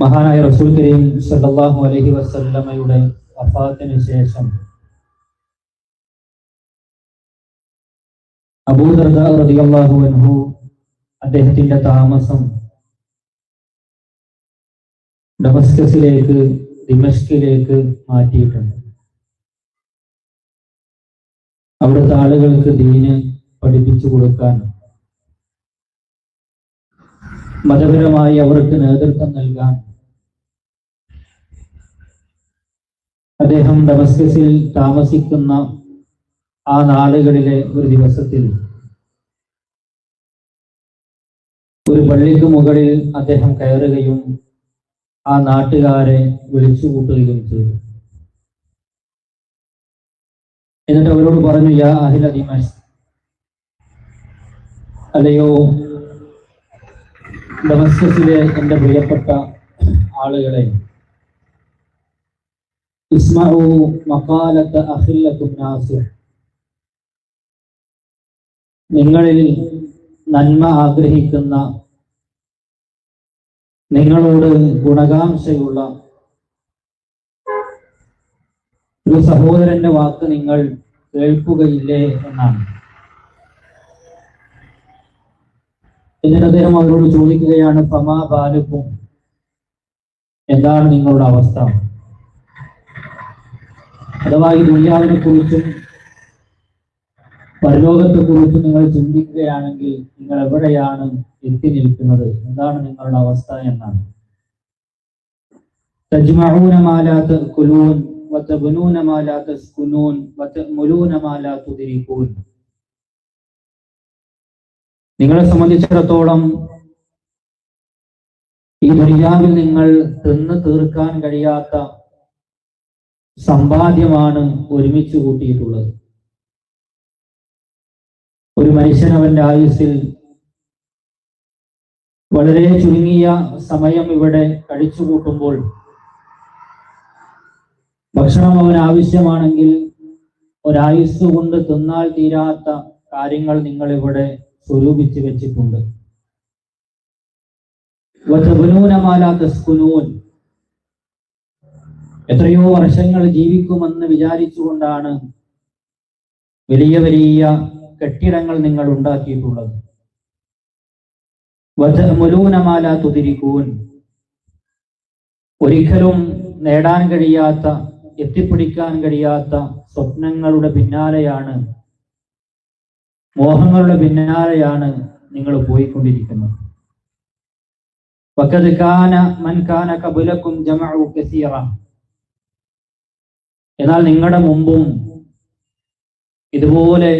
മഹാനായ റസൂൽ കരീം സല്ലല്ലാഹു അലൈഹി വസല്ലമയുടെ വഫാത്തിന് ശേഷം അബൂ ദർദാ റളിയല്ലാഹു അൻഹു അദ്ദേഹത്തിന്റെ താമസം ഡമസ്കസിലേക്ക് ദിമഷ്കിലേക്ക് മാറ്റിയിട്ടുണ്ട്. അവിടുത്തെ ആളുകൾക്ക് ദീന് പഠിപ്പിച്ചു കൊടുക്കാൻ, മതപരമായി അവർക്ക് നേതൃത്വം നൽകാൻ അദ്ദേഹം ഡമസ്കസിൽ താമസിക്കുന്ന ആ നാളുകളിലെ ഒരു ദിവസത്തിൽ ഒരു പള്ളിക്ക് മുകളിൽ അദ്ദേഹം കയറുകയും ആ നാട്ടുകാരെ വിളിച്ചു കൂട്ടുകയും ചെയ്തു. എന്നിട്ട് അവരോട് പറഞ്ഞു, യാ അഹ്ല ദിമഷ്ക്, അല്ലയോ ഡമസ്കസിലെ എൻ്റെ പ്രിയപ്പെട്ട ആളുകളെ, ഇസ്മഉ മഖാലത അഖില്ലകും നാസിർ, നിങ്ങളിൽ നന്മ ആഗ്രഹിക്കുന്ന, നിങ്ങളോട് ഗുണകാംക്ഷയുള്ള ഒരു സഹോദരന്റെ വാക്ക് നിങ്ങൾ കേൾക്കുകയില്ലേ എന്നാണ്. എന്നിട്ട് അദ്ദേഹം അവരോട് ചോദിക്കുകയാണ്, ഫമാ ബാലുക്കും, എന്താണ് നിങ്ങളുടെ അവസ്ഥ? അഥവാ ഈ ദുനിയാവിനെ കുറിച്ചും പരലോകത്തെ കുറിച്ചും നിങ്ങൾ ചിന്തിക്കുകയാണെങ്കിൽ നിങ്ങൾ എവിടെയാണ് എത്തി നിൽക്കുന്നത്? എന്താണ് നിങ്ങളുടെ അവസ്ഥ എന്നാണ്. തജ്മഊന മാ ലാ തഅകുലൂൻ വതബ്നൂന മാ ലാ തസ്കുനൂൻ വതഅമുലൂന മാ ലാ തുദ്രികൂൻ. നിങ്ങളെ സംബന്ധിച്ചിടത്തോളം ഈ ദുനിയാവിൽ നിങ്ങൾ തിന്ന് തീർക്കാൻ കഴിയാത്ത സമ്പാദ്യമാണ് ഒരുമിച്ച് കൂട്ടിയിട്ടുള്ളത്. ഒരു മനുഷ്യൻ അവന്റെ ആയുസ്സിൽ വളരെ ചുരുങ്ങിയ സമയം ഇവിടെ കഴിച്ചു കൂട്ടുമ്പോൾ ഭക്ഷണം അവന് ആവശ്യമാണെങ്കിൽ ഒരായുസ് കൊണ്ട് തിന്നാൽ തീരാത്ത കാര്യങ്ങൾ നിങ്ങൾ ഇവിടെ സ്വരൂപിച്ച് വെച്ചിട്ടുണ്ട്. എത്രയോ വർഷങ്ങൾ ജീവിക്കുമെന്ന് വിചാരിച്ചുകൊണ്ടാണ് വലിയ വലിയ കെട്ടിടങ്ങൾ നിങ്ങൾ ഉണ്ടാക്കിയിട്ടുള്ളത്. ഒരിക്കലും നേടാൻ കഴിയാത്ത, എത്തിപ്പിടിക്കാൻ കഴിയാത്ത സ്വപ്നങ്ങളുടെ പിന്നാലെയാണ്, മോഹങ്ങളുടെ പിന്നാലെയാണ് നിങ്ങൾ പോയിക്കൊണ്ടിരിക്കുന്നത്. വഖദ് കാന മൻ കാന ഖബലകും ജമഉ കസീറ, എന്നാൽ നിങ്ങളുടെ മുമ്പും ഇതുപോലെ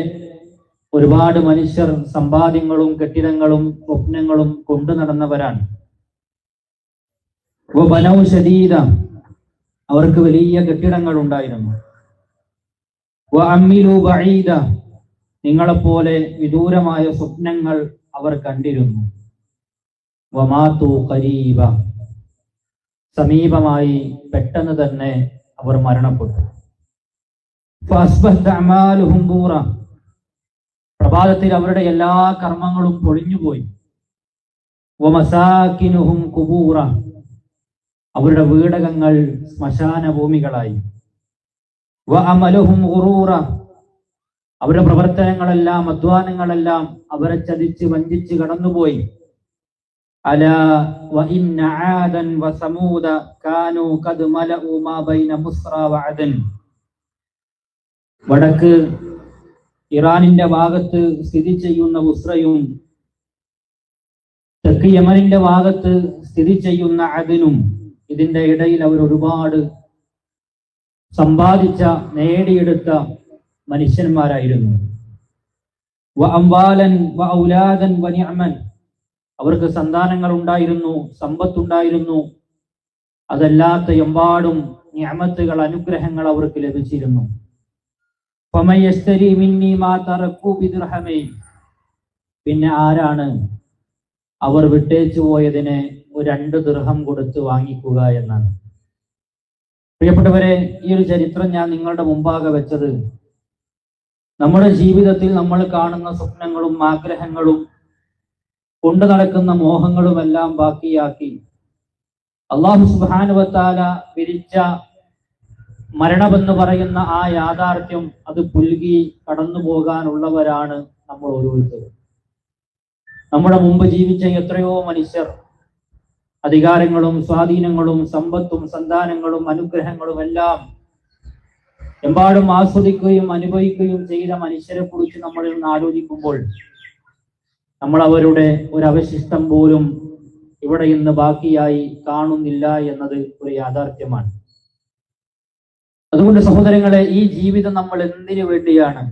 ഒരുപാട് മനുഷ്യർ സമ്പാദ്യങ്ങളും കെട്ടിടങ്ങളും സ്വപ്നങ്ങളും കൊണ്ടു നടന്നവരാണ്. വബനൗ ശദീദ, അവർക്ക് വലിയ കെട്ടിടങ്ങൾ ഉണ്ടായിരുന്നു. വഅമിലു ബഈദ, നിങ്ങളെപ്പോലെ വിദൂരമായ സ്വപ്നങ്ങൾ അവർ കണ്ടിരുന്നു. വമാതു ഖരീബ, സമീപമായി പെട്ടെന്ന് തന്നെ അവർ മരണപ്പെട്ടു. ഫഅസ്ബഹത അമാലുഹും ബൂറ, പ്രഭാതത്തിൽ അവരുടെ എല്ലാ കർമ്മങ്ങളും പൊളിഞ്ഞുപോയി. വമസാകിനുഹും ഖുബൂറ, അവരുടെ വീടകങ്ങൾ ശ്മശാന ഭൂമികളായി. വഅമലുഹും ഗുറൂറ, അവരുടെ പ്രവർത്തനങ്ങളെല്ലാം, അധ്വാനങ്ങളെല്ലാം അവരെ ചതിച്ച് വഞ്ചിച്ച് കടന്നുപോയി. അലാ വഇന്ന ആദൻ വസമൂദ കാനൂ ഖദ് മലഉ മാ ബൈന മുസ്ര വഅദൻ, വടക്ക് ഇറാനിന്റെ ഭാഗത്ത് സ്ഥിതി ചെയ്യുന്ന ഉസ്രയും തെക്ക് യമനിന്റെ ഭാഗത്ത് സ്ഥിതി ചെയ്യുന്ന അദനും, ഇതിന്റെ ഇടയിൽ അവർ ഒരുപാട് സമ്പാദിച്ച, നേടിയെടുത്ത മനുഷ്യന്മാരായിരുന്നു. വഅംവാലൻ വഔലാദൻ വനിഅമൻ, അവർക്ക് സന്താനങ്ങൾ ഉണ്ടായിരുന്നു, സമ്പത്തുണ്ടായിരുന്നു, അതല്ലാത്ത എമ്പാടും നിഅമത്തുകൾ, അനുഗ്രഹങ്ങൾ അവർക്ക് ലഭിച്ചിരുന്നു. പിന്നെ ആരാണ് അവർ വിട്ടേച്ചു പോയതിനെ 2 ദിർഹം കൊടുത്ത് വാങ്ങിക്കുക എന്നാണ്. പ്രിയപ്പെട്ടവരെ, ഈ ഒരു ചരിത്രം ഞാൻ നിങ്ങളുടെ മുമ്പാകെ വെച്ചത് നമ്മുടെ ജീവിതത്തിൽ നമ്മൾ കാണുന്ന സ്വപ്നങ്ങളും ആഗ്രഹങ്ങളും കൊണ്ടു നടക്കുന്ന മോഹങ്ങളുമെല്ലാം ബാക്കിയാക്കി അല്ലാഹു സുബ്ഹാനഹു വ തആല വിരിച്ച മരണമെന്ന് പറയുന്ന ആ യാഥാർത്ഥ്യം അത് പുൽകി കടന്നു പോകാനുള്ളവരാണ് നമ്മൾ ഓരോരുത്തരും. നമ്മുടെ മുമ്പ് ജീവിച്ച എത്രയോ മനുഷ്യർ അധികാരങ്ങളും സ്വാധീനങ്ങളും സമ്പത്തും സന്താനങ്ങളും അനുഗ്രഹങ്ങളും എല്ലാം എമ്പാടും ആസ്വദിക്കുകയും അനുഭവിക്കുകയും ചെയ്ത മനുഷ്യരെ കുറിച്ച് നമ്മൾ ഇന്ന് ആലോചിക്കുമ്പോൾ നമ്മൾ അവരുടെ ഒരു അവശിഷ്ടം പോലും ഇവിടെ ഇന്ന് ബാക്കിയായി കാണുന്നില്ല എന്നത് ഒരു യാഥാർത്ഥ്യമാണ്. അതുകൊണ്ട് സഹോദരങ്ങളെ, ഈ ജീവിതം നമ്മൾ എന്തിനു വേണ്ടിയാണ്?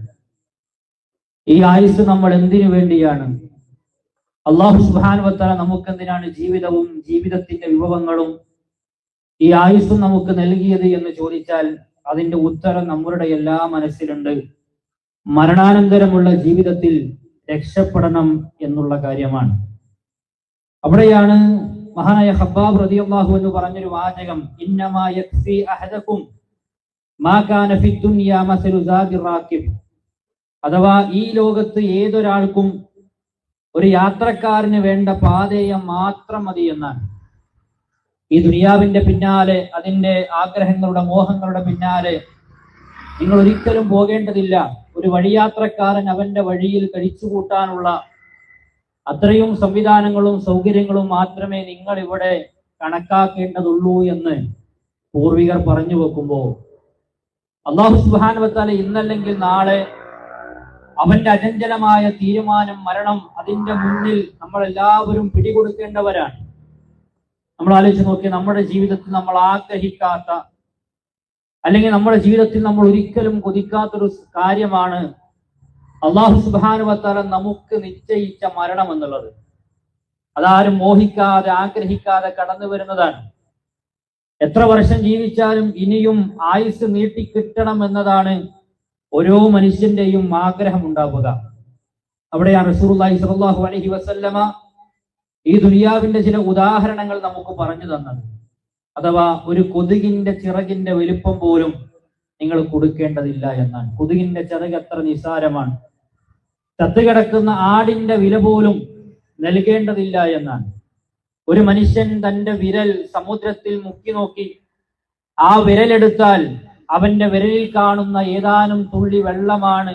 ഈ ആയുസ് നമ്മൾ എന്തിനു വേണ്ടിയാണ്? അല്ലാഹു സുബ്ഹാനഹു വ തആല നമുക്ക് എന്തിനാണ് ജീവിതവും ജീവിതത്തിന്റെ വിഭവങ്ങളും ഈ ആയുസ്സും നമുക്ക് നൽകിയത് എന്ന് ചോദിച്ചാൽ അതിന്റെ ഉത്തരം നമ്മളുടെ എല്ലാ മനസ്സിലുണ്ട്. മരണാനന്തരമുള്ള ജീവിതത്തിൽ രക്ഷപ്പെടണം എന്നുള്ള കാര്യമാണ്. അവിടെയാണ് മഹാനായ ഖബ്ബാബ് റളിയല്ലാഹു അൻഹു പറഞ്ഞൊരു വാചകം, ഇന്നമാ യക്ഫി അഹദകും മാ കാന ഫി ദുനിയ മസലു സാദിർ റാകിബ്. അഥവാ ഈ ലോകത്ത് ഏതൊരാൾക്കും ഒരു യാത്രക്കാരന് വേണ്ട പാതേയം മാത്രം മതി എന്നാണ്. ഈ ദുനിയാവിന്റെ പിന്നാലെ, അതിന്റെ ആഗ്രഹങ്ങളുടെ മോഹങ്ങളുടെ പിന്നാലെ നിങ്ങൾ ഒരിക്കലും പോകേണ്ടതില്ല. ഒരു വഴിയാത്രക്കാരൻ അവന്റെ വഴിയിൽ കഴിച്ചുകൂട്ടാനുള്ള അത്രയും സംവിധാനങ്ങളും സൗകര്യങ്ങളും മാത്രമേ നിങ്ങൾ ഇവിടെ കണക്കാക്കേണ്ടതുള്ളൂ എന്ന് പൂർവികർ പറഞ്ഞു വെക്കുമ്പോൾ അല്ലാഹു സുബ്ഹാനഹു വ തആല ഇന്നല്ലെങ്കിൽ നാളെ അവന്റെ അചഞ്ചലമായ തീരുമാനം മരണം, അതിന്റെ മുന്നിൽ നമ്മൾ എല്ലാവരും പിടികൊടുക്കേണ്ടവരാണ്. നമ്മൾ ആലോചിച്ച് നോക്കി, നമ്മുടെ ജീവിതത്തിൽ നമ്മൾ ആഗ്രഹിക്കാത്ത, അല്ലെങ്കിൽ നമ്മുടെ ജീവിതത്തിൽ നമ്മൾ ഒരിക്കലും കൊതിക്കാത്തൊരു കാര്യമാണ് അല്ലാഹു സുബ്ഹാനഹു വ തആല നമുക്ക് നിശ്ചയിച്ച മരണം എന്നുള്ളത്. അതാരും മോഹിക്കാതെ ആഗ്രഹിക്കാതെ കടന്നു വരുന്നതാണ്. എത്ര വർഷം ജീവിച്ചാലും ഇനിയും ആയുസ് നീട്ടിക്കിട്ടണം എന്നതാണ് ഓരോ മനുഷ്യന്റെയും ആഗ്രഹം ഉണ്ടാവുക. അവിടെയാണ് റസൂലുള്ളാഹി സ്വല്ലല്ലാഹു അലൈഹി വസല്ലമ ഈ ദുനിയാവിന്റെ ചില ഉദാഹരണങ്ങൾ നമുക്ക് പറഞ്ഞു തന്നത്. അഥവാ ഒരു കൊതുകിന്റെ ചിറകിന്റെ വലിപ്പം പോലും നിങ്ങൾ കൊടുക്കേണ്ടതില്ല എന്നാണ്. കൊതുകിന്റെ ചിറക് എത്ര നിസ്സാരമാണ്. ചത്തുകിടക്കുന്ന ആടിന്റെ വില പോലും നൽകേണ്ടതില്ല എന്നാണ്. ഒരു മനുഷ്യൻ തന്റെ വിരൽ സമുദ്രത്തിൽ മുക്കി നോക്കി ആ വിരലെടുത്താൽ അവന്റെ വിരലിൽ കാണുന്ന ഏതാനും തുള്ളി വെള്ളമാണ്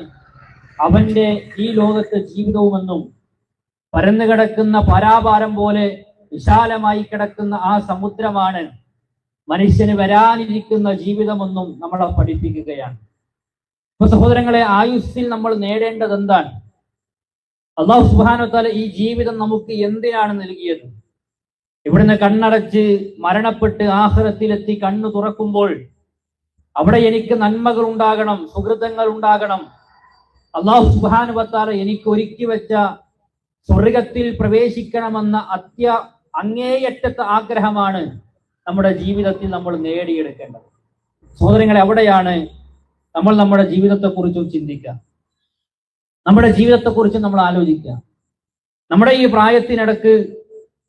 അവന്റെ ഈ ലോകത്തെ ജീവിതവുമെന്നും, പരന്നു കിടക്കുന്ന പരാപാരം പോലെ വിശാലമായി കിടക്കുന്ന ആ സമുദ്രമാണ് മനുഷ്യന് വരാനിരിക്കുന്ന ജീവിതമെന്നും നമ്മളെ പഠിപ്പിക്കുകയാണ്. അപ്പൊ സഹോദരങ്ങളെ, ആയുസ്സിൽ നമ്മൾ നേടേണ്ടത് എന്താണ്? അല്ലാഹു സുബ്ഹാനഹു വ തആല ഈ ജീവിതം നമുക്ക് എന്തിനാണ് നൽകിയത്? ഇവിടുന്ന് കണ്ണടച്ച് മരണപ്പെട്ട് ആഖിറത്തിലെത്തി കണ്ണു തുറക്കുമ്പോൾ അവിടെ എനിക്ക് നന്മകൾ ഉണ്ടാകണം, സുഹൃതങ്ങൾ ഉണ്ടാകണം. അല്ലാഹു സുബ്ഹാനഹു വ തആല എനിക്ക് ഒരുക്കി വെച്ച സ്വർഗത്തിൽ പ്രവേശിക്കണമെന്ന അങ്ങേയറ്റത്തെ ആഗ്രഹമാണ് നമ്മുടെ ജീവിതത്തിൽ നമ്മൾ നേടിയെടുക്കേണ്ടത്. സഹോദരങ്ങളെ, അവിടെയാണ് നമ്മൾ നമ്മുടെ ജീവിതത്തെക്കുറിച്ചും ചിന്തിക്കുക, നമ്മുടെ ജീവിതത്തെക്കുറിച്ച് നമ്മൾ ആലോചിക്കുക. നമ്മുടെ ഈ പ്രായത്തിനിടക്ക്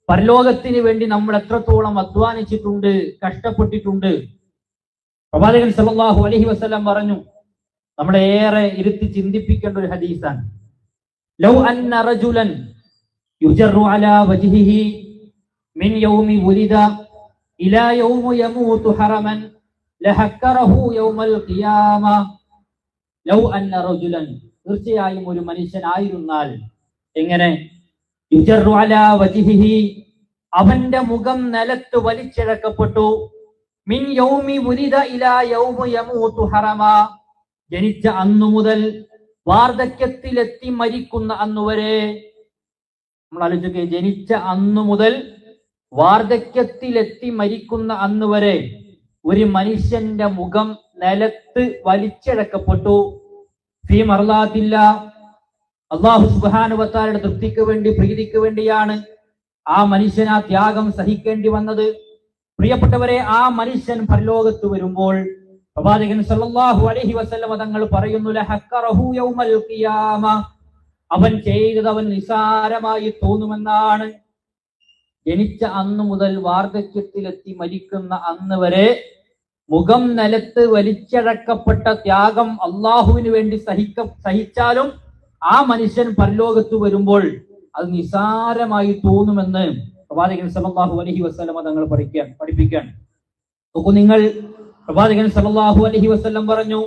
പരലോകത്തിന് വേണ്ടി നമ്മൾ എത്രത്തോളം അധ്വാനിച്ചിട്ടുണ്ട്, കഷ്ടപ്പെട്ടിട്ടുണ്ട്. പ്രവാചകൻ സല്ലല്ലാഹു അലൈഹി വസല്ലം പറഞ്ഞു, നമ്മളെ ഏറെ ഇരുത്തി ചിന്തിപ്പിക്കേണ്ട ഒരു ഹദീസാണ്. ലൗ അന്ന റജുലൻ യുജറു അലാ വജ്ഹിഹി മിൻ യൗമി വുലിദ ഇലാ യൗമി യമൂതു ഹറമൻ ലഹക്കറഹു യൗമൽ ഖിയാമ. ലൗ അന്ന റജുലൻ, തീർച്ചയായും ഒരു മനുഷ്യനായിരുന്നാൽ, എങ്ങനെ? യുജറു അലാ വജ്ഹിഹി, അവന്റെ മുഖം നിലത്ത് വലിച്ചിഴക്കപ്പെട്ടു. മിൻ യൗമി വുലിദ ഇലാ യൗമി യമൂതു ഹറമ, ജനിച്ച അന്നു മുതൽ വാർദ്ധക്യത്തിലെത്തി മരിക്കുന്ന അന്നുവരെ. നമ്മൾ ആലോചിക്കുക, ജനിച്ച അന്നു മുതൽ വാർദ്ധക്യത്തിലെത്തി മരിക്കുന്ന അന്നുവരെ ഒരു മനുഷ്യന്റെ മുഖം നിലത്ത് വലിച്ചിഴക്കപ്പെട്ടു. ഫീ മർളാത്തില്ല, അല്ലാഹു സുബ്ഹാനഹു വ തആലയുടെ തൃപ്തിക്ക് വേണ്ടി, പ്രീതിക്ക് വേണ്ടിയാണ് ആ മനുഷ്യൻ ആ ത്യാഗം സഹിക്കേണ്ടി വന്നത്. പ്രിയപ്പെട്ടവരെ, ആ മനുഷ്യൻ പരലോകത്ത് വരുമ്പോൾ പ്രവാചകൻ സല്ലല്ലാഹു അലൈഹി വസല്ലം തങ്ങൾ പറയുന്നു, ലഹക്കറഹു യൗമൽ ഖിയാമ, അവൻ ചെയ്തത് അവൻ നിസാരമായി തോന്നുമെന്നാണ്. ജനിച്ച അന്നു മുതൽ വാർദ്ധക്യത്തിലെത്തി മരിക്കുന്ന അന്ന് വരെ മുഖം നിലത്ത് വലിച്ചഴക്കപ്പെട്ട ത്യാഗം അള്ളാഹുവിന് വേണ്ടി സഹിച്ചാലും ആ മനുഷ്യൻ പരലോകത്ത് വരുമ്പോൾ അത് നിസാരമായി തോന്നുമെന്ന് പ്രവാചകൻ സല്ലല്ലാഹു അലൈഹി വസല്ലം തങ്ങൾ പഠിപ്പിക്കാൻ നോക്കൂ നിങ്ങൾ. പ്രവാചകൻ സല്ലല്ലാഹു അലൈഹി വസല്ലം പറഞ്ഞു,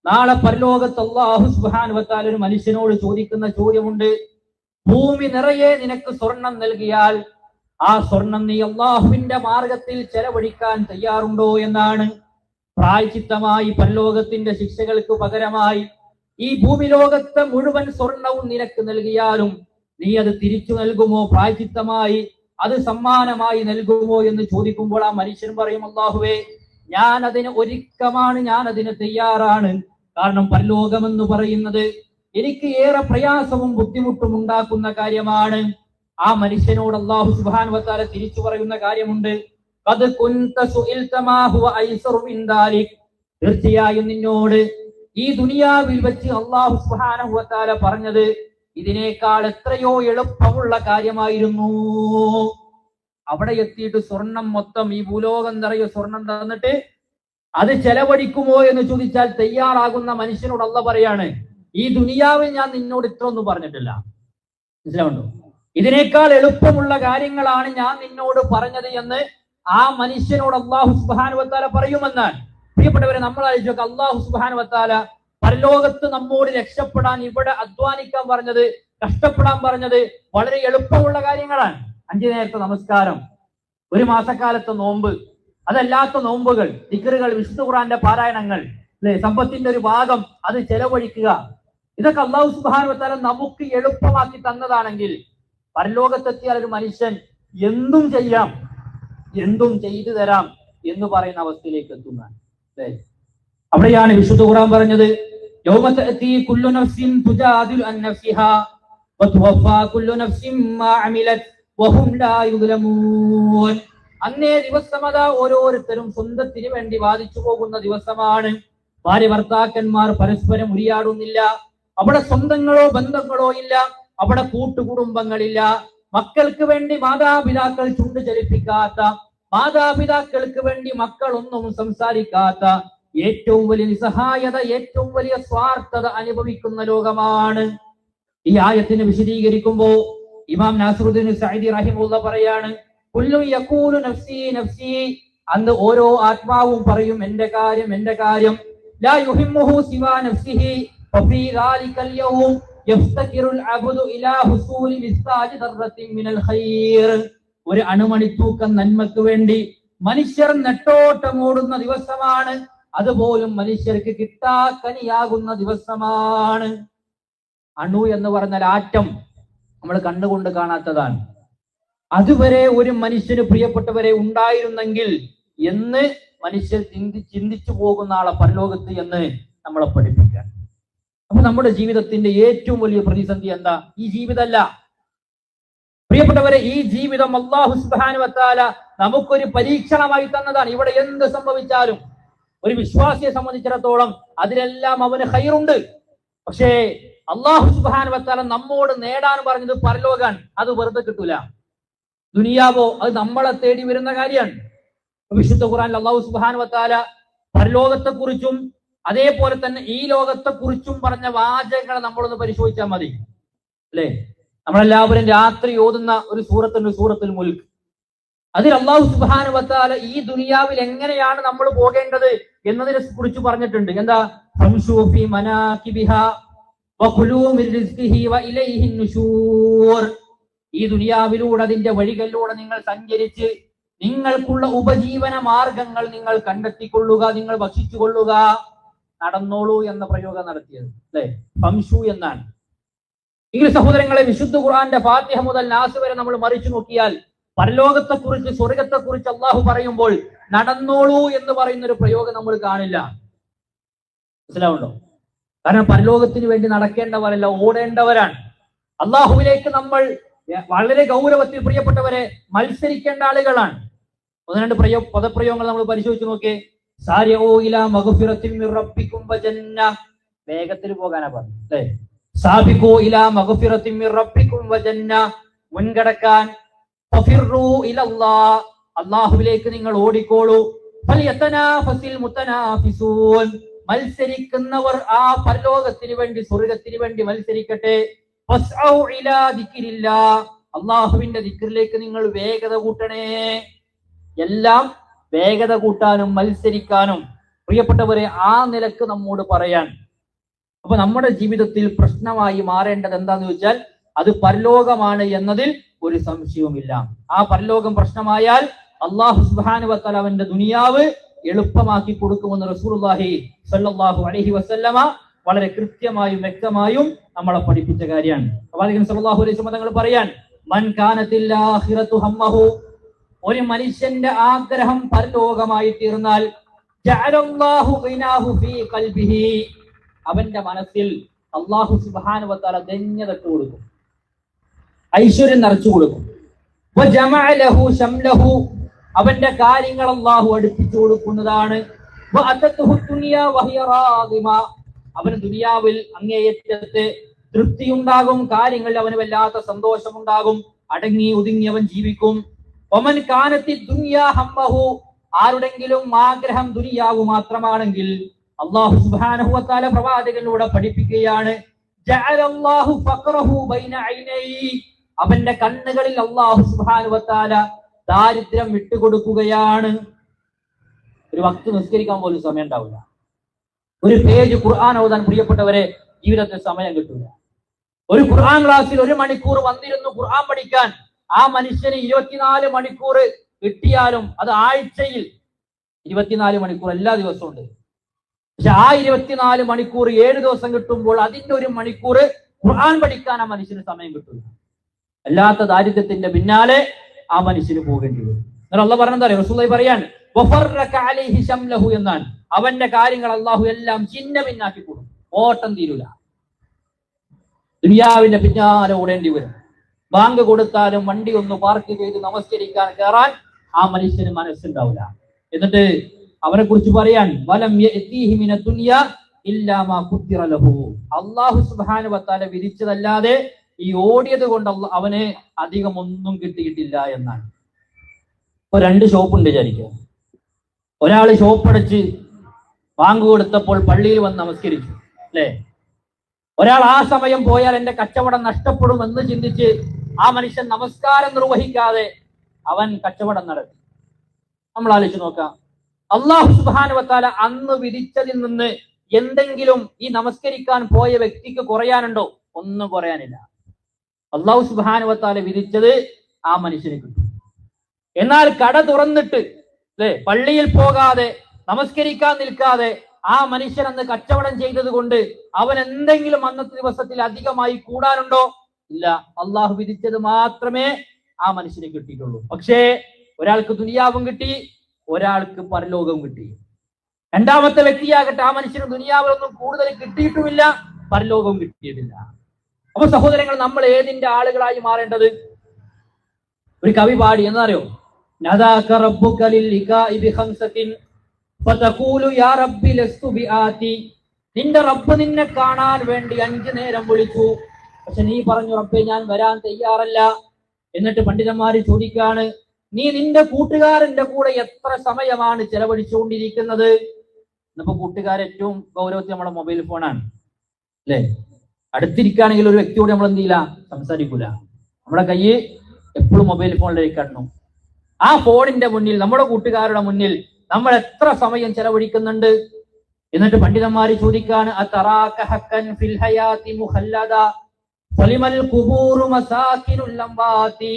നാളെ പരലോകത്ത് അല്ലാഹു സുബ്ഹാനഹു വ തആല ഒരു മനുഷ്യനോട് ചോദിക്കുന്ന ചോദ്യമുണ്ട്. ഭൂമി നിറയെ നിനക്ക് സ്വർണം നൽകിയാൽ ആ സ്വർണം നീ അള്ളാഹുവിന്റെ മാർഗത്തിൽ ചെലവഴിക്കാൻ തയ്യാറുണ്ടോ എന്നാണ്. പ്രായശ്ചിത്തമായി പരലോകത്തിന്റെ ശിക്ഷകൾക്ക് പകരമായി ഈ ഭൂമി ലോകത്തെ മുഴുവൻ സ്വർണവും നിനക്ക് നൽകിയാലും നീ അത് തിരിച്ചു നൽകുമോ? പ്രായശ്ചിത്തമായി അത് സമ്മാനമായി നൽകുമോ എന്ന് ചോദിക്കുമ്പോൾ ആ മനുഷ്യൻ പറയും, അല്ലാഹുവേ, ഞാൻ അതിന് തയ്യാറാണ്. കാരണം പരലോകമെന്ന് പറയുന്നത് എനിക്ക് ഏറെ പ്രയാസവും ബുദ്ധിമുട്ടും ഉണ്ടാക്കുന്ന കാര്യമാണ്. ആ മനുഷ്യനോട് അല്ലാഹു സുബ്ഹാനഹു വ തആല തിരിച്ചു പറയുന്ന കാര്യമുണ്ട്, ഖദ് കുൻത സുഇൽത മാ ഹുവ ഐസറു മിൻ ദാലിക്. തീർച്ചയായും നിന്നോട് ഈ ദുനിയാവിൽ വെച്ച് അല്ലാഹു സുബ്ഹാനഹു വ തആല പറഞ്ഞത് ഇതിനേക്കാൾ എത്രയോ എളുപ്പമുള്ള കാര്യമായിരുന്നു. അവിടെ എത്തിയിട്ട് സ്വർണം മൊത്തം, ഈ ഭൂലോകം നിറയെ സ്വർണം തന്നിട്ട് അത് ചെലവഴിക്കുമോ എന്ന് ചോദിച്ചാൽ തയ്യാറാകുന്ന മനുഷ്യനോട് അല്ലാഹു പറയാണ്, ഈ ദുനിയാവിൽ ഞാൻ നിന്നോട് ഇത്ര ഒന്നും പറഞ്ഞിട്ടില്ല. മനസ്സിലാവുണ്ടോ? ഇതിനേക്കാൾ എളുപ്പമുള്ള കാര്യങ്ങളാണ് ഞാൻ നിന്നോട് പറഞ്ഞത് എന്ന് ആ മനുഷ്യനോട് അല്ലാഹു സുബ്ഹാനഹു വ തആല പറയുമെന്നാണ്. പ്രിയപ്പെട്ടവരെ, നമ്മൾ ആലോചിച്ച് അല്ലാഹു സുബ്ഹാനഹു വ തആല പരലോകത്ത് നമ്മോട് രക്ഷപ്പെടാൻ ഇവിടെ അധ്വാനിക്കാൻ പറഞ്ഞത്, കഷ്ടപ്പെടാൻ പറഞ്ഞത് വളരെ എളുപ്പമുള്ള കാര്യങ്ങളാണ്. 5 നേരത്തെ നമസ്കാരം, ഒരു മാസക്കാലത്തെ നോമ്പ്, അതല്ലാത്ത നോമ്പുകൾ, ദിക്റുകൾ, വിശുദ്ധ ഖുർആന്റെ പാരായണങ്ങൾ, സമ്പത്തിന്റെ ഒരു ഭാഗം അത് ചെലവഴിക്കുക, ഇതൊക്കെ അല്ലാഹു സുബ്ഹാനഹു വ തആല നമുക്ക് എളുപ്പമാക്കി തന്നതാണെങ്കിൽ പരലോകത്തെത്തിയാൽ ഒരു മനുഷ്യൻ എന്തും ചെയ്യാം, എന്തും ചെയ്തു തരാം എന്ന് പറയുന്ന അവസ്ഥയിലേക്ക് എത്തുന്നതാണ്. അല്ലേ? അവിടെയാണ് വിശുദ്ധ ഖുർആൻ പറഞ്ഞത്, യൗമ തഅതി കുല്ലു നഫ്സിൻ തുജാദിലു അൻ നഫ്സിഹാ വതുവഫാ കുല്ലു നഫ്സിൻ മാ അമിലത് വഹും ലാ യുദ്ലമൂൻ. അന്നേ ദിവസമതാ ഓരോരുത്തരും സ്വന്തത്തിന് വേണ്ടി വാദിച്ചു പോകുന്ന ദിവസമാണ്. ഭാര്യ ഭർത്താക്കന്മാർ പരസ്പരം ഉരിയാടുന്നില്ല. അവിടെ സ്വന്തങ്ങളോ ബന്ധങ്ങളോ ഇല്ല. അവിടെ കൂട്ടുകുടുംബങ്ങളില്ല. മക്കൾക്ക് വേണ്ടി മാതാപിതാക്കൾ ചുണ്ടു ചലിപ്പിക്കാത്ത, മാതാപിതാക്കൾക്ക് വേണ്ടി മക്കൾ ഒന്നും സംസാരിക്കാത്ത, ഏറ്റവും വലിയ നിസ്സഹായത, ഏറ്റവും വലിയ സ്വാർത്ഥത അനുഭവിക്കുന്ന ലോകമാണ്. ഈ ആയത്തിനെ വിശദീകരിക്കുമ്പോ ഇമാം നാസിറുദ്ദീൻ സഅദി റഹിമഹുല്ലാഹ് പറയാണ്, കുല്ലു യഖൂലു നഫ്സി നഫ്സി. അന്ന് ഓരോ ആത്മാവും പറയും, എന്റെ കാര്യം, എന്റെ കാര്യം. ലാ യുഹിമ്മുഹു സിവാ നഫ്സിഹി വഫീ ദാലികൽ യൗം യഫ്തകിറുൽ അബ്ദു ഇലാ ഹുസൂലി മിസ്താജി ദർറത്തിൻ മിനൽ ഖൈർ. ഒരു അണുമണിത്തൂക്കം നന്മക്ക് വേണ്ടി മനുഷ്യർ നെട്ടോട്ടമോടുന്ന ദിവസമാണ്. അതുപോലും മനുഷ്യർക്ക് കിട്ടാക്കനിയാകുന്ന ദിവസമാണ്. അണു എന്ന് പറഞ്ഞാൽ ആറ്റം, നമ്മൾ കണ്ണുകൊണ്ട് കാണാത്തതാണ്. അതുവരെ ഒരു മനുഷ്യന് പ്രിയപ്പെട്ടവരെ ഉണ്ടായിരുന്നെങ്കിൽ എന്ന് മനുഷ്യർ ചിന്തിച്ചു പോകുന്ന ആളെ പരലോകത്ത് എന്ന് നമ്മളെ പഠിപ്പിക്കാൻ. അപ്പൊ നമ്മുടെ ജീവിതത്തിന്റെ ഏറ്റവും വലിയ പ്രതിസന്ധി എന്താ? ഈ ജീവിതമല്ല പ്രിയപ്പെട്ടവരെ. ഈ ജീവിതം അല്ലാഹു സുബ്ഹാനഹു വ തആല നമുക്കൊരു പരീക്ഷണമായി തന്നതാണ്. ഇവിടെ എന്ത് സംഭവിച്ചാലും ഒരു വിശ്വാസിയെ സംബന്ധിച്ചിടത്തോളം അതിലെല്ലാം അവന് ഖൈറുണ്ട്. പക്ഷേ അല്ലാഹു സുബ്ഹാനഹു വ തആല നമ്മോട് നേടാൻ പറഞ്ഞത് പരലോകാൻ. അത് വെറുതെ കിട്ടൂല. ദുനിയാവോ അത് നമ്മളെ തേടി വരുന്ന കാര്യമാണ്. വിശുദ്ധ ഖുർആനിൽ അല്ലാഹു സുബ്ഹാനഹു വ തആല പരലോകത്തെ കുറിച്ചും അതേപോലെ തന്നെ ഈ ലോകത്തെ കുറിച്ചും പറഞ്ഞ വാചകങ്ങളെ നമ്മളൊന്ന് പരിശോധിച്ചാൽ മതി. അല്ലെ? നമ്മളെല്ലാവരും രാത്രി ഓതുന്ന ഒരു സൂറത്തുണ്ട്, സൂറത്തുൽ മുൽക്ക്. അതിൽ അല്ലാഹു സുബ്ഹാനഹു വ തആല ഈ ദുനിയാവിൽ എങ്ങനെയാണ് നമ്മൾ പോകേണ്ടത് എന്നതിനെ കുറിച്ച് പറഞ്ഞിട്ടുണ്ട്. എന്താ? ഫംശൂ ഫീ മനാകിബിഹാ വഖുലൂ മിൻ റിസ്ഖിഹി വഇലൈഹിൻ നുശൂർ. ഈ ദുനിയാവിലൂടെ, അതിന്റെ വഴികളിലൂടെ നിങ്ങൾ സഞ്ചരിച്ച് നിങ്ങൾക്കുള്ള ഉപജീവന മാർഗങ്ങൾ നിങ്ങൾ കണ്ടെത്തിക്കൊള്ളുക, നിങ്ങൾ ഭക്ഷിച്ചു കൊള്ളുക. നടന്നോളൂ എന്ന പ്രയോഗം നടത്തിയത് അല്ലെ? ഫംശു എന്നാണ്. എങ്കിൽ സഹോദരങ്ങളെ, വിശുദ്ധ ഖുർആന്റെ ഫാത്തിഹ മുതൽ നാസ് വരെ നമ്മൾ മറിച്ചു നോക്കിയാൽ പരലോകത്തെ കുറിച്ച്, സ്വർഗത്തെ കുറിച്ച് അള്ളാഹു പറയുമ്പോൾ നടന്നോളൂ എന്ന് പറയുന്ന ഒരു പ്രയോഗം നമ്മൾ കാണില്ല. മനസ്സിലാവുണ്ടോ? കാരണം പരലോകത്തിന് വേണ്ടി നടക്കേണ്ടവരല്ല, ഓടേണ്ടവരാണ്. അള്ളാഹുവിലേക്ക് നമ്മൾ വളരെ ഗൗരവത്തിൽ പ്രിയപ്പെട്ടവരെ മത്സരിക്കേണ്ട ആളുകളാണ്. ഒന്ന് രണ്ട് പദപ്രയോഗങ്ങൾ നമ്മൾ പരിശോധിച്ച് നോക്കിയേ. സാരിഊ ഇലാ മഗ്ഫിറത്തിൻ മിർ റബ്ബിക്കും വജന്ന. വേഗത്തിൽ പോകാനാ പറഞ്ഞു അല്ലേ? സാബിഖൂ ഇലാ മഗ്ഫിറത്തിൻ മിർ റബ്ബിക്കും വജന്ന. മുൻകടക്കാൻ. ഫഫിറൂ ഇലല്ലാഹ്. അല്ലാഹുവിലേക്ക് നിങ്ങൾ ഓടിക്കോളൂ. ഫൽയതനാഫസിൽ മുതനാഫിസൂൻ. മത്സരിക്കുന്നവർ ആ പരലോകത്തിന് വേണ്ടി, സ്വർഗത്തിന് വേണ്ടി മത്സരിക്കട്ടെ. ഫസ്ഔ ഇലാ ദിക്രില്ലാഹ്. അള്ളാഹുവിന്റെ ദിക്റിലേക്ക് നിങ്ങൾ വേഗത കൂട്ടണേ. എല്ലാം വേഗത കൂട്ടാനും മത്സരിക്കാനും പ്രിയപ്പെട്ടവരെ ആ നിലക്ക് നമ്മോട് പറയാൻ. അപ്പൊ നമ്മുടെ ജീവിതത്തിൽ പ്രശ്നമായി മാറേണ്ടത് എന്താന്ന് ചോദിച്ചാൽ അത് പരലോകമാണ് എന്നതിൽ ഒരു സംശയവുമില്ല. ആ പരലോകം പ്രശ്നമായാൽ അള്ളാഹു സുബ്ഹാനഹു വ തആല അവന്റെ ദുനിയാവ് എളുപ്പമാക്കി കൊടുക്കുമെന്ന് റസൂലുള്ളാഹി സ്വല്ലല്ലാഹു അലൈഹി വസല്ലമ വളരെ കൃത്യമായും വ്യക്തമായും നമ്മളെ പഠിപ്പിച്ച കാര്യമാണ്. പ്രവാചകൻ സല്ലല്ലാഹു അലൈഹി വസല്ലം തങ്ങൾ പറയാൻ, മൻ കാനത്തിൽ ആഖിറതു ഹമ്മഹു, ഒരു മനുഷ്യന്റെ ആഗ്രഹം പരലോകമായി തീർന്നാൽ ജഅലല്ലാഹു ഗിനാഹു ഫീ ഖൽബിഹി, അവന്റെ മനസ്സിൽ അല്ലാഹു സുബ്ഹാനഹു വ തആല ധന്യത കൊടുക്കും, ഐശ്വര്യം നിറച്ചു കൊടുക്കും. വജമഅ ലഹു ശംലഹു, അവന്റെ കാര്യങ്ങൾ അല്ലാഹു അടുപ്പിച്ചു കൊടുക്കുന്നതാണ്. വഅതതുഹു ദുനിയ വഹിയ റാദിമ, അവന് ദുനിയാവിൽ അങ്ങേയറ്റത്തെ തൃപ്തിയുണ്ടാകും, കാര്യങ്ങളിൽ അവന് വല്ലാത്ത സന്തോഷമുണ്ടാകും, അടങ്ങി ഒതുങ്ങി അവൻ ജീവിക്കും. വമൻ കാനത്തി ദുനിയാ ഹമ്മഹു, ആരുടെങ്കിലും ആഗ്രഹം ദുനിയാവ് മാത്രമാണെങ്കിൽ അല്ലാഹു സുബ്ഹാനഹു വ തആല പ്രവാചകനിലൂടെ പഠിപ്പിക്കുകയാണ്, ജഅലല്ലാഹു ഫഖറഹു ബൈന ഐനൈഹി, അവന്റെ കണ്ണുകളിൽ അല്ലാഹു സുബ്ഹാനഹു വ തആല ദാരിദ്ര്യം വിട്ടുകൊടുക്കുകയാണ്. ഒരു വക്ത് നിസ്കരിക്കാൻ പോലും സമയം ഉണ്ടാവില്ല, ഒരു പേജ് ഖുർആൻ ഓതാൻ പ്രിയപ്പെട്ടവരെ ജീവിതത്തിൽ സമയം കിട്ടില്ല. ഒരു ഖുർആൻ ക്ലാസ്സിൽ 1 മണിക്കൂർ വന്നിരുന്നു ഖുർആൻ പഠിക്കാൻ, ആ മനുഷ്യന് 24 മണിക്കൂർ കിട്ടിയാലും അത് ആഴ്ചയിൽ 24 മണിക്കൂർ എല്ലാ ദിവസവും ഉണ്ട്. പക്ഷെ ആ 24 മണിക്കൂർ 7 ദിവസം കിട്ടുമ്പോൾ അതിന്റെ 1 മണിക്കൂർ ഖുർആൻ പഠിക്കാൻ ആ മനുഷ്യന് സമയം കിട്ടില്ല. അല്ലാത്ത ദാരിദ്ര്യത്തിന്റെ പിന്നാലെ ആ മനുഷ്യന് പോകേണ്ടി വരും. അള്ളാഹ് പറഞ്ഞാൽ റസൂലുള്ളാഹി പറയാൻ, വഫറക അലൈഹി ശംലഹു എന്നാണ്, അവന്റെ കാര്യങ്ങൾ അള്ളാഹു എല്ലാം ചിന്ന ഭിന്നാക്കി കൊടുക്കും, ഓട്ടം തീരൂല. ദുനിയാവിന്റെ പിന്നാലെ ഓടേണ്ടി വരും. ബാങ്ക് കൊടുത്താലും വണ്ടി ഒന്ന് പാർക്ക് ചെയ്ത് നമസ്കരിക്കാൻ കയറാൻ ആ മനുഷ്യന് മനസ്സുണ്ടാവില്ല. എന്നിട്ട് അവനെ കുറിച്ച് പറയാൻ, വലം യഅതീഹി മിന ദുനിയ ഇല്ലാ മാ ഖുദ്ദിറ ലഹു, അല്ലാഹു സുബ്ഹാനഹു വ തആല വിധിച്ചതല്ലാതെ ഈ ഓടിയത് കൊണ്ട് അവന് അധികം ഒന്നും കിട്ടിയിട്ടില്ല എന്നാണ്. ഇപ്പൊ 2 ഷോപ്പുണ്ട് വിചാരിക്കുക. ഒരാള് ഷോപ്പ് അടച്ച് ബാങ്ക് കൊടുത്തപ്പോൾ പള്ളിയിൽ വന്ന് നമസ്കരിച്ചു, അല്ലെ? ഒരാൾ ആ സമയം പോയാൽ എന്റെ കച്ചവടം നഷ്ടപ്പെടും എന്ന് ചിന്തിച്ച് ആ മനുഷ്യൻ നമസ്കാരം നിർവഹിക്കാതെ അവൻ കച്ചവടം നടത്തി. നമ്മൾ ആലോചിച്ച് നോക്കാം, അല്ലാഹു സുബ്ഹാനഹു വ തആല അന്ന് വിധിച്ചതിൽ നിന്ന് എന്തെങ്കിലും ഈ നമസ്കരിക്കാൻ പോയ വ്യക്തിക്ക് കുറയാനുണ്ടോ? ഒന്നും കുറയാനില്ല. അല്ലാഹു സുബ്ഹാനഹു വ തആല വിധിച്ചത് ആ മനുഷ്യന് കിട്ടും. എന്നാൽ കട തുറന്നിട്ട് അല്ലെ പള്ളിയിൽ പോകാതെ നമസ്കരിക്കാൻ നിൽക്കാതെ ആ മനുഷ്യൻ അന്ന് കച്ചവടം ചെയ്തത് കൊണ്ട് അവൻ എന്തെങ്കിലും അന്നത്തെ ദിവസത്തിൽ അധികമായി കൂടാനുണ്ടോ? ഇല്ല. അള്ളാഹു വിധിച്ചത് മാത്രമേ ആ മനുഷ്യന് കിട്ടിയിട്ടുള്ളൂ. പക്ഷേ ഒരാൾക്ക് ദുനിയാവും കിട്ടി, ഒരാൾക്ക് പരലോകവും കിട്ടി. രണ്ടാമത്തെ വ്യക്തിയാകട്ടെ ആ മനുഷ്യന് ദുനിയാവിലൊന്നും കൂടുതൽ കിട്ടിയിട്ടുമില്ല, പരലോകവും കിട്ടിയിട്ടില്ല. അപ്പൊ സഹോദരങ്ങൾ, നമ്മൾ ഏതിന്റെ ആളുകളായി മാറേണ്ടത്? ഒരു കവി പാടി, എന്നറിയോ? നദാക റബ്ബുക ലിൽലിഖാഇ ബിഖംസത്തിൻ ഫതഖൂലു യാ റബ്ബി ലസ്തു ബിആതി, നിന്റെ റബ്ബ് നിന്നെ കാണാൻ വേണ്ടി 5 നേരം വിളിച്ചു, പക്ഷെ നീ പറഞ്ഞു റബ്ബേ ഞാൻ വരാൻ തയ്യാറല്ല. എന്നിട്ട് പണ്ഡിതന്മാര് ചോദിക്കാണ്, നീ നിന്റെ കൂട്ടുകാരന്റെ കൂടെ എത്ര സമയമാണ് ചെലവഴിച്ചുകൊണ്ടിരിക്കുന്നത്? ഇന്നിപ്പോ കൂട്ടുകാർ ഏറ്റവും ഗൗരവത്തിൽ നമ്മുടെ മൊബൈൽ ഫോണാണ്, അല്ലെ? അടുത്തിരിക്കുകയാണെങ്കിൽ ഒരു വ്യക്തിയോട് നമ്മൾ എന്ത് ചെയ്യില്ല, സംസാരിക്കൂല. നമ്മുടെ കൈ എപ്പോഴും മൊബൈൽ ഫോണിലേക്ക് കടന്നു. ആ ഫോണിന്റെ മുന്നിൽ, നമ്മുടെ കൂട്ടുകാരുടെ മുന്നിൽ നമ്മൾ എത്ര സമയം ചെലവഴിക്കുന്നുണ്ട്? എന്നിട്ട് പണ്ഡിതന്മാര് ചോദിക്കാണ്, അതറാക ഹക്കൻ ഫിൽ ഹയാതി മുഖല്ലദ ഫലിമൽ ഖുബൂറു മസാകിനുൽ അംവാതി,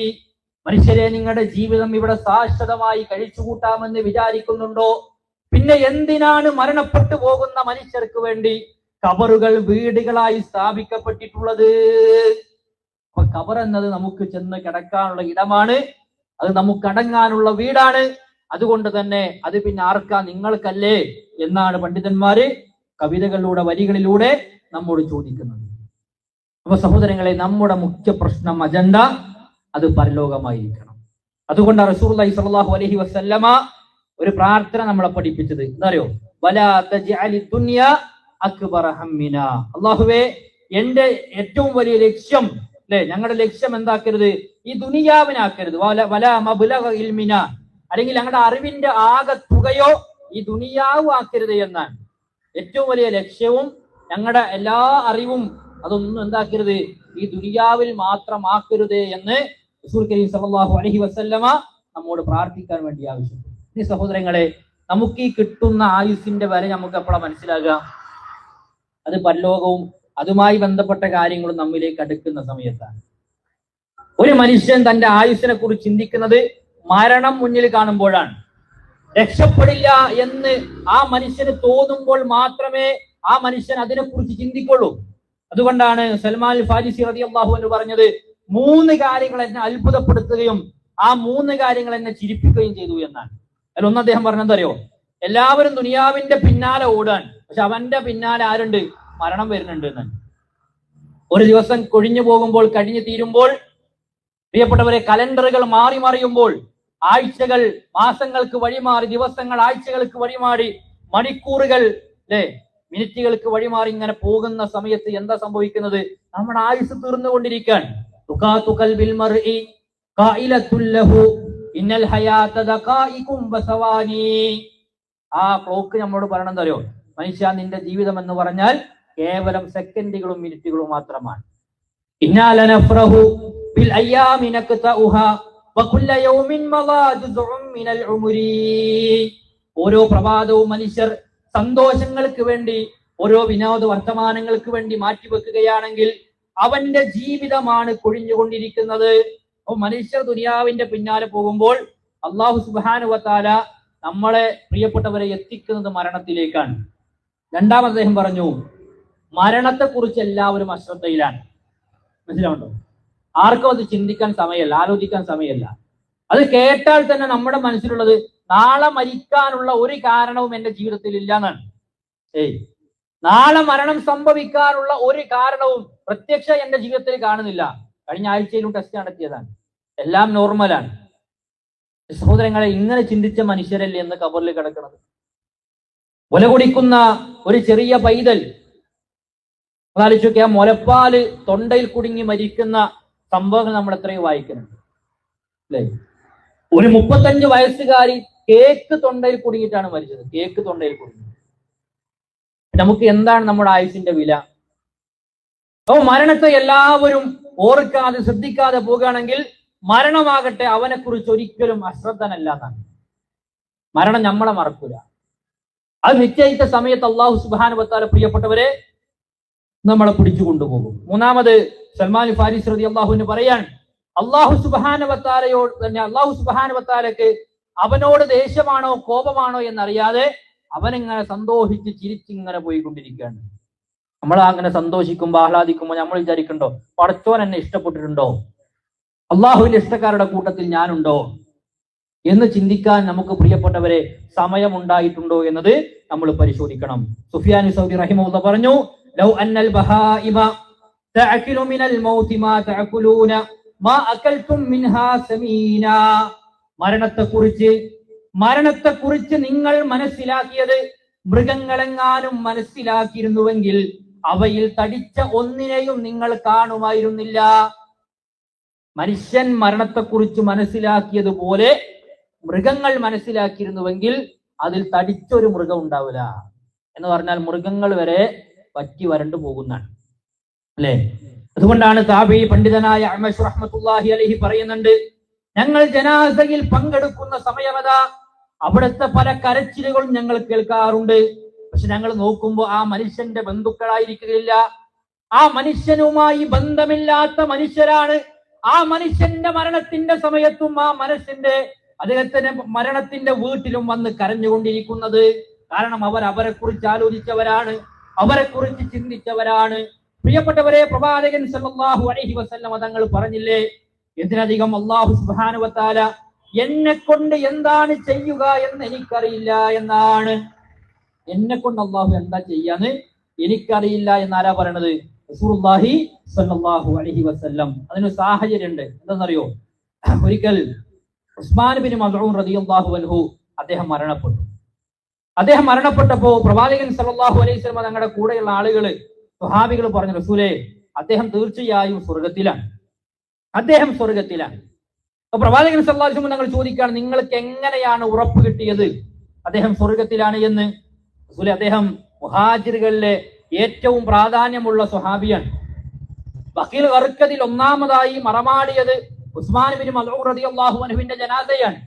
മനുഷ്യരെ നിങ്ങളുടെ ജീവിതം ഇവിടെ ശാശ്വതമായി കഴിച്ചുകൂട്ടാമെന്ന് വിചാരിക്കുന്നുണ്ടോ? പിന്നെ എന്തിനാണ് മരണപ്പെട്ടു പോകുന്ന മനുഷ്യർക്ക് വേണ്ടി ഖബറുകൾ വീടുകളായി സ്ഥാപിക്കപ്പെട്ടിട്ടുള്ളത്? അപ്പൊ ഖബർ എന്നത് നമുക്ക് ചെന്ന് കിടക്കാനുള്ള ഇടമാണ്, അത് നമുക്ക് അടങ്ങാനുള്ള വീടാണ്. അതുകൊണ്ട് തന്നെ അത് പിന്നെ ആർക്കാ? നിങ്ങൾക്കല്ലേ എന്നാണ് പണ്ഡിതന്മാര് കവിതകളിലൂടെ, വരികളിലൂടെ നമ്മോട് ചോദിക്കുന്നത്. അപ്പൊ സഹോദരങ്ങളെ, നമ്മുടെ മുഖ്യ പ്രശ്നം, അജണ്ട അത് പരലോകമായിരിക്കണം. അതുകൊണ്ടാണ് റസൂലുള്ളാഹി സ്വല്ലല്ലാഹു അലൈഹി വസല്ലമ ഒരു പ്രാർത്ഥന നമ്മളെ പഠിപ്പിച്ചത്. എന്താ അറിയോ? വലാ തജ്അലി ദുനിയ അക്ബറ ഹമ്മിന, അല്ലാഹുവേ എന്റെ ഏറ്റവും വലിയ ലക്ഷ്യം, അല്ലെ, ഞങ്ങളുടെ ലക്ഷ്യം എന്താക്കരുത്? ഈ ദുനിയാവിനാക്കരുത്. വലാ മബ്ലഗ ഇൽമിന, അല്ലെങ്കിൽ ഞങ്ങളുടെ അറിവിന്റെ ആകെ തുകയോ ഈ ദുനിയാവ് ആക്കരുത് എന്നാണ്. ഏറ്റവും വലിയ ലക്ഷ്യവും ഞങ്ങളുടെ എല്ലാ അറിവും അതൊന്നും എന്താക്കരുത്? ഈ ദുനിയാവിൽ മാത്രമാക്കരുത് എന്ന് റസൂൽ കരീം സല്ലല്ലാഹു അലൈഹി വസല്ലമ നമ്മോട് പ്രാർത്ഥിക്കാൻ വേണ്ടി ആവശ്യപ്പെട്ടു. ഈ സഹോദരങ്ങളെ, നമുക്ക് ഈ കിട്ടുന്ന ആയുസിന്റെ വില നമുക്ക് എപ്പോഴാണ് മനസ്സിലാകുക? അത് പരലോകവും അതുമായി ബന്ധപ്പെട്ട കാര്യങ്ങളും നമ്മിലേക്ക് അടുക്കുന്ന സമയത്താണ്. ഒരു മനുഷ്യൻ തന്റെ ആയുസ്സിനെ കുറിച്ച് ചിന്തിക്കുന്നത് മരണം മുന്നിൽ കാണുമ്പോഴാണ്. രക്ഷപ്പെടില്ല എന്ന് ആ മനുഷ്യന് തോന്നുമ്പോൾ മാത്രമേ ആ മനുഷ്യൻ അതിനെക്കുറിച്ച് ചിന്തിക്കുള്ളൂ. അതുകൊണ്ടാണ് സൽമാൻ ഫാരിസി റളിയല്ലാഹു അൻഹു പറഞ്ഞത്, 3 കാര്യങ്ങൾ എന്നെ അത്ഭുതപ്പെടുത്തുകയും ആ 3 കാര്യങ്ങൾ എന്നെ ചിരിപ്പിക്കുകയും ചെയ്തു എന്നാണ്. അതിലൊന്ന് അദ്ദേഹം പറഞ്ഞെന്തറിയോ? എല്ലാവരും ദുനിയാവിന്റെ പിന്നാലെ ഓടാൻ, പക്ഷെ അവന്റെ പിന്നാലെ ആരുണ്ട്? മരണം വരുന്നുണ്ട് എന്നാണ്. ഒരു ദിവസം കൊഴിഞ്ഞു പോകുമ്പോൾ, കഴിഞ്ഞു തീരുമ്പോൾ, പ്രിയപ്പെട്ടവരെ, കലണ്ടറുകൾ മാറി മറിയുമ്പോൾ, ആഴ്ചകൾ മാസങ്ങൾക്ക് വഴിമാറി, ദിവസങ്ങൾ ആഴ്ചകൾക്ക് വഴിമാറി, മണിക്കൂറുകൾ മിനിറ്റുകൾക്ക് വഴിമാറി ഇങ്ങനെ പോകുന്ന സമയത്ത് എന്താ സംഭവിക്കുന്നത്? നമ്മുടെ ആയുസ് തീർന്നുകൊണ്ടിരിക്കാൻ. ആ ക്ലോക്ക് നമ്മളോട് പറയണം എന്തറിയോ? മനുഷ്യ, നിന്റെ ജീവിതം എന്ന് പറഞ്ഞാൽ കേവലം സെക്കൻഡുകളും മിനിറ്റുകളും മാത്രമാണ്. ഓരോ പ്രഭാതവും മനുഷ്യർ സന്തോഷങ്ങൾക്ക് വേണ്ടി, ഓരോ വിനോദ വർത്തമാനങ്ങൾക്ക് വേണ്ടി മാറ്റിവെക്കുകയാണെങ്കിൽ അവന്റെ ജീവിതമാണ് കൊഴിഞ്ഞുകൊണ്ടിരിക്കുന്നത്. മനുഷ്യർ ദുനിയാവിന്റെ പിന്നാലെ പോകുമ്പോൾ അല്ലാഹു സുബ്ഹാനഹു വ തആല നമ്മളെ, പ്രിയപ്പെട്ടവരെ, എത്തിക്കുന്നത് മരണത്തിലേക്കാണ്. രണ്ടാമത് അദ്ദേഹം പറഞ്ഞു, മരണത്തെക്കുറിച്ച് എല്ലാവരും അശ്രദ്ധയിലാണ്. മനസ്സിലാവുണ്ടോ? ആർക്കും അത് ചിന്തിക്കാൻ സമയമല്ല, ആലോചിക്കാൻ സമയമല്ല. അത് കേട്ടാൽ തന്നെ നമ്മുടെ മനസ്സിലുള്ളത് നാളെ മരിക്കാനുള്ള ഒരു കാരണവും എന്റെ ജീവിതത്തിൽ ഇല്ല എന്നാണ്. നാളെ മരണം സംഭവിക്കാനുള്ള ഒരു കാരണവും പ്രത്യക്ഷ എന്റെ ജീവിതത്തിൽ കാണുന്നില്ല. കഴിഞ്ഞ ആഴ്ചയിലും ടെസ്റ്റ് നടത്തിയതാണ്, എല്ലാം നോർമലാണ്. സഹോദരങ്ങളെ, ഇങ്ങനെ ചിന്തിച്ച മനുഷ്യരല്ലേ എന്ന് ഖബറിൽ കിടക്കുന്നത്? മുല കുടിക്കുന്ന ഒരു ചെറിയ പൈതൽ, ആലോചിച്ചൊക്കെ, ആ മുലപ്പാല് തൊണ്ടയിൽ കുടുങ്ങി മരിക്കുന്ന സംഭവങ്ങൾ നമ്മൾ എത്രയോ വായിക്കുന്നുണ്ട് അല്ലേ? ഒരു 35 വയസ്സുകാരി കേക്ക് തൊണ്ടയിൽ കുടുങ്ങിയിട്ടാണ് മരിച്ചത്. കേക്ക് തൊണ്ടയിൽ കുടുങ്ങി. നമുക്ക് എന്താണ് നമ്മുടെ ആയുസിന്റെ വില? മരണത്തെ എല്ലാവരും ഓർക്കാതെ ശ്രദ്ധിക്കാതെ പോകുകയാണെങ്കിൽ മരണമാകട്ടെ അവനെ കുറിച്ച് ഒരിക്കലും അശ്രദ്ധനല്ല എന്നാണ്. മരണം നമ്മളെ മറക്കൂല. അത് നിശ്ചയിച്ച സമയത്ത് അല്ലാഹു സുബ്ഹാനഹു വ തആല, പ്രിയപ്പെട്ടവരെ, നമ്മളെ പിടിച്ചു കൊണ്ടുപോകും. മൂന്നാമത് സൽമാൻ ഫാരിസി റളിയല്ലാഹു അൻഹു പറയാൻ, അല്ലാഹു സുബ്ഹാനഹു വ തആലയോട് തന്നെ, അല്ലാഹു സുബ്ഹാനഹു വ തആലക്ക് അവനോട് ദേഷ്യമാണോ കോപമാണോ എന്നറിയാതെ അവനിങ്ങനെ സന്തോഷിച്ച് ചിരിച്ചിങ്ങനെ പോയിക്കൊണ്ടിരിക്കുകയാണ്. നമ്മൾ അങ്ങനെ സന്തോഷിക്കുമ്പോൾ, ആഹ്ലാദിക്കുമ്പോൾ നമ്മൾ വിചാരിക്കണ്ടോ പടച്ചോൻ എന്നെ ഇഷ്ടപ്പെട്ടിട്ടുണ്ടോ, അള്ളാഹുവിന്റെ ഇഷ്ടക്കാരുടെ കൂട്ടത്തിൽ ഞാനുണ്ടോ എന്ന് ചിന്തിക്കാൻ നമുക്ക്, പ്രിയപ്പെട്ടവരെ, സമയമുണ്ടായിട്ടുണ്ടോ എന്നത് നമ്മൾ പരിശോധിക്കണം. സുഫിയാൻ സൗദി റഹിമഹുല്ലാഹ് പറഞ്ഞു, ലൗ അന്നൽ ബഹായിമ തഅകുലു മിനൽ മൗതി മാ തഅകുലൂന മാ അകൽതും മിൻഹാ സമീന. മരണത്തെക്കുറിച്ച് നിങ്ങൾ മനസ്സിലാക്കിയത് മൃഗങ്ങളെങ്ങാനും മനസ്സിലാക്കിയിരുന്നുവെങ്കിൽ അവയിൽ തടിച്ച ഒന്നിനെയും നിങ്ങൾ കാണുമായിരുന്നില്ല. മനുഷ്യൻ മരണത്തെക്കുറിച്ച് മനസ്സിലാക്കിയതുപോലെ മൃഗങ്ങൾ മനസ്സിലാക്കിയിരുന്നുവെങ്കിൽ അതിൽ തടിച്ചൊരു മൃഗം ഉണ്ടാവില്ല. എന്ന് പറഞ്ഞാൽ മൃഗങ്ങൾ വരെ പറ്റി വരണ്ടു പോകുന്നതാണ് അല്ലെ? അതുകൊണ്ടാണ് താബഈ പണ്ഡിതനായ അഅ്മശ് റഹ്മത്തുള്ളാഹി അലൈഹി പറയുന്നുണ്ട്, ഞങ്ങൾ ജനാസയിൽ പങ്കെടുക്കുന്ന സമയമതാ അവിടുത്തെ പല കരച്ചിലുകളും ഞങ്ങൾ കേൾക്കാറുണ്ട്. പക്ഷെ ഞങ്ങൾ നോക്കുമ്പോൾ ആ മനുഷ്യന്റെ ബന്ധുക്കളായിരിക്കുകയില്ല, ആ മനുഷ്യനുമായി ബന്ധമില്ലാത്ത മനുഷ്യരാണ്. ആ മനുഷ്യന്റെ മരണത്തിന്റെ സമയത്തും ആ അദ്ദേഹത്തിന്റെ മരണത്തിന്റെ വീട്ടിലും വന്ന് കരഞ്ഞുകൊണ്ടിരിക്കുന്നത്. കാരണം അവരെ കുറിച്ച് ആലോചിച്ചവരാണ്, അവരെ കുറിച്ച് ചിന്തിച്ചവരാണ്. പ്രിയപ്പെട്ടവരെ, പ്രവാചകൻ സല്ലല്ലാഹു അലൈഹി വസല്ലം തങ്ങൾ പറഞ്ഞില്ലേ, ഇതിനധികം അല്ലാഹു സുബ്ഹാനഹു വ തആല എന്നെ കൊണ്ട് എന്താണ് ചെയ്യുക എന്ന് എനിക്കറിയില്ല എന്നാണ്. എന്നെ കൊണ്ട് അല്ലാഹു എന്താ ചെയ്യാന്ന് എനിക്കറിയില്ല എന്നാരാ പറയണത്? റസൂലുള്ളാഹി സ്വല്ലല്ലാഹു അലൈഹി വസല്ലം. അതിന് സാഹചര്യമുണ്ട്. എന്താണെന്നറിയോ? ഒരിക്കൽ ഉസ്മാൻ ബിൻ മദ്ഊൻ റളിയല്ലാഹു അൻഹു അദ്ദേഹം മരണപ്പെട്ടപ്പോ പ്രവാചകൻ സല്ലല്ലാഹു അലൈഹി വസല്ലം തങ്ങളുടെ കൂടെയുള്ള ആളുകള്, സ്വഹാബികൾ പറഞ്ഞു, റസൂലേ, അദ്ദേഹം തീർച്ചയായും സ്വർഗത്തിലാണ്. അപ്പൊ പ്രവാചകൻ സല്ലല്ലാഹു അലൈഹി വസല്ലം തങ്ങൾ ചോദിക്കുകയാണ്, നിങ്ങൾക്ക് എങ്ങനെയാണ് ഉറപ്പ് കിട്ടിയത് അദ്ദേഹം സ്വർഗത്തിലാണ് എന്ന്? റസൂലേ, അദ്ദേഹം മുഹാജിറുകളിലെ ഏറ്റവും പ്രാധാന്യമുള്ള സ്വഹാബിയാണ്. ബഖീൽ ഗർഖദിൽ ഒന്നാമതായി മറമാടിയത് ഉസ്മാൻ ബിൻ മൽഊൻ റളിയല്ലാഹു അൻഹുവിന്റെ ജനാസയാണ്.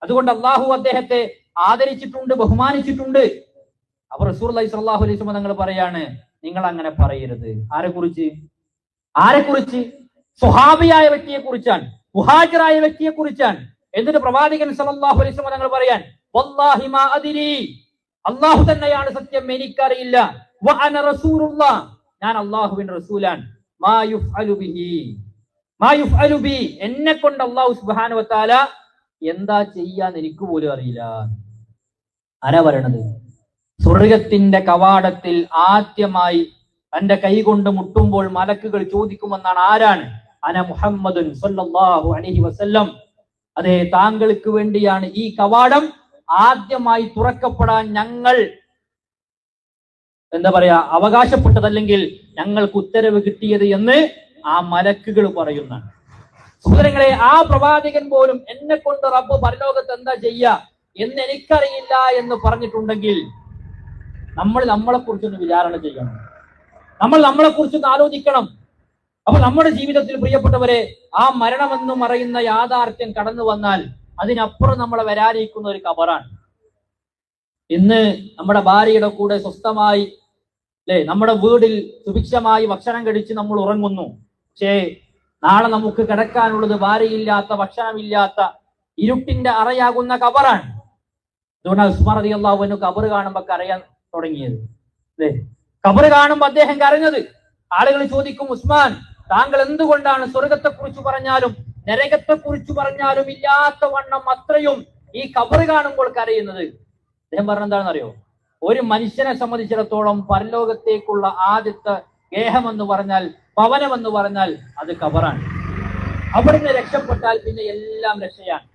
അതുകൊണ്ട് അള്ളാഹു അദ്ദേഹത്തെ ആദരിച്ചിട്ടുണ്ട്, ബഹുമാനിച്ചിട്ടുണ്ട്. അപ്പൊ റസൂലുള്ളാഹി സ്വല്ലല്ലാഹു അലൈഹി വസല്ലം തങ്ങൾ പറയാണ്, നിങ്ങൾ അങ്ങനെ പറയരുത്. ആരെക്കുറിച്ച്? സ്വഹാബിയായ വ്യക്തിയെ കുറിച്ചാണ്, മുഹാജിറായ വ്യക്തിയെ കുറിച്ചാണ്. എന്നിട്ട് പ്രവാചകൻ സല്ലല്ലാഹു അലൈഹി വസല്ലം തങ്ങൾ പറയാൻ, വല്ലാഹി മാ അദ്രി, അല്ലാഹു തന്നെയാണ് സത്യം, എനിക്കറിയില്ല. വ അന റസൂലുള്ളാഹ്, ഞാൻ അല്ലാഹുവിന്റെ റസൂലാണ്. മാ യുഫ്അലു ബി, എന്നെ കൊണ്ട് അല്ലാഹു സുബ്ഹാനഹു വ തആല എന്താ ചെയ്യാന്ന് എനിക്ക് പോലും അറിയില്ല. ആരാ പറയണത്? സ്വർഗത്തിന്റെ കവാടത്തിൽ ആദ്യമായി തന്റെ കൈ കൊണ്ട് മുട്ടുമ്പോൾ മലക്കുകൾ ചോദിക്കുമെന്നാണ്. ആരാണ്? അന മുഹമ്മദുൻ സല്ലല്ലാഹു അലൈഹി വസല്ലം, അതെ, താങ്കൾക്ക് വേണ്ടിയാണ് ഈ കവാടം ആദ്യമായി തുറക്കപ്പെടാൻ ഞങ്ങൾ അവകാശപ്പെട്ടതല്ലെങ്കിൽ ഞങ്ങൾക്ക് ഉത്തരവ് കിട്ടിയത് എന്ന് ആ മലക്കുകൾ പറയുന്നതാണ്. സഹോദരങ്ങളെ, ആ പ്രവാചകൻ പോലും എന്നെ കൊണ്ട് റബ്ബ് പരലോകത്ത് എന്താ ചെയ്യുക എന്ന് എനിക്കറിയില്ല എന്ന് പറഞ്ഞിട്ടുണ്ടെങ്കിൽ നമ്മൾ നമ്മളെ കുറിച്ചൊന്ന് വിചാരണ ചെയ്യണം, നമ്മൾ നമ്മളെ കുറിച്ചൊന്ന് ആലോചിക്കണം. അപ്പൊ നമ്മുടെ ജീവിതത്തിൽ പ്രിയപ്പെട്ടവരെ, ആ മരണമെന്ന് പറയുന്ന യാഥാർത്ഥ്യം കടന്നു വന്നാൽ അതിനപ്പുറം നമ്മളെ വരാനിരിക്കുന്ന ഒരു ഖബറാണ്. ഇന്ന് നമ്മുടെ ഭാര്യയുടെ കൂടെ സ്വസ്ഥമായി നമ്മുടെ വീടിൽ സുഭിക്ഷമായി ഭക്ഷണം കഴിച്ച് നമ്മൾ ഉറങ്ങുന്നു. പക്ഷേ നാളെ നമുക്ക് കിടക്കാനുള്ളത് ഭാര്യയില്ലാത്ത, ഭക്ഷണമില്ലാത്ത, ഇരുട്ടിന്റെ അറയാകുന്ന ഖബറാണ്. അതുകൊണ്ടാണ് ഉസ്മാൻ റളിയല്ലാഹു അൻഹു ഖബർ കാണുമ്പോൾ കരയാൻ തുടങ്ങിയത്. ഖബർ കാണുമ്പോൾ അദ്ദേഹം കരഞ്ഞത്. ആളുകൾ ചോദിക്കും, ഉസ്മാൻ, താങ്കൾ എന്തുകൊണ്ടാണ് സ്വർഗത്തെ കുറിച്ച് പറഞ്ഞാലും നരകത്തെ കുറിച്ച് പറഞ്ഞാലും ഇല്ലാത്ത വണ്ണം അത്രയും ഈ ഖബർ കാണുമ്പോൾ കരയുന്നത്? അദ്ദേഹം പറഞ്ഞെന്താണെന്നറിയോ? ഒരു മനുഷ്യനെ സംബന്ധിച്ചിടത്തോളം പരലോകത്തേക്കുള്ള ആദ്യത്തെ ഗേഹമെന്ന് പറഞ്ഞാൽ, ഭവനമെന്ന് പറഞ്ഞാൽ അത് ഖബറാണ്. അവിടുന്ന് രക്ഷപ്പെട്ടാൽ പിന്നെ എല്ലാം രക്ഷയാണ്.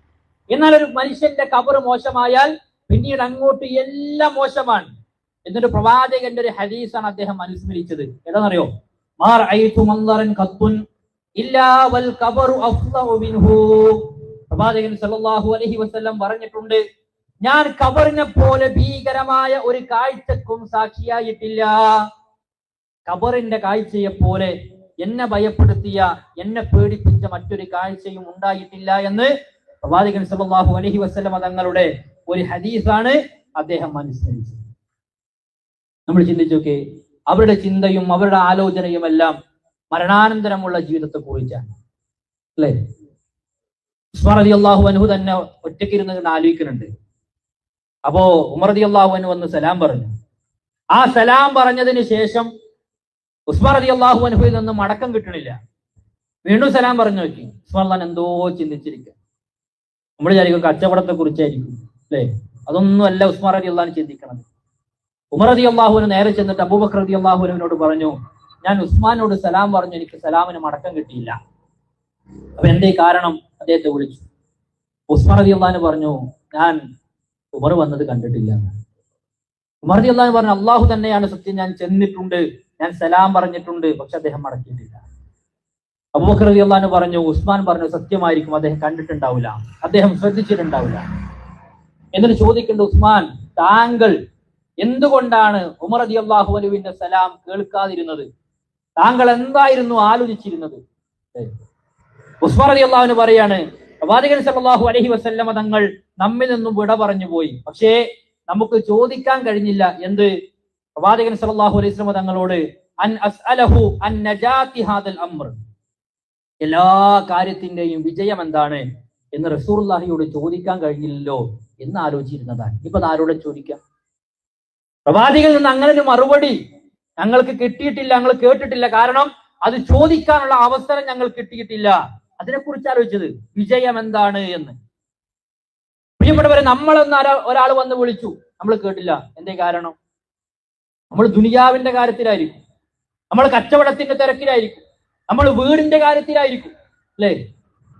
എന്നാൽ ഒരു മനുഷ്യന്റെ ഖബർ മോശമായാൽ പിന്നീട് അങ്ങോട്ട് എല്ലാം മോശമാണ്. എന്നിട്ട് പ്രവാചകന്റെ ഒരു ഹദീസാണ് അദ്ദേഹം അനുസ്മരിച്ചത്. ഏതാണെന്നറിയോ? പ്രവാചകൻ സല്ലല്ലാഹു അലൈഹി വസല്ലം പറഞ്ഞിട്ടുണ്ട്, ഞാൻ ഖബറിനെ പോലെ ഭീകരമായ ഒരു കാഴ്ചക്കും സാക്ഷിയായിട്ടില്ല. ഖബറിന്റെ കാഴ്ചയെ പോലെ എന്നെ ഭയപ്പെടുത്തിയ, എന്നെ പേടിപ്പിച്ച മറ്റൊരു കാഴ്ചയും ഉണ്ടായിട്ടില്ല എന്ന് പ്രവാചകൻ സല്ലല്ലാഹു അലൈഹി വസല്ലം തങ്ങളുടെ ഒരു ഹദീസാണ് അദ്ദേഹം അനുസ്മരിച്ചത്. നമ്മൾ ചിന്തിച്ചു നോക്കേ, അവരുടെ ചിന്തയും അവരുടെ ആലോചനയും എല്ലാം മരണാനന്തരമുള്ള ജീവിതത്തെ കുറിച്ചാണ്, അല്ലെ? ഉസ്മാൻ റളിയല്ലാഹു അൻഹു തന്നെ ഒറ്റയ്ക്കിരുന്ന് ആലോചിക്കുന്നുണ്ട്. അപ്പോ ഉമർ റളിയല്ലാഹു അൻഹു വന്ന് സലാം പറഞ്ഞു. ആ സലാം പറഞ്ഞതിന് ശേഷം ഉസ്മാൻ റളിയല്ലാഹു അൻഹുവിൽ നിന്ന് മടക്കം കിട്ടണില്ല. വീണ്ടും സലാം പറഞ്ഞു നോക്കി. ഉസ്മാൻ റളിയല്ലാഹു എന്തോ ചിന്തിച്ചിരിക്കുക. നമ്മൾ വിചാരിക്കും കച്ചവടത്തെ കുറിച്ചായിരിക്കും, അല്ലെ? അതൊന്നും അല്ല ഉസ്മാൻ റളിയല്ലാഹു അൻഹു ചിന്തിക്കണത്. ഉമർ റളിയല്ലാഹു അൻഹു നേരെ ചെന്നിട്ട് അബൂബക്കർ റളിയല്ലാഹു അൻഹുവിനോട് പറഞ്ഞു, ഞാൻ ഉസ്മാനോട് സലാം പറഞ്ഞു, എനിക്ക് സലാമിന് മടക്കം കിട്ടിയില്ല. അപ്പൊ എന്തേ കാരണം? അദ്ദേഹത്തെ വിളിച്ചു. ഉസ്മാൻ റളിയല്ലാഹു അൻഹു പറഞ്ഞു, ഞാൻ ഉമർ വന്നത് കണ്ടിട്ടില്ല. ഉമർ റളിയല്ലാഹു അൻഹു പറഞ്ഞു, അള്ളാഹു തന്നെയാണ് സത്യം, ഞാൻ ചെന്നിട്ടുണ്ട്, ഞാൻ സലാം പറഞ്ഞിട്ടുണ്ട്, പക്ഷെ അദ്ദേഹം മടക്കിയിട്ടില്ല. അബൂബക്കർ റളിയല്ലാഹു അൻഹു പറഞ്ഞു, ഉസ്മാൻ പറഞ്ഞു, സത്യമായിരിക്കും, അദ്ദേഹം കണ്ടിട്ടുണ്ടാവില്ല, അദ്ദേഹം ശ്രദ്ധിച്ചിട്ടുണ്ടാവില്ല. എന്നിട്ട് ചോദിക്കേണ്ട, ഉസ്മാൻ, താങ്കൾ എന്തുകൊണ്ടാണ് ഉമർ റളിയല്ലാഹു അൻഹുവിന്റെ സലാം കേൾക്കാതിരുന്നത്? താങ്കൾ എന്തായിരുന്നു ആലോചിച്ചിരുന്നത്? ഉസ്മാൻ റളിയല്ലാഹു അൻഹു പറയാണ്, പ്രവാചകൻ സല്ലല്ലാഹു അലൈഹി വസല്ലമ തങ്ങൾ നമ്മിൽ നിന്നും വിട പറഞ്ഞു പോയി, പക്ഷേ നമുക്ക് ചോദിക്കാൻ കഴിഞ്ഞില്ല. എന്ത്? പ്രവാചകൻ സല്ലല്ലാഹു അലൈഹി വസല്ലമ തങ്ങളോട് അൻ അസ്അലഹു അൻ നജാതി ഹാദൽ അംർ, എല്ലാ കാര്യത്തിന്റെയും വിജയം എന്താണ് എന്ന് റസൂലുള്ളാഹിയോട് ചോദിക്കാൻ കഴിഞ്ഞില്ലല്ലോ എന്ന് ആലോചിച്ചിരുന്നതാണ്. ഇപ്പൊ ആരോടെ ചോദിക്കാം? പ്രവാചകനിൽ നിന്ന് അങ്ങനെ ഒരു മറുപടി ഞങ്ങൾക്ക് കിട്ടിയിട്ടില്ല, ഞങ്ങൾ കേട്ടിട്ടില്ല. കാരണം അത് ചോദിക്കാനുള്ള അവസരം ഞങ്ങൾ കിട്ടിയിട്ടില്ല. അതിനെക്കുറിച്ച് ആലോചിച്ചത് വിജയം എന്താണ് എന്ന്. പ്രിയപ്പെട്ടവരെ, നമ്മളെന്ന് ഒരാൾ വന്ന് വിളിച്ചു, നമ്മൾ കേട്ടില്ല. എന്തേ കാരണം? നമ്മൾ ദുനിയാവിന്റെ കാര്യത്തിലായിരിക്കും, നമ്മൾ കച്ചവടത്തിന്റെ തിരക്കിലായിരിക്കും, നമ്മൾ വീടിന്റെ കാര്യത്തിലായിരിക്കും, അല്ലെ?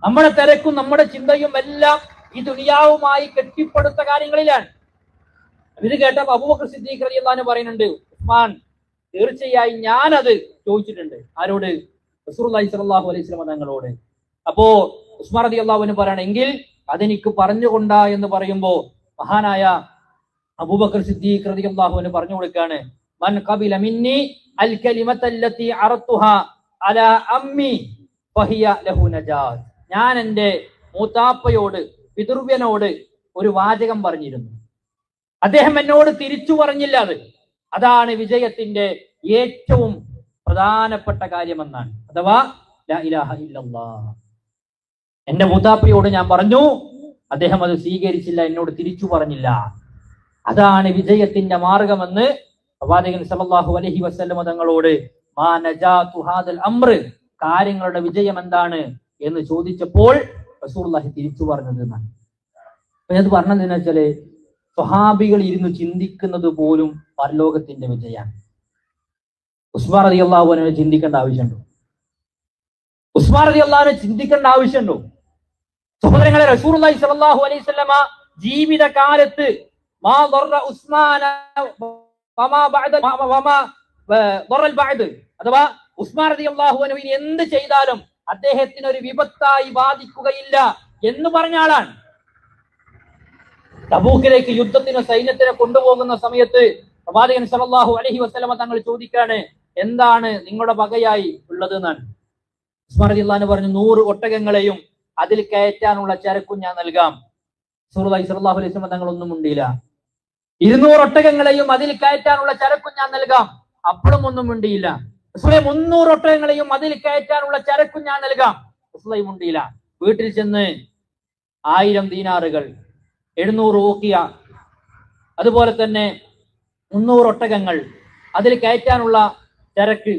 നമ്മുടെ തിരക്കും നമ്മുടെ ചിന്തയും എല്ലാം ഈ ദുനിയാവുമായി കെട്ടിപ്പടുത്ത കാര്യങ്ങളിലാണ്. ഇത് കേട്ടപ്പോൾ അബൂബക്കർ സിദ്ദീഖ് റളിയല്ലാഹു അൻഹു പറയുന്നുണ്ട്, ഉസ്മാൻ, തീർച്ചയായും ഞാനത് ചോദിച്ചിട്ടുണ്ട്. ആരോട്? റസൂലുള്ളാഹി സ്വല്ലല്ലാഹു അലൈഹി വസല്ലം തങ്ങളോട്. അപ്പോ ഉസ്മാൻ റളിയല്ലാഹു അൻഹു പറയണെങ്കിൽ അതെനിക്ക് പറഞ്ഞുകൊണ്ടാ എന്ന് പറയുമ്പോ മഹാനായ അബൂബക്കർ സിദ്ദീഖ് റളിയല്ലാഹു അൻഹു പറഞ്ഞു കൊടുക്കുകയാണ്, മൻ ഖബില മിന്നി അൽ കലിമത അല്ലതി അറതുഹാ അലാ അമ്മി ഫഹിയ ലഹു നജാത്ത്. ഞാൻ എൻ്റെ മൂത്താപ്പയോട് പിതൃവ്യനോട് ഒരു വാചകം പറഞ്ഞിരുന്നു. അദ്ദേഹം എന്നോട് തിരിച്ചു പറഞ്ഞില്ല. അതാണ് വിജയത്തിന്റെ ഏറ്റവും പ്രധാനപ്പെട്ട കാര്യമെന്നാണ്. അഥവാ ലാ ഇലാഹ ഇല്ലല്ലാഹ്. എന്റെ മൂത്താപ്പയോട് ഞാൻ പറഞ്ഞു, അദ്ദേഹം അത് സ്വീകരിച്ചില്ല, എന്നോട് തിരിച്ചു പറഞ്ഞില്ല. അതാണ് വിജയത്തിന്റെ മാർഗമെന്ന് പ്രവാചകൻ സല്ലല്ലാഹു അലൈഹി വസല്ലം തങ്ങളോട് മാ നജാതു ഹാദൽ അംർ, കാര്യങ്ങളുടെ വിജയം എന്താണ് എന്ന് ചോദിച്ചപ്പോൾ റസൂലുള്ളാഹി തിരിച്ചു പറഞ്ഞത് എന്നാണ്. അപ്പൊ അത് പറഞ്ഞത് എന്താ വെച്ചാല്, സ്വഹാബികൾ ഇരുന്ന് ചിന്തിക്കുന്നത് പോലും പരലോകത്തിന്റെ വിജയമാണ്. ഉസ്മാൻ റളിയല്ലാഹു അൻഹു ചിന്തിക്കേണ്ട ആവശ്യമുണ്ടോ? ഉസ്മാൻ റളിയല്ലാഹു അൻഹു ചിന്തിക്കേണ്ട ആവശ്യമുണ്ടോ? സഹോദരങ്ങളെ, റസൂലുള്ളാഹി സ്വല്ലല്ലാഹു അലൈഹി വസല്ലമ ജീവിതകാലത്ത് മാ ദറ ഉസ്മാന വമാ ബഅദ വമാ ദറൽ ബഅദ്, അഥവാ ഉസ്മാൻ റളിയല്ലാഹു അൻഹു എന്ത് ചെയ്താലും അദ്ദേഹത്തിന് ഒരു വിപത്തായി ബാധിക്കുകയില്ല എന്ന് പറഞ്ഞ ആളാണ്. തബൂക്കിലേക്ക് യുദ്ധത്തിന് സൈന്യത്തിനെ കൊണ്ടുപോകുന്ന സമയത്ത് പ്രവാചകൻ സല്ലല്ലാഹു അലൈഹി വസല്ലമ തങ്ങൾ ചോദിക്കാണ്, എന്താണ് നിങ്ങളുടെ വകയായി ഉള്ളത് എന്നാണ്. ഉസ്മാൻ റളിയല്ലാഹു അൻഹു പറഞ്ഞു, 100 ഒട്ടകങ്ങളെയും അതിൽ കയറ്റാനുള്ള ചരക്കും ഞാൻ നൽകാം. റസൂലുള്ളാഹി സ്വല്ലല്ലാഹു അലൈഹി വസല്ലം തങ്ങൾ ഒന്നും ഉണ്ടില്ല. 200 ഒട്ടകങ്ങളെയും അതിൽ കയറ്റാനുള്ള ചരക്കും ഞാൻ നൽകാം. അപ്പോഴും ഒന്നും ഉണ്ടിയില്ല. റസൂലേ, 300 ഒട്ടകങ്ങളെയും അതിൽ കയറ്റാനുള്ള ചരക്കും ഞാൻ നൽകാം. റസൂലുള്ളാഹി ഉണ്ടിയില്ല. വീട്ടിൽ ചെന്ന് 1000 ദീനാറുകൾ, 700 ഊഖിയ, അതുപോലെ തന്നെ 300 ഒട്ടകങ്ങൾ, അതിൽ കയറ്റാനുള്ള ചരക്ക്,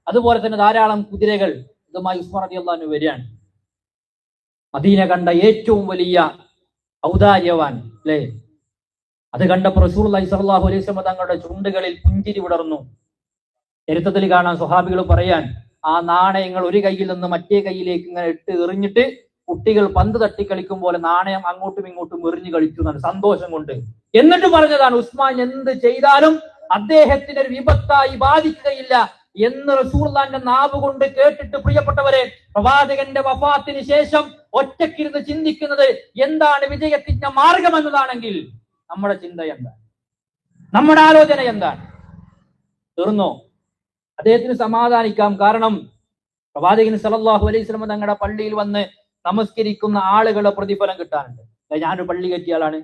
അതുപോലെ തന്നെ ധാരാളം കുതിരകൾ, ഇതുമായി ഉസ്മാൻ റളിയല്ലാഹു അൻഹു വരികയാണ്. മദീന കണ്ട ഏറ്റവും വലിയ ഔദാര്യവാൻ അല്ലേ? അത് കണ്ടപ്പോൾ റസൂലുള്ളാഹി സ്വല്ലല്ലാഹു അലൈഹി വസല്ലം തങ്ങളുടെ ചുണ്ടുകളിൽ പുഞ്ചിരി വിടർന്നു. ചരിത്രത്തിൽ കാണാൻ സ്വഹാബികൾ പറയാൻ, ആ നാണയങ്ങൾ ഒരു കയ്യിൽ നിന്ന് മറ്റേ കയ്യിലേക്ക് ഇങ്ങനെ ഇട്ട് എറിഞ്ഞിട്ട് കുട്ടികൾ പന്ത് തട്ടി കളിക്കും പോലെ നാണയം അങ്ങോട്ടും ഇങ്ങോട്ടും എറിഞ്ഞു കളിച്ചു എന്നാണ്, സന്തോഷം കൊണ്ട്. എന്നിട്ട് പറഞ്ഞതാണ്, ഉസ്മാൻ എന്ത് ചെയ്താലും അദ്ദേഹത്തിന് ഒരു വിപത്തായി ബാധിക്കുകയില്ല എന്ന് റസൂലുള്ളാഹിന്റെ നാവ് കൊണ്ട് കേട്ടിട്ട്, പ്രിയപ്പെട്ടവരെ, പ്രവാചകന്റെ വഫാത്തിന് ശേഷം ഒറ്റക്കിരുന്ന് ചിന്തിക്കുന്നത് എന്താണ് വിജയത്തിന്റെ മാർഗം എന്നതാണെങ്കിൽ നമ്മുടെ ചിന്ത എന്താണ്? നമ്മുടെ ആലോചന എന്താണ്? തീർന്നോ? അദ്ദേഹത്തിന് സമാധാനിക്കാം. കാരണം പ്രവാചകൻ സല്ലല്ലാഹു അലൈഹി വസല്ലം തങ്ങളുടെ പള്ളിയിൽ വന്ന് നമസ്കരിക്കുന്ന ആളുകളുടെ പ്രതിഫലം കിട്ടാനുണ്ട്. ഞാനൊരു പള്ളി കെട്ടിയ ആളാണ്,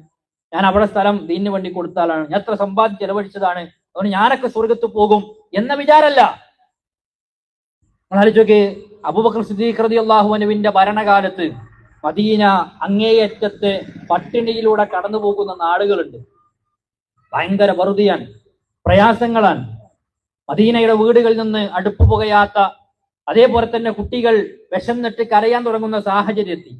ഞാൻ അവിടെ സ്ഥലം ദീനിന് വേണ്ടി കൊടുത്ത ആളാണ്, ഞാൻ എത്ര സമ്പാദ്യം ചെലവഴിച്ചതാണ്, അതുകൊണ്ട് ഞാനൊക്കെ സ്വർഗത്ത് പോകും എന്ന വിചാരമല്ല. ആലോചിച്ചോക്കെ, അബൂബക്കർ സിദ്ദീഖ് റളിയല്ലാഹു അൻഹുവിന്റെ ഭരണകാലത്ത് മദീന അങ്ങേയറ്റത്ത് പട്ടിണിയിലൂടെ കടന്നു പോകുന്ന നാടുകളുണ്ട്. ഭയങ്കര വറുതിയാണ്, പ്രയാസങ്ങളാണ്. മദീനയുടെ വീടുകളിൽ നിന്ന് അടുപ്പ് പുകയാത്ത, അതേപോലെ തന്നെ കുട്ടികൾ വിശന്നിട്ട് കരയാൻ തുടങ്ങുന്ന സാഹചര്യത്തിൽ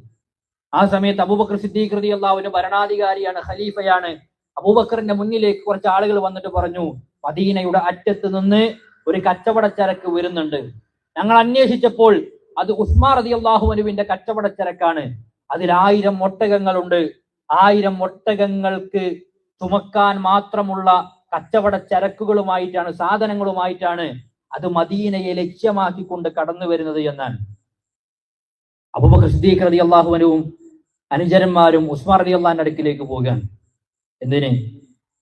ആ സമയത്ത് അബൂബക്കർ സിദ്ദീഖ് റളിയല്ലാഹു അൻഹു ഭരണാധികാരിയാണ്, ഖലീഫയാണ്. അബൂബക്കറിന്റെ മുന്നിലേക്ക് കുറച്ച് ആളുകൾ വന്നിട്ട് പറഞ്ഞു, മദീനയുടെ അറ്റത്ത് നിന്ന് ഒരു കച്ചവടച്ചരക്ക് വരുന്നുണ്ട്. ഞങ്ങൾ അന്വേഷിച്ചപ്പോൾ അത് ഉസ്മാൻ റളിയല്ലാഹു അൻഹുവിന്റെ കച്ചവടച്ചരക്കാണ്. അതിൽ 1000 ഒട്ടകങ്ങളുണ്ട്. 1000 ഒട്ടകങ്ങൾക്ക് ചുമക്കാൻ മാത്രമുള്ള കച്ചവട ചരക്കുകളുമായിട്ടാണ്, സാധനങ്ങളുമായിട്ടാണ് അത് മദീനയെ ലക്ഷ്യമാക്കിക്കൊണ്ട് കടന്നു വരുന്നത് എന്നാണ്. അബൂബക്കർ സിദ്ദീഖ് റളിയല്ലാഹു അൻഹുവും അനുചരന്മാരും ഉസ്മാൻ റളിയല്ലാഹു അൻഹുവിന്റെ അടുക്കിലേക്ക് പോകാൻ. എന്തിന്?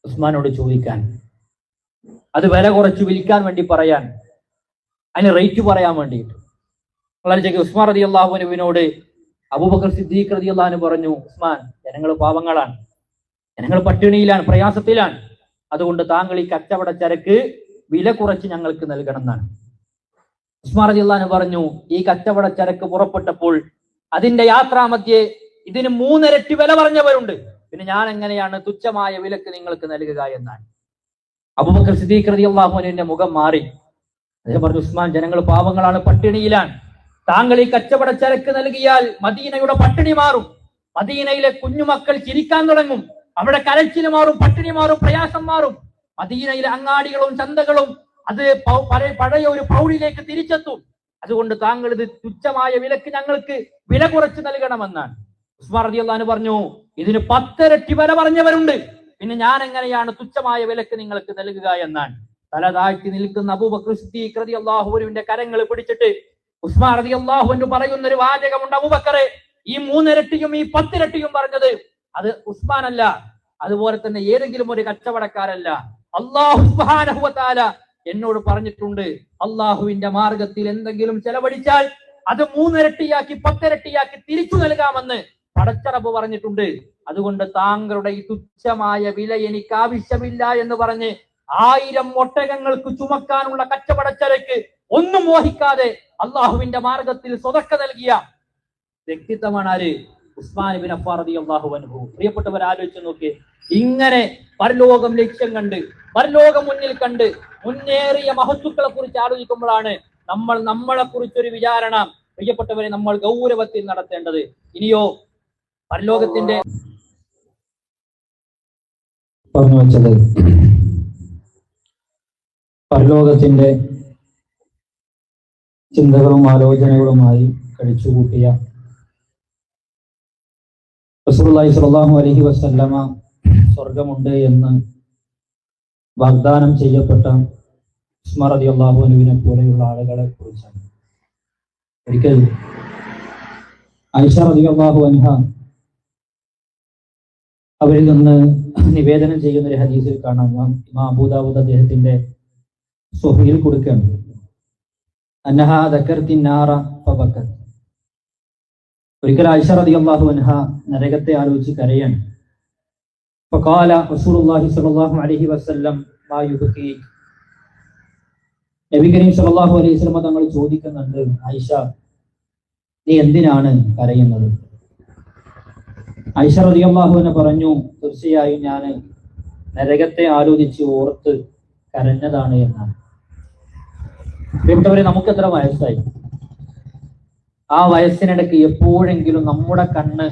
ഉസ്മാനോട് ചോദിക്കാൻ, അത് വില കുറച്ച് വിൽക്കാൻ വേണ്ടി പറയാൻ, അതിന് റേറ്റ് പറയാൻ വേണ്ടിയിട്ട്. ഉസ്മാൻ റളിയല്ലാഹു അൻഹുവിനോട് അബൂബക്കർ സിദ്ദീഖ് റളിയല്ലാഹു അൻഹു പറഞ്ഞു, ഉസ്മാൻ, ജനങ്ങൾ പാവങ്ങളാണ്, ജനങ്ങൾ പട്ടിണിയിലാണ്, പ്രയാസത്തിലാണ്, അതുകൊണ്ട് താങ്കൾ ഈ കച്ചവട ചരക്ക് വില കുറച്ച് ഞങ്ങൾക്ക് നൽകണം എന്നാണ്. ഉസ്മാൻ റളിയല്ലാഹു അൻഹു പറഞ്ഞു, ഈ കച്ചവട ചരക്ക് പുറപ്പെട്ടപ്പോൾ അതിന്റെ യാത്രാമധ്യേ ഇതിന് 3 ഇരട്ടി വില പറഞ്ഞവരുണ്ട്, പിന്നെ ഞാൻ എങ്ങനെയാണ് തുച്ഛമായ വിലക്ക് നിങ്ങൾക്ക് നൽകുക എന്നാണ്. അബൂബക്കർ സിദ്ദീഖ് റളിയല്ലാഹു അൻഹുവിന്റെ മുഖം മാറി. അദ്ദേഹം പറഞ്ഞു, ഉസ്മാൻ, ജനങ്ങൾ പാവങ്ങളാണ്, പട്ടിണിയിലാണ്, താങ്കൾ ഈ കച്ചവട ചരക്ക് നൽകിയാൽ മദീനയുടെ പട്ടിണി മാറും, മദീനയിലെ കുഞ്ഞുമക്കൾ ചിരിക്കാൻ തുടങ്ങും, അവിടെ കരച്ചിൽ മാറും, പട്ടിണി മാറും, പ്രയാസം മാറും, മദീനയിലെ അങ്ങാടികളും ചന്തകളും അത് പഴയ ഒരു പ്രൗഢിയിലേക്ക് തിരിച്ചെത്തും. അതുകൊണ്ട് താങ്കൾ ഇത് തുച്ഛമായ വിലക്ക് ഞങ്ങൾക്ക് വില കുറച്ച് നൽകണമെന്നാണ്. ഉസ്മാൻ റളിയല്ലാഹു അൻഹു പറഞ്ഞു, ഇതിന് 10 ഇരട്ടി വില പറഞ്ഞവരുണ്ട്, പിന്നെ ഞാൻ എങ്ങനെയാണ് തുച്ഛമായ വിലക്ക് നിങ്ങൾക്ക് നൽകുക എന്നാണ്. തല താഴ്ത്തി നിൽക്കുന്ന അബൂബക്കർ സിദ്ദീഖ് റളിയല്ലാഹു അൻഹുവിന്റെ കരങ്ങൾ പിടിച്ചിട്ട് ഉസ്മാൻ റളിയല്ലാഹു അൻഹു പറയുന്ന ഒരു വാചകമുണ്ട്, അബൂബക്കറെ, ഈ 3 ഇരട്ടിയും ഈ 10 ഇരട്ടിയും പറഞ്ഞത് അത് ഉസ്മാൻ അല്ല, അതുപോലെ തന്നെ ഏതെങ്കിലും ഒരു കച്ചവടക്കാരല്ല, അല്ലാഹു സുബ്ഹാനഹു വ തആല എന്നോട് പറഞ്ഞിട്ടുണ്ട്, അള്ളാഹുവിന്റെ മാർഗത്തിൽ എന്തെങ്കിലും ചെലവഴിച്ചാൽ അത് 3 ഇരട്ടിയാക്കി 10 ഇരട്ടിയാക്കി തിരിച്ചു നൽകാമെന്ന് പടച്ചറബ് പറഞ്ഞിട്ടുണ്ട്. അതുകൊണ്ട് താങ്കളുടെ ഈ തുച്ഛമായ വില എനിക്ക് ആവശ്യമില്ല എന്ന് പറഞ്ഞ് 1000 ഒട്ടകങ്ങൾക്ക് ചുമക്കാനുള്ള കച്ചവടച്ചരക്ക് ഒന്നും മോഹിക്കാതെ അള്ളാഹുവിന്റെ മാർഗത്തിൽ സ്വതക്ക നൽകിയ വ്യക്തിത്വമാണ് ആര്? ഉസ്മാൻ ഇബ്നു അഫ്ഫാൻ റളിയല്ലാഹു അൻഹു. പ്രിയപ്പെട്ടവർ, ആലോചിച്ച് നോക്കി, ഇങ്ങനെ പരലോകം ലക്ഷ്യം കണ്ട് പരലോകം മുന്നിൽ കണ്ട് മുന്നേറിയ മഹത്തുക്കളെ കുറിച്ച് ആലോചിക്കുമ്പോഴാണ് നമ്മളെ കുറിച്ചൊരു വിചാരണ പ്രിയപ്പെട്ടവരെ നമ്മൾ ഗൗരവത്തിൽ നടത്തേണ്ടത്. ഇനിയോ പരലോകത്തിന്റെ പറഞ്ഞു വെച്ചത് പരലോകത്തിന്റെ ചിന്തകളും ആലോചനകളുമായി കഴിച്ചുകൂട്ടിയ റസൂലുള്ളാഹി സ്വല്ലല്ലാഹു അലൈഹി വസല്ലമ സ്വർഗമുണ്ട് എന്ന് വാഗ്ദാനം ചെയ്യപ്പെട്ട ഉസ്മാൻ റളിയല്ലാഹു അൻഹുവിനെ പോലെയുള്ള ആളുകളെ കുറിച്ചാണ്. ഒരിക്കൽ ആയിഷ റളിയല്ലാഹു അൻഹ അവരിൽ നിന്ന് നിവേദനം ചെയ്യുന്ന ഒരു ഹദീസിൽ കാണാം, ഇമാം അബൂ ദാവൂദ് അദ്ദേഹത്തിന്റെ സ്വഹീഹിൽ കൊടുക്കുകയാണ്, അന്നഹാ ദക്കർത്തി നാറ ഫബക്കത്. ഒരിക്കൽ ആയിഷ റളിയല്ലാഹു അൻഹ നരകത്തെ ആലോചിച്ച് കരയാണ്. ഫഖാല റസൂലുള്ളാഹി സ്വല്ലല്ലാഹു അലൈഹി വസല്ലം മാ യുബ്കി. നബി കരീം സ്വല്ലല്ലാഹു അലൈഹി വസല്ലം തങ്ങൾ ചോദിക്കുന്നുണ്ട്, ആയിഷ നീ എന്തിനാണ് കരയുന്നത്? ആയിഷ റളിയല്ലാഹു അൻഹ പറഞ്ഞു, തീർച്ചയായും ഞാൻ നരകത്തെ ആലോചിച്ച് ഓർത്ത് കരഞ്ഞതാണ് എന്നാണ്. പ്രിയപ്പെട്ടവരെ, നമുക്ക് എത്ര വയസ്സായി? ആ വയസ്സിനിടയ്ക്ക് എപ്പോഴെങ്കിലും നമ്മുടെ കണ്ണ്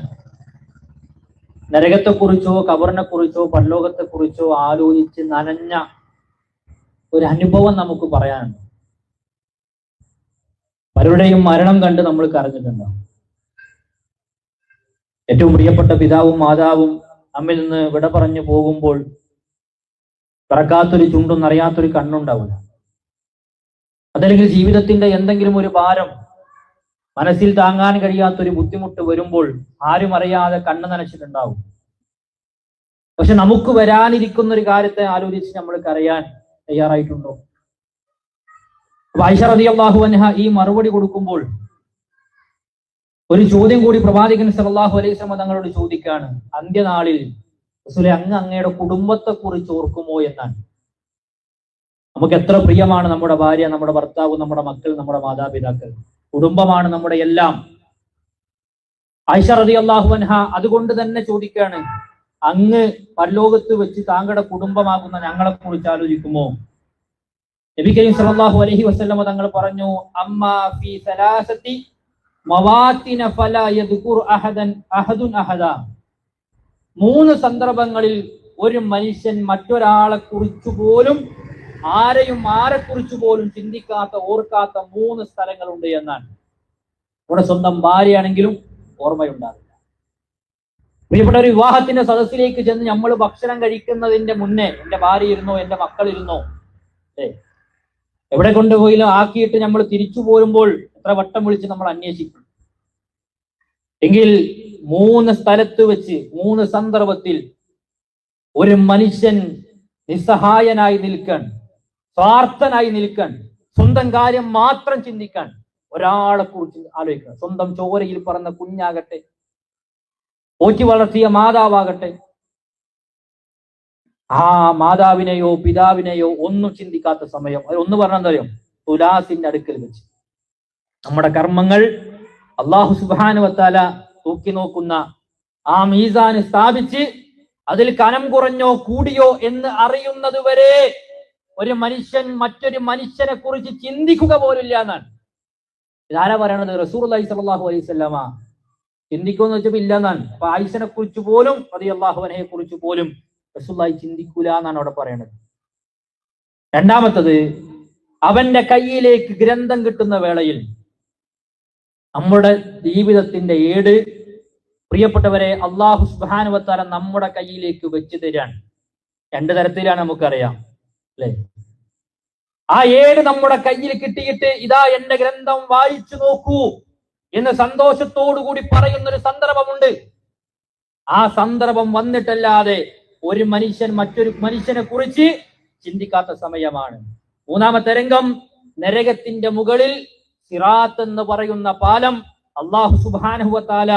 നരകത്തെക്കുറിച്ചോ ഖബറിനെ കുറിച്ചോ പരലോകത്തെ കുറിച്ചോ ആലോചിച്ച് നനഞ്ഞ ഒരു അനുഭവം നമുക്ക് പറയാനുണ്ട്? പലരുടെയും മരണം കണ്ട് നമ്മൾ കരഞ്ഞിട്ടുണ്ടാവും. ഏറ്റവും പ്രിയപ്പെട്ട പിതാവും മാതാവും നമ്മിൽ നിന്ന് വിട പറഞ്ഞു പോകുമ്പോൾ പിറക്കാത്തൊരു ചുണ്ടും അറിയാത്തൊരു കണ്ണുണ്ടാവില്ല. അതല്ലെങ്കിൽ ജീവിതത്തിന്റെ എന്തെങ്കിലും ഒരു ഭാരം മനസ്സിൽ താങ്ങാൻ കഴിയാത്തൊരു ബുദ്ധിമുട്ട് വരുമ്പോൾ ആരും അറിയാതെ കണ്ണ് നനച്ചിട്ടുണ്ടാവും. പക്ഷെ നമുക്ക് വരാനിരിക്കുന്ന ഒരു കാര്യത്തെ ആലോചിച്ച് നമ്മൾ കരയാൻ തയ്യാറായിട്ടുണ്ടോ? ആയിഷ റളിയല്ലാഹു അൻഹ ഈ മറുപടി കൊടുക്കുമ്പോൾ ഒരു ചോദ്യം കൂടി പ്രവാചകൻ സല്ലല്ലാഹു അലൈഹി വസല്ലം തങ്ങളോട് ചോദിക്കാണ്, അന്ത്യനാളിൽ റസൂലേ അങ്ങയുടെ കുടുംബത്തെ കുറിച്ച് ഓർക്കുമോ എന്നാണ്. നമുക്ക് എത്ര പ്രിയമാണ് നമ്മുടെ ഭാര്യ, നമ്മുടെ ഭർത്താവ്, നമ്മുടെ മക്കൾ, നമ്മുടെ മാതാപിതാക്കൾ. കുടുംബമാണ് നമ്മുടെ എല്ലാം. ആയിഷ റളിയല്ലാഹു അൻഹ അതുകൊണ്ട് തന്നെ ചോദിക്കാണ്, അങ്ങ് പരലോകത്ത് വെച്ച് താങ്കളുടെ കുടുംബമാകുന്ന ഞങ്ങളെ കുറിച്ച് ആലോചിക്കുമോ? നബി കരീം സല്ലല്ലാഹു അലൈഹി വസല്ലം തങ്ങൾ പറഞ്ഞു, അമ്മാ ഫീ സലാസതി മവാത്തിന ഫലാ യദ്കുർ അഹദുൻ അഹദാ. 3 സന്ദർഭങ്ങളിൽ ഒരു മനുഷ്യൻ മറ്റൊരാളെ കുറിച്ച് പോലും ആരെക്കുറിച്ച് പോലും ചിന്തിക്കാത്ത ഓർക്കാത്ത 3 സ്ഥലങ്ങളുണ്ട് എന്നാണ്. നമ്മുടെ സ്വന്തം ഭാര്യയാണെങ്കിലും ഓർമ്മയുണ്ടാകില്ല. പ്രിയപ്പെട്ട ഒരു വിവാഹത്തിന്റെ സദസ്സിലേക്ക് ചെന്ന് നമ്മൾ ഭക്ഷണം കഴിക്കുന്നതിന്റെ മുന്നേ എന്റെ ഭാര്യ ഇരുന്നോ, എന്റെ മക്കളിരുന്നോ, എവിടെ കൊണ്ടുപോയില്ലോ ആക്കിയിട്ട് നമ്മൾ തിരിച്ചു പോരുമ്പോൾ എത്ര വട്ടം വിളിച്ച് നമ്മൾ അന്വേഷിക്കും. എങ്കിൽ 3 സ്ഥലത്ത് വെച്ച് 3 സന്ദർഭത്തിൽ ഒരു മനുഷ്യൻ നിസ്സഹായനായി നിൽക്കാൻ, സ്വാർത്ഥനായി നിൽക്കാൻ, സ്വന്തം കാര്യം മാത്രം ചിന്തിക്കാൻ ഒരാളെ കുറിച്ച് ആലോചിക്കുക. സ്വന്തം ചോരയിൽ പറന്ന കുഞ്ഞാകട്ടെ, പോറ്റി വളർത്തിയ മാതാവാകട്ടെ, ആ മാതാവിനെയോ പിതാവിനെയോ ഒന്നും ചിന്തിക്കാത്ത സമയം. ഒന്ന് പറഞ്ഞെന്തറിയോ? തുലാസിന്റെ അടുക്കൽ വെച്ച് നമ്മുടെ കർമ്മങ്ങൾ അല്ലാഹു സുബ്ഹാനഹു വ തആല തൂക്കി നോക്കുന്ന ആ മീസാൻ സ്ഥാപിച്ച് അതിൽ കനം കുറഞ്ഞോ കൂടിയോ എന്ന് അറിയുന്നത് വരെ ഒരു മനുഷ്യൻ മറ്റൊരു മനുഷ്യനെ കുറിച്ച് ചിന്തിക്കുക പോലില്ല എന്നാണ്. ഇതാരാ പറയണത്? റസൂലുള്ളാഹി സ്വല്ലല്ലാഹു അലൈഹി വസല്ലമ. ചിന്തിക്കുമെന്ന് വെച്ചപ്പോ ഇല്ല എന്നാണ്. അപ്പൊ ആയിഷനെ കുറിച്ച് പോലും റളിയല്ലാഹു അൻഹയെ കുറിച്ച് പോലും റസൂലുള്ളാഹി ചിന്തിക്കൂല എന്നാണ് അവിടെ പറയണത്. രണ്ടാമത്തത്, അവന്റെ കയ്യിലേക്ക് ഗ്രന്ഥം കിട്ടുന്ന വേളയിൽ നമ്മുടെ ജീവിതത്തിന്റെ ഏട് പ്രിയപ്പെട്ടവരെ അല്ലാഹു സുബ്ഹാനഹു വ തആല നമ്മുടെ കയ്യിലേക്ക് വെച്ച് തരാൻ. 2 തരത്തിലാണ് നമുക്കറിയാം, അല്ലെ? ആ ഏട് നമ്മുടെ കയ്യിൽ കിട്ടിയിട്ട് ഇതാ എന്റെ ഗ്രന്ഥം വായിച്ചു നോക്കൂ എന്ന് സന്തോഷത്തോടുകൂടി പറയുന്നൊരു സന്ദർഭമുണ്ട്. ആ സന്ദർഭം വന്നിട്ടല്ലാതെ ഒരു മനുഷ്യൻ മറ്റൊരു മനുഷ്യനെ കുറിച്ച് ചിന്തിക്കാത്ത സമയമാണ്. 3-ാമത്തെ രംഗം, നരകത്തിന്റെ മുകളിൽ സിറാത്ത് എന്ന് പറയുന്ന പാലം അല്ലാഹു സുബ്ഹാനഹു വ തആല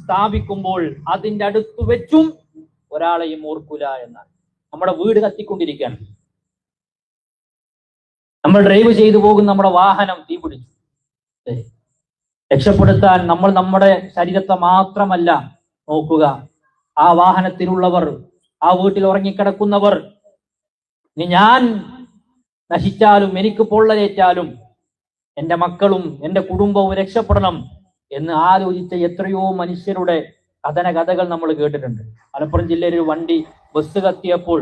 സ്ഥാപിക്കുമ്പോൾ അതിന്റെ അടുത്ത് വെച്ചും ഒരാളെയും ഓർക്കൂല എന്നാണ്. നമ്മുടെ വീട് കത്തിക്കൊണ്ടിരിക്കുകയാണ്, നമ്മൾ ഡ്രൈവ് ചെയ്തു പോകുന്ന നമ്മുടെ വാഹനം തീ പിടിച്ചു. രക്ഷപ്പെടുത്താൻ നമ്മൾ നമ്മുടെ ശരീരത്തെ മാത്രമല്ല നോക്കുക, ആ വാഹനത്തിലുള്ളവർ, ആ വീട്ടിൽ ഉറങ്ങിക്കിടക്കുന്നവർ, ഇനി ഞാൻ നശിച്ചാലും എനിക്ക് പൊള്ളലേറ്റാലും എൻ്റെ മക്കളും എൻ്റെ കുടുംബവും രക്ഷപ്പെടണം എന്ന് ആലോചിച്ച എത്രയോ മനുഷ്യരുടെ കഥകൾ നമ്മൾ കേട്ടിട്ടുണ്ട്. മലപ്പുറം ജില്ലയിൽ ഒരു വണ്ടി ബസ് കത്തിയപ്പോൾ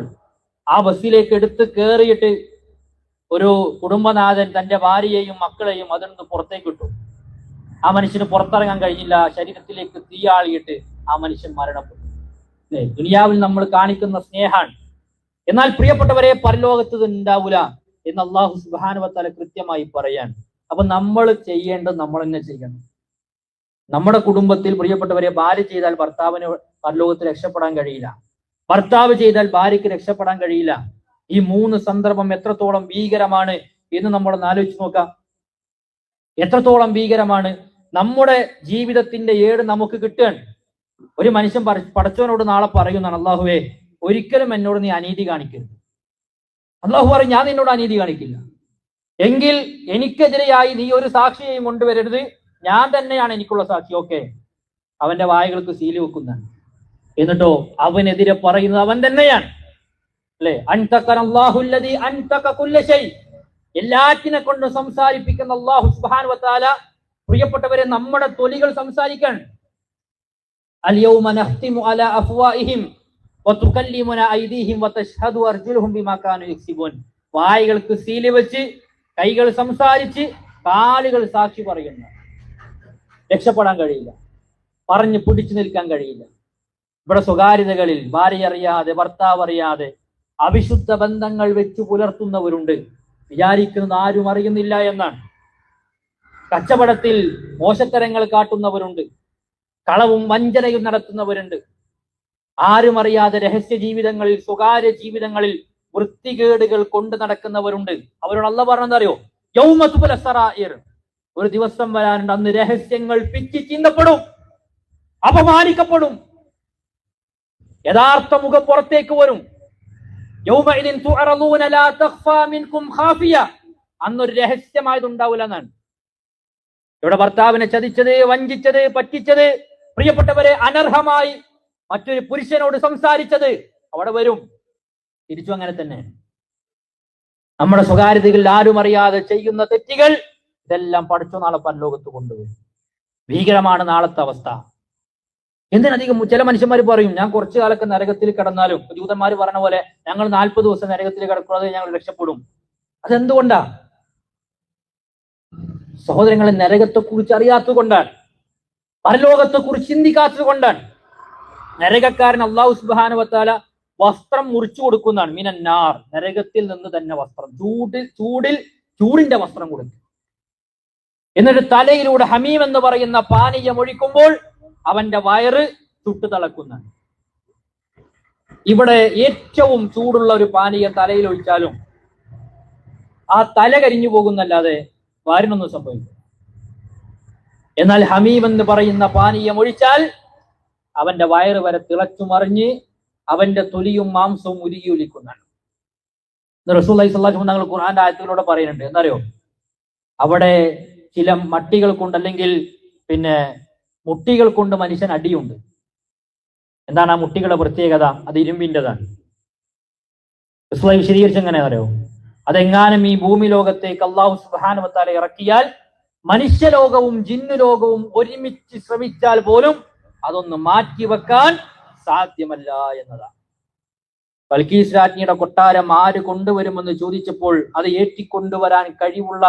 ആ ബസ്സിലേക്ക് എടുത്ത് കയറിയിട്ട് ഒരു കുടുംബനാഥൻ തന്റെ ഭാര്യയെയും മക്കളെയും അതിൽ നിന്ന് പുറത്തേക്ക് ഇട്ടു. ആ മനുഷ്യന് പുറത്തിറങ്ങാൻ കഴിഞ്ഞില്ല, ശരീരത്തിലേക്ക് തീയാളിയിട്ട് ആ മനുഷ്യൻ മരണപ്പെട്ടു. ദുനിയാവിൽ നമ്മൾ കാണിക്കുന്ന സ്നേഹാണ്, എന്നാൽ പ്രിയപ്പെട്ടവരെ പരലോകത്ത് ഉണ്ടാവൂല എന്ന് അല്ലാഹു സുബ്ഹാനഹു വ തആല കൃത്യമായി പറയാൻ. അപ്പൊ നമ്മൾ ചെയ്യേണ്ടത് നമ്മൾ തന്നെ ചെയ്യണം. നമ്മുടെ കുടുംബത്തിൽ പ്രിയപ്പെട്ടവരെ ഭാര്യ ചെയ്താൽ ഭർത്താവിന് പരലോകത്ത് രക്ഷപ്പെടാൻ കഴിയില്ല, ഭർത്താവ് ചെയ്താൽ ഭാര്യയ്ക്ക് രക്ഷപ്പെടാൻ കഴിയില്ല. ഈ മൂന്ന് സന്ദർഭം എത്രത്തോളം ഭീകരമാണ് എന്ന് നമ്മളൊന്ന് ആലോചിച്ച് നോക്കാം. എത്രത്തോളം ഭീകരമാണ്. നമ്മുടെ ജീവിതത്തിന്റെ ഏട് നമുക്ക് കിട്ടുകയാണ്. ഒരു മനുഷ്യൻ പടച്ചവനോട് നാളെ പറയുന്നതാണ്, അല്ലാഹുവേ ഒരിക്കലും എന്നോട് നീ അനീതി കാണിക്കരുത്. അല്ലാഹു പറയും, ഞാൻ നിന്നോട് അനീതി കാണിക്കില്ല. എങ്കിൽ എനിക്കെതിരെയായി നീ ഒരു സാക്ഷിയെയും കൊണ്ടുവരരുത്, ഞാൻ തന്നെയാണ് എനിക്കുള്ള സാക്ഷി. ഓക്കെ, അവന്റെ വായകൾക്ക് സീല് വെക്കുന്നതാണ്. എന്നിട്ടോ അവനെതിരെ പറയുന്നത് അവൻ തന്നെയാണ്, അല്ലെ? എല്ലാറ്റിനെ കൊണ്ട് സംസാരിപ്പിക്കുന്ന അല്ലാഹു സുബ്ഹാനഹു വ തആല പ്രിയപ്പെട്ടവരെ നമ്മുടെ തൊലികൾ സംസാരിക്കാൻ. അൽയൗമ നഖ്തിമു അലാ അഫ്വാഹിഹിം വതുകല്ലിമുനാ ഐദീഹിം വതശ്ഹദു അർജുലുഹും ബിമാ കാനൂ യക്സിബൂൻ. വായകൾക്ക് സീല് വെച്ച്, കൈകൾ സംസാരിച്ച്, കാലുകൾ സാക്ഷി പറയുന്നു. രക്ഷപ്പെടാൻ കഴിയില്ല, പറഞ്ഞു പിടിച്ചു നിൽക്കാൻ കഴിയില്ല. ഇവിടെ സ്വകാര്യതകളിൽ ഭാര്യ അറിയാതെ, ഭർത്താവ് അറിയാതെ അവിശുദ്ധ ബന്ധങ്ങൾ വെച്ചു പുലർത്തുന്നവരുണ്ട്, വിചാരിക്കുന്നത് ആരും അറിയുന്നില്ല എന്നാണ്. കച്ചവടത്തിൽ മോശത്തരങ്ങൾ കാട്ടുന്നവരുണ്ട്, കളവും വഞ്ചനയും നടത്തുന്നവരുണ്ട്. ആരും അറിയാതെ രഹസ്യ ജീവിതങ്ങളിൽ, സ്വകാര്യ ജീവിതങ്ങളിൽ വൃത്തികേടുകൾ കൊണ്ട് നടക്കുന്നവരുണ്ട്. അവരോട് അല്ലാഹു പറഞ്ഞത് അറിയോ? യൗമ തുബ്ല സറായിർ, ഒരു ദിവസം വരാനുണ്ട്, അന്ന് രഹസ്യങ്ങൾ പിച്ചി ചീന്തപ്പെടും, അപമാനിക്കപ്പെടും, യഥാർത്ഥ മുഖം പുറത്തേക്ക് വരും. യൗമഇദിൻ തുഅറദൂന ലാ തഖ്ഫാ മിൻകും ഖാഫിയ, അന്നൊരു രഹസ്യമായതുണ്ടാവില്ല എന്നാണ്. ഇവിടെ ഭർത്താവിനെ ചതിച്ചത്, വഞ്ചിച്ചത്, പറ്റിച്ചത്, പ്രിയപ്പെട്ടവരെ അനർഹമായി മറ്റൊരു പുരുഷനോട് സംസാരിച്ചത് അവിടെ വരും. തിരിച്ചു അങ്ങനെ തന്നെ നമ്മുടെ സ്വകാര്യതകളിൽ ആരും അറിയാതെ ചെയ്യുന്ന തെറ്റുകൾ, ഇതെല്ലാം പഠിച്ചു നാളെ പരലോകത്ത് കൊണ്ടുവരും. ഭീകരമാണ് നാളത്തെ അവസ്ഥ. എന്തിനധികം ചില മനുഷ്യന്മാർ പറയും, ഞാൻ കുറച്ചു കാലൊക്കെ നരകത്തിൽ കിടന്നാലും, ജൂതന്മാർ പറഞ്ഞ പോലെ ഞങ്ങൾ 40 ദിവസം നരകത്തിൽ കിടക്കുന്നത് ഞങ്ങൾ രക്ഷപ്പെടും. അതെന്തുകൊണ്ടാ? സഹോദരങ്ങളെ, നരകത്തെ കുറിച്ച് അറിയാത്തത് കൊണ്ടാണ്, പരലോകത്തെ കുറിച്ച് ചിന്തിക്കാത്തത് കൊണ്ടാണ്. നരകക്കാരൻ അല്ലാഹു സുബ്ഹാനഹു വ തആല വസ്ത്രം മുറിച്ചു കൊടുക്കുന്നതാണ്. മിനന്നാർ, നരകത്തിൽ നിന്ന് തന്നെ വസ്ത്രം, ചൂടിന്റെ വസ്ത്രം കൊടുക്കും. എന്നിട്ട് തലയിലൂടെ ഹമീം എന്ന് പറയുന്ന പാനീയം ഒഴിക്കുമ്പോൾ അവന്റെ വയറ് ചുട്ടു തിളക്കുന്നതാണ്. ഇവിടെ ഏറ്റവും ചൂടുള്ള ഒരു പാനീയം തലയിൽ ഒഴിച്ചാലും ആ തല കരിഞ്ഞു പോകുന്നല്ലാതെ വയറിനൊന്നും സംഭവിക്കും. എന്നാൽ ഹമീം എന്ന് പറയുന്ന പാനീയം ഒഴിച്ചാൽ അവന്റെ വയറ് വരെ തിളച്ചു മറിഞ്ഞ് അവന്റെ തൊലിയും മാംസവും ഉരുകി ഒലിക്കുന്നതാണ്. റസൂലുള്ളാഹി സ്വല്ലല്ലാഹു അലൈഹി വസല്ലം തങ്ങൾ ഖുർആന്റെ ആയത്തുകളോടെ പറയുന്നുണ്ട്. എന്നറിയോ? അവിടെ ചില മട്ടികൾ കൊണ്ട്, അല്ലെങ്കിൽ മുട്ടികൾ കൊണ്ട് മനുഷ്യൻ അടിയുണ്ട്. എന്താണ് ആ മുട്ടികളുടെ പ്രത്യേകത? അത് ഇരുമ്പിൻ്റെതാണ്. റസൂലുള്ളാഹി വിശദീകരിച്ച് എങ്ങനെ അറിയോ? അതെങ്ങാനും ഈ ഭൂമി ലോകത്തേക്ക് അല്ലാഹു സുബ്ഹാനഹു വ തആല ഇറക്കിയാൽ, മനുഷ്യലോകവും ജിന്നുലോകവും ഒരുമിച്ച് ശ്രമിച്ചാൽ പോലും അതൊന്ന് മാറ്റിവെക്കാൻ സാധ്യമല്ല എന്നതാണ്. ബൽക്കീസ് രാജ്ഞിയുടെ കൊട്ടാരം ആര് കൊണ്ടുവരുമെന്ന് ചോദിച്ചപ്പോൾ അത് ഏറ്റിക്കൊണ്ടുവരാൻ കഴിവുള്ള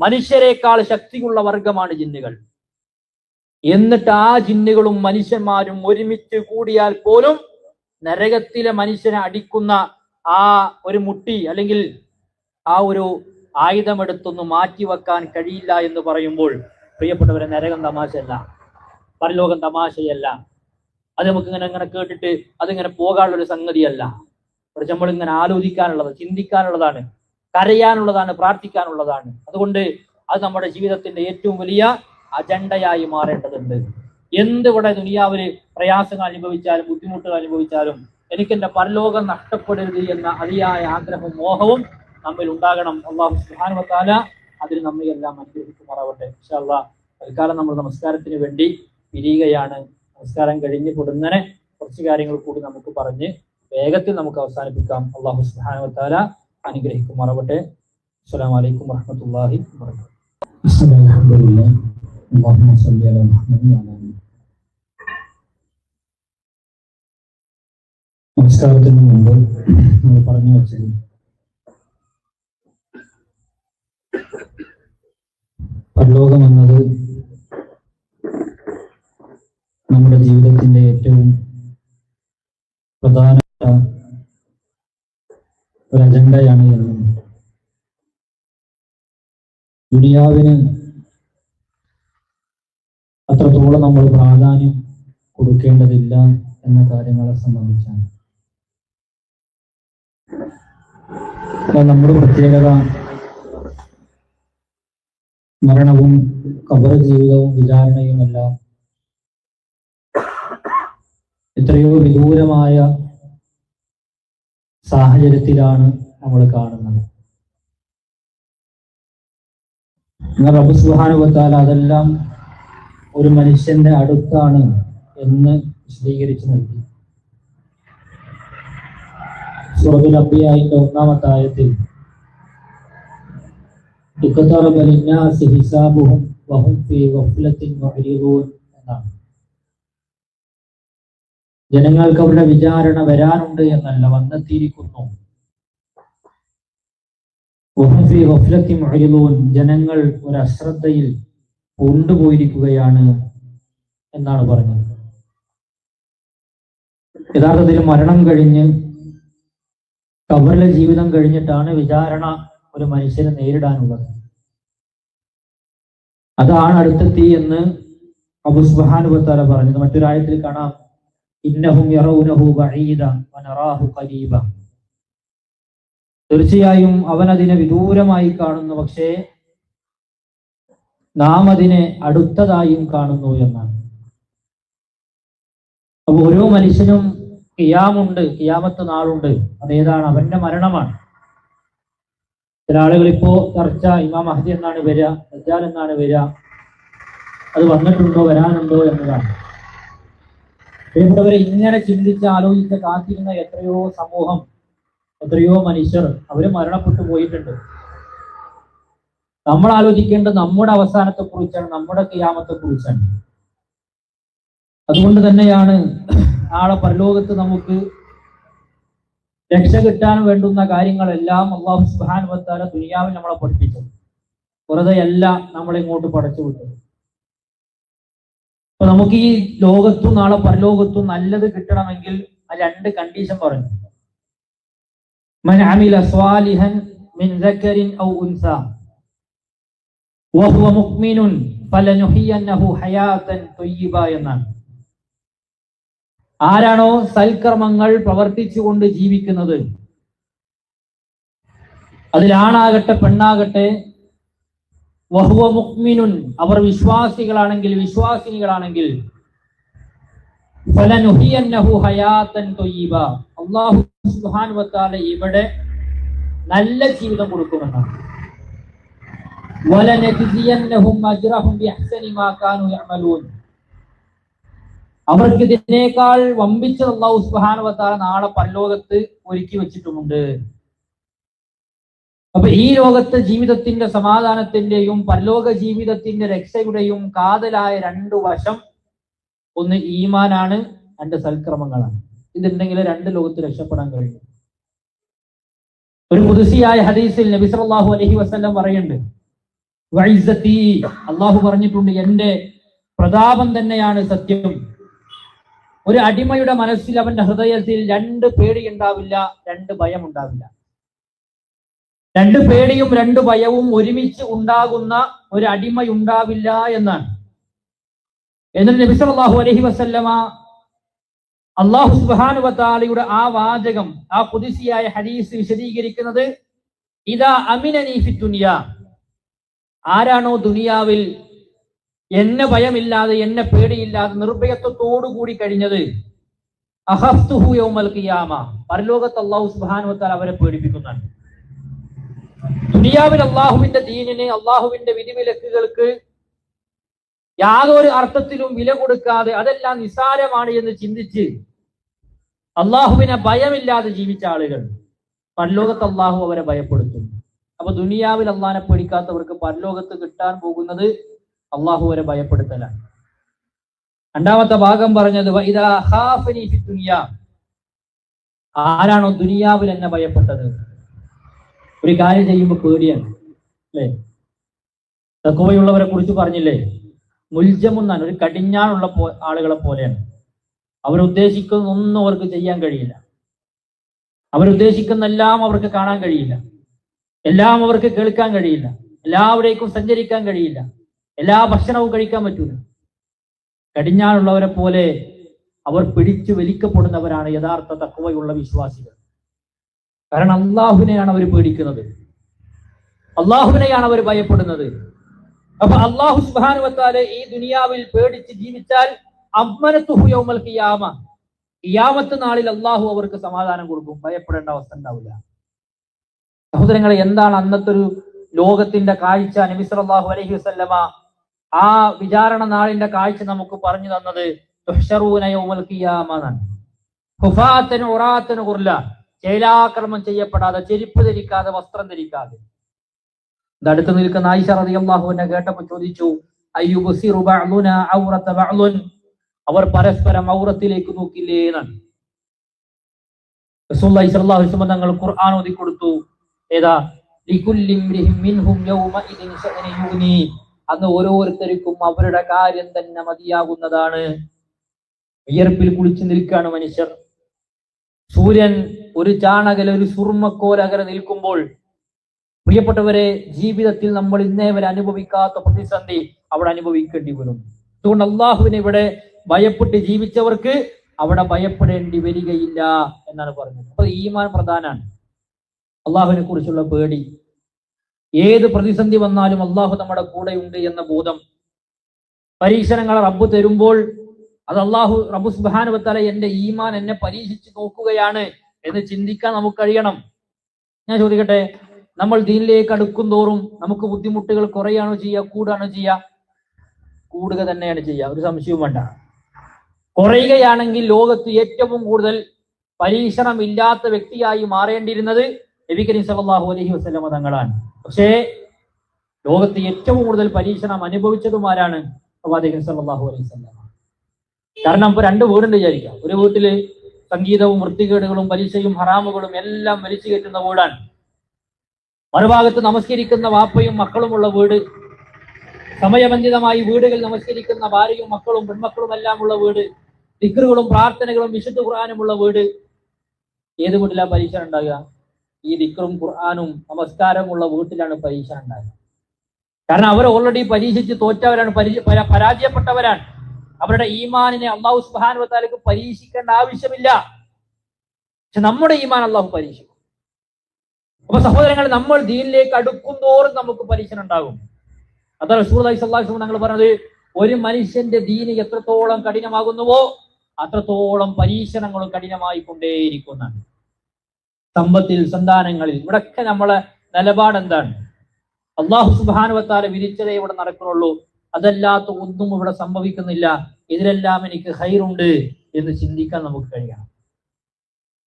മനുഷ്യരെക്കാൾ ശക്തിയുള്ള വർഗമാണ് ജിന്നുകൾ. എന്നിട്ട് ആ ജിന്നുകളും മനുഷ്യന്മാരും ഒരുമിച്ച് കൂടിയാൽ പോലും നരകത്തിലെ മനുഷ്യനെ അടിക്കുന്ന ആ ഒരു മുട്ടി, അല്ലെങ്കിൽ ആ ഒരു ആയുധമെടുത്തൊന്ന് മാറ്റിവെക്കാൻ കഴിയില്ല എന്ന് പറയുമ്പോൾ, പ്രിയപ്പെട്ടവരെ, നരകം തമാശയല്ല, പരലോകം തമാശയല്ല. അത് നമുക്ക് ഇങ്ങനെ കേട്ടിട്ട് അതിങ്ങനെ പോകാനുള്ളൊരു സംഗതിയല്ല. പക്ഷെ നമ്മളിങ്ങനെ ആലോചിക്കാനുള്ളത്, ചിന്തിക്കാനുള്ളതാണ്, കരയാനുള്ളതാണ്, പ്രാർത്ഥിക്കാനുള്ളതാണ്. അതുകൊണ്ട് അത് നമ്മുടെ ജീവിതത്തിന്റെ ഏറ്റവും വലിയ അജണ്ടയായി മാറേണ്ടതുണ്ട്. എന്തിവിടെ ദുനിയാവില് പ്രയാസങ്ങൾ അനുഭവിച്ചാലും ബുദ്ധിമുട്ടുകൾ അനുഭവിച്ചാലും എനിക്ക് എന്റെ പരലോകം നഷ്ടപ്പെടരുത് എന്ന അതിയായ ആഗ്രഹവും മോഹവും നമ്മിൽ ഉണ്ടാകണം. അല്ലാഹു സുബ്ഹാനഹു വ തആല അതിൽ നമ്മെ എല്ലാം അനുഗ്രഹിക്കുമാറാവട്ടെ. ഇൻഷാ അല്ലാഹ് തൽക്കാലം നമ്മൾ നമസ്കാരത്തിന് വേണ്ടി പിരിയുകയാണ്. നമസ്കാരം കഴിഞ്ഞ് പൊടുന്നനെ കുറച്ച് കാര്യങ്ങൾ കൂടി നമുക്ക് പറഞ്ഞ് വേഗത്തിൽ നമുക്ക് അവസാനിപ്പിക്കാം. അല്ലാഹു സുബ്ഹാനഹു വ തആല അനുഗ്രഹിക്കുമാറാവട്ടെ. അസ്സലാമു അലൈക്കും വറഹ്മത്തുള്ളാഹി വബറകാതുഹു. അൽഹംദുലില്ലാഹ്. അല്ലാഹുമ്മ സ്വല്ലി അലാ മുഹമ്മദ് വ അലാ ആലിഹി. നമസ്കാരത്തിന് മുമ്പ് നമ്മൾ പറഞ്ഞു വെച്ചത് പരലോകം എന്നത് നമ്മുടെ ജീവിതത്തിന്റെ ഏറ്റവും പ്രധാനപ്പെട്ട ഒരു അജണ്ടയാണ് എന്നും ദുനിയാവിന് അത്രത്തോളം നമ്മൾ പ്രാധാന്യം കൊടുക്കേണ്ടതില്ല എന്ന കാര്യങ്ങളെ സംബന്ധിച്ചാണ്. നമ്മുടെ പ്രത്യേകത മരണവും ഖബർ ജീവിതവും വിചാരണയുമെല്ലാം എത്രയോ വിദൂരമായ സാഹചര്യത്തിലാണ് നമ്മൾ കാണുന്നത്. റബ്ബ് സുബ്ഹാനഹു വ തആല അതെല്ലാം ഒരു മനുഷ്യന്റെ അടുത്താണ് എന്ന് വിശദീകരിച്ചു നൽകി. സൂറത്തുൽ അംബിയായിന്റെ 1-ാമത്തെ ആയത്തിൽ ഇഖ്തറബ ലിന്നാസി ഹിസാബുഹും വഹും ഫീ ഗഫ്ലത്തിൻ മുഅ്രിദൂൻ എന്നാണ്. ജനങ്ങൾക്ക് അവരുടെ വിചാരണ വരാനുണ്ട് എന്നല്ല, വന്നെത്തിയിരിക്കുന്നു. വഹും ഫീ ഗഫ്ലത്തിൻ മുഅ്രിദൂൻ, ജനങ്ങൾ ഒരു അശ്രദ്ധയിൽ കൊണ്ടുപോയിരിക്കുകയാണ് എന്നാണ് പറഞ്ഞത്. യഥാർത്ഥത്തിൽ മരണം കഴിഞ്ഞ് ഖബറിലെ ജീവിതം കഴിഞ്ഞിട്ടാണ് വിചാരണ ഒരു മനുഷ്യനെ നേരിടാനുള്ളത്. അതാണ് അടുത്തെത്തി എന്ന് റബ്ബ് സുബ്ഹാനഹു വ തആല പറഞ്ഞത്. മറ്റൊരായത്തിൽ കാണാം, ഇന്നഹും യറൗനഹു ബഈദ വനറാഹു ഖരീബ. തീർച്ചയായും അവൻ അതിനെ വിദൂരമായി കാണുന്നു, പക്ഷേ നാം അതിനെ അടുത്തതായും കാണുന്നു എന്നാണ്. അപ്പൊ ഓരോ മനുഷ്യനും ഖിയാമുണ്ട്, ഖിയാമത്ത് നാളുണ്ട്. അതേതാണ്? അവന്റെ മരണമാണ്. ചില ആളുകൾ ഇപ്പോ ചർച്ച ഇമാം മഹ്ദി എന്നാണ് വരിക, ദജ്ജാൽ എന്നാണ് വരിക, അത് വന്നിട്ടുണ്ടോ വരാനുണ്ടോ എന്നതാണ്. പ്രിയപ്പെട്ടവരെ, ഇങ്ങനെ ചിന്തിച്ച് ആലോചിച്ച് കാത്തിരുന്ന എത്രയോ സമൂഹം, എത്രയോ മനുഷ്യർ അവര് മരണപ്പെട്ടു പോയിട്ടുണ്ട്. നമ്മൾ ആലോചിക്കേണ്ടത് നമ്മുടെ അവസാനത്തെ കുറിച്ചാണ്, നമ്മുടെ ഖിയാമത്തെ കുറിച്ചാണ്. അതുകൊണ്ട് തന്നെയാണ് നാളെ പരലോകത്ത് നമുക്ക് രക്ഷ കിട്ടാൻ വേണ്ടുന്ന കാര്യങ്ങളെല്ലാം അല്ലാഹു സുബ്ഹാനഹു വ തആല ദുനിയാവിൽ നമ്മളെ പഠിപ്പിച്ചു. വെറുതെയല്ല നമ്മളെ ഇങ്ങോട്ട് പടച്ചു വിട്ടത്. അപ്പൊ നമുക്ക് ഈ ലോകത്തും നാളെ പരലോകത്തും നല്ലത് കിട്ടണമെങ്കിൽ ആ 2 കണ്ടീഷൻ പറഞ്ഞു. മൻ അമില സ്വാലിഹൻ മിൻ ദക്കറിൻ ഔ ഉൻസാ വഹുവ മുഅ്മിനുൻ ഫലനുഹിയന്നഹു ഹയാതൻ ത്വയ്യിബ എന്നാണ്. ആരാണോ സൽക്കർമ്മങ്ങൾ പ്രവർത്തിച്ചുകൊണ്ട് ജീവിക്കുന്നത്, അതിലാണാകട്ടെ പെണ്ണാകട്ടെ, വഹുവ മുഅ്മിനുൻ, അവർ വിശ്വാസികളാണെങ്കിൽ വിശ്വാസിനികളാണെങ്കിൽ, ഫലനുഹിയന്നഹു ഹയാതൻ ത്വയ്യിബ, അല്ലാഹു സുബ്ഹാനഹു വ തആല ഇവിടെ നല്ല ജീവിതം കൊടുക്കുമെന്നാണ്. വലനജിസിയന്നഹും അജ്റഹും ബിഅഹ്സനി മാ കാനൂ യഅമലൂൻ, അവർക്ക് ഇതിനേക്കാൾ വമ്പിച്ചത് അല്ലാഹു സുബ്ഹാനഹു വ തആല നാളെ പരലോകത്ത് ഒരുക്കി വെച്ചിട്ടുമുണ്ട്. അപ്പൊ ഈ ലോകത്തെ ജീവിതത്തിന്റെ സമാധാനത്തിന്റെയും പരലോക ജീവിതത്തിന്റെ രക്ഷയുടെയും കാതലായ 2 വശം, ഒന്ന് ഈമാനാണ്, 2 സൽക്രമങ്ങളാണ്. ഇതുണ്ടെങ്കിൽ 2 ലോകത്ത് രക്ഷപ്പെടാൻ കഴിയും. ഒരു ഖുദ്സിയായ ഹദീസിൽ നബി സല്ലല്ലാഹു അലൈഹി വസല്ലം പറയുന്നുണ്ട്, വഇസ്സതി, അല്ലാഹു പറഞ്ഞിട്ടുണ്ട്, എന്റെ പ്രതാപം തന്നെയാണ് സത്യം. ഒരു അടിമയുടെ മനസ്സിൽ, അവന്റെ ഹൃദയത്തിൽ 2 പേടി ഉണ്ടാവില്ല, 2 ഭയം ഉണ്ടാവില്ല. 2 പേടിയും 2 ഭയവും ഒരുമിച്ച് ഉണ്ടാകുന്ന ഒരു അടിമയുണ്ടാവില്ല എന്നാണ്. എന്നിട്ട് നബി സല്ലല്ലാഹു അലൈഹി വസല്ലമ അല്ലാഹു സുബ്ഹാനഹു വ തആലയുടെ ആ വാചകം, ആ ഖുദ്സിയായ ഹദീസ് വിശദീകരിക്കുന്നത്, ഇദാ അമിനനി ഫി ദുനിയ, ആരാണോ ദുനിയാവിൽ എന്നെ ഭയമില്ലാതെ, എന്നെ പേടിയില്ലാതെ നിർഭയത്വത്തോടുകൂടി കഴിഞ്ഞത്, അഹഫ്തുഹു യൗമൽ ഖിയാമ, പരലോകത്ത് അല്ലാഹു സുബ്ഹാനഹു വ തആല അവരെ പേടിപ്പിക്കുന്നതാണ്. ദുനിയാവിൽ അള്ളാഹുവിന്റെ ദീനിന്, അള്ളാഹുവിന്റെ വിധിവിലക്കുകൾക്ക് യാതൊരു അർത്ഥത്തിലും വില കൊടുക്കാതെ അതെല്ലാം നിസ്സാരമാണ് എന്ന് ചിന്തിച്ച് അള്ളാഹുവിനെ ഭയമില്ലാതെ ജീവിച്ച ആളുകൾ പരലോകത്ത് അള്ളാഹു അവരെ ഭയപ്പെടുത്തും. അപ്പൊ ദുനിയാവിൽ അള്ളാഹിനെ പേടിക്കാത്തവർക്ക് പരലോകത്ത് കിട്ടാൻ പോകുന്നത് അള്ളാഹു അവരെ ഭയപ്പെടുത്തലാണ്. രണ്ടാമത്തെ ഭാഗം പറഞ്ഞത് ഇദാ ഖാഫനി ഫി ദുനിയ, ആരാണോ ദുനിയാവിൽ എന്നെ ഭയപ്പെട്ടത്, ഒരു കാര്യം ചെയ്യുമ്പോൾ പേടിയാണ് അല്ലേ? തഖ്വയുള്ളവരെ കുറിച്ച് പറഞ്ഞില്ലേ, മുൽജമുന്നാണ്, ഒരു കടിഞ്ഞാണുള്ള ആളുകളെ പോലെയാണ്. അവരുദ്ദേശിക്കുന്ന ഒന്നും അവർക്ക് ചെയ്യാൻ കഴിയില്ല, അവരുദ്ദേശിക്കുന്ന എല്ലാം അവർക്ക് കാണാൻ കഴിയില്ല, എല്ലാം അവർക്ക് കേൾക്കാൻ കഴിയില്ല, എല്ലാവിടേക്കും സഞ്ചരിക്കാൻ കഴിയില്ല, എല്ലാ ഭക്ഷണവും കഴിക്കാൻ പറ്റൂല. കടിഞ്ഞാണുള്ളവരെ പോലെ അവർ പിടിച്ചു വലിക്കപ്പെടുന്നവരാണ് യഥാർത്ഥ തഖ്വയുള്ള വിശ്വാസികൾ. കാരണം അള്ളാഹുവിനെയാണ് അവർ പേടിക്കുന്നത്, അള്ളാഹുവിനെയാണ് അവർ ഭയപ്പെടുന്നത്. അപ്പൊ അള്ളാഹു സുബ്ഹാനഹു വ തആല ഈ ദുനിയാവിൽ പേടിച്ച് ജീവിച്ചാൽ അമ്നതുഹു യൗമൽ ഖിയാമ, ഖിയാമത്ത് നാളിൽ അള്ളാഹു അവർക്ക് സമാധാനം കൊടുക്കും, ഭയപ്പെടേണ്ട അവസ്ഥ ഉണ്ടാവില്ല. സഹോദരങ്ങളെ, എന്താണ് അന്നത്തെ ഒരു ലോകത്തിന്റെ കാഴ്ച? നബി സല്ലല്ലാഹു അലൈഹി വസല്ലമ ആ വിചാരണ നാളിന്റെ കാഴ്ച നമുക്ക് പറഞ്ഞു തന്നത് തുഹ്ശറൂന യൗമൽ ഖിയാമ എന്നാണ്. ഖുഫാതൻ ഉറാതൻ ഖുർല, ചേലാക്രമം ചെയ്യപ്പെടാതെ, ചെരുപ്പ് ധരിക്കാതെ, വസ്ത്രം ധരിക്കാതെ. അടുത്ത് നിൽക്കുന്ന ആയിഷ റളിയല്ലാഹു അൻഹ കേട്ടപ്പോൾ ചോദിച്ചു, അയ്യുബ്സിറു ബഅ്ദുനാ ഔറത ബഅ്ദുൻ, അവർ പരസ്പരം ഔറത്തിലേക്ക് നോക്കില്ലേ എന്നാണ്. റസൂലുള്ളാഹി സ്വല്ലല്ലാഹു അലൈഹി വസല്ലം തങ്ങൾ ഖുർആൻ ഓതി കൊടുത്തു. ഏതാ? ലികുല്ലി ഇംരിഹിൻ മിൻഹും യൗമഇദിൻ ശഅനു യുഗ്നി, അന്ന് ഓരോരുത്തർക്കും അവരുടെ കാര്യം തന്നെ മതിയാകുന്നതാണ്. വിയർപ്പിൽ കുളിച്ചു നിൽക്കുകയാണ് മനുഷ്യർ. സൂര്യൻ ഒരു ചാണകല, ഒരു സുർമ്മക്കോലകര നിൽക്കുമ്പോൾ, പ്രിയപ്പെട്ടവരെ, ജീവിതത്തിൽ നമ്മൾ ഇന്നേ വരെ അനുഭവിക്കാത്ത പ്രതിസന്ധി അവിടെ അനുഭവിക്കേണ്ടി വരും. അതുകൊണ്ട് അള്ളാഹുവിനെ ഇവിടെ ഭയപ്പെട്ട് ജീവിച്ചവർക്ക് അവിടെ ഭയപ്പെടേണ്ടി വരികയില്ല എന്നാണ് പറഞ്ഞത്. അപ്പൊ ഈമാൻ പ്രധാനമാണ്, അള്ളാഹുവിനെ കുറിച്ചുള്ള പേടി. ഏത് പ്രതിസന്ധി വന്നാലും അള്ളാഹു നമ്മുടെ കൂടെ ഉണ്ട് എന്ന ബോധം. പരീക്ഷണങ്ങൾ റബ്ബ് തരുമ്പോൾ അത് റബ്ബ് സുബ്ഹാനഹു വ തആല എന്റെ ഈമാൻ എന്നെ പരീക്ഷിച്ച് നോക്കുകയാണ് എന്ന് ചിന്തിക്കാൻ നമുക്ക് കഴിയണം. ഞാൻ ചോദിക്കട്ടെ, നമ്മൾ ദീനിലേക്ക് അടുക്കും തോറും നമുക്ക് ബുദ്ധിമുട്ടുകൾ കുറയാണോ ചെയ്യുക, കൂടാണോ ചെയ്യുക? കൂടുക തന്നെയാണ് ചെയ്യുക, ഒരു സംശയവും വേണ്ട. കുറയുകയാണെങ്കിൽ ലോകത്ത് ഏറ്റവും കൂടുതൽ പരീക്ഷണം ഇല്ലാത്ത വ്യക്തിയായി മാറേണ്ടിയിരുന്നത് നബി കരീം സല്ലല്ലാഹു അലൈഹി വസല്ലം തങ്ങളാണ്. പക്ഷേ ലോകത്ത് ഏറ്റവും കൂടുതൽ പരീക്ഷണം അനുഭവിച്ചതുമാരാണ് പ്രവാചകൻ സല്ലല്ലാഹു അലൈഹി വസല്ലം. കാരണം ഇപ്പൊ രണ്ട് വീടുണ്ട് വിചാരിക്കാം. ഒരു വീട്ടില് സംഗീതവും വൃത്തികേടുകളും പലിശയും ഹറാമുകളും എല്ലാം വലിച്ചു കയറ്റുന്ന വീടാണ്. മറുഭാഗത്ത് നമസ്കരിക്കുന്ന വാപ്പയും മക്കളുമുള്ള വീട്, സമയബന്ധിതമായി വീടുകൾ നമസ്കരിക്കുന്ന ഭാര്യയും മക്കളും പെൺമക്കളും എല്ലാം ഉള്ള വീട്, ദിക്റുകളും പ്രാർത്ഥനകളും വിശുദ്ധ ഖുർആനുമുള്ള വീട്. ഏത് വീട്ടിലാ പരീക്ഷ ഉണ്ടാകുക? ഈ ദിക്റും ഖുർആനും നമസ്കാരവും ഉള്ള വീട്ടിലാണ് പരീക്ഷ ഉണ്ടാകുക. കാരണം അവർ ഓൾറെഡി പരീക്ഷിച്ച് തോറ്റവരാണ്, പരാജയപ്പെട്ടവരാണ്. അവരുടെ ഈമാനിനെ അല്ലാഹു സുബ്ഹാനഹു വ തആലക്ക് പരീക്ഷിക്കേണ്ട ആവശ്യമില്ല. പക്ഷെ നമ്മുടെ ഈമാൻ അല്ലാഹു പരീക്ഷിക്കും. അപ്പൊ സഹോദരങ്ങൾ, നമ്മൾ ദീനിലേക്ക് അടുക്കുന്തോറും നമുക്ക് പരീക്ഷണം ഉണ്ടാകും. അതാണ് റസൂലുള്ളാഹി സ്വല്ലല്ലാഹു അലൈഹി വസല്ലം തങ്ങൾ പറഞ്ഞത്, ഒരു മനുഷ്യന്റെ ദീന് എത്രത്തോളം കഠിനമാകുന്നുവോ അത്രത്തോളം പരീക്ഷണങ്ങളും കഠിനമായി കൊണ്ടേയിരിക്കുന്നതാണ്. സമ്പത്തിൽ, സന്താനങ്ങളിൽ, ഇവിടൊക്കെ നമ്മളെ നിലപാട് എന്താണ്? അല്ലാഹു സുബ്ഹാനഹു വ തആല വിധിച്ചതേ ഇവിടെ നടക്കുന്നുള്ളൂ, അതല്ലാത്ത ഒന്നും ഇവിടെ സംഭവിക്കുന്നില്ല, ഇതിലെല്ലാം എനിക്ക് ഖൈറുണ്ട് എന്ന് ചിന്തിക്കാൻ നമുക്ക് കഴിയണം.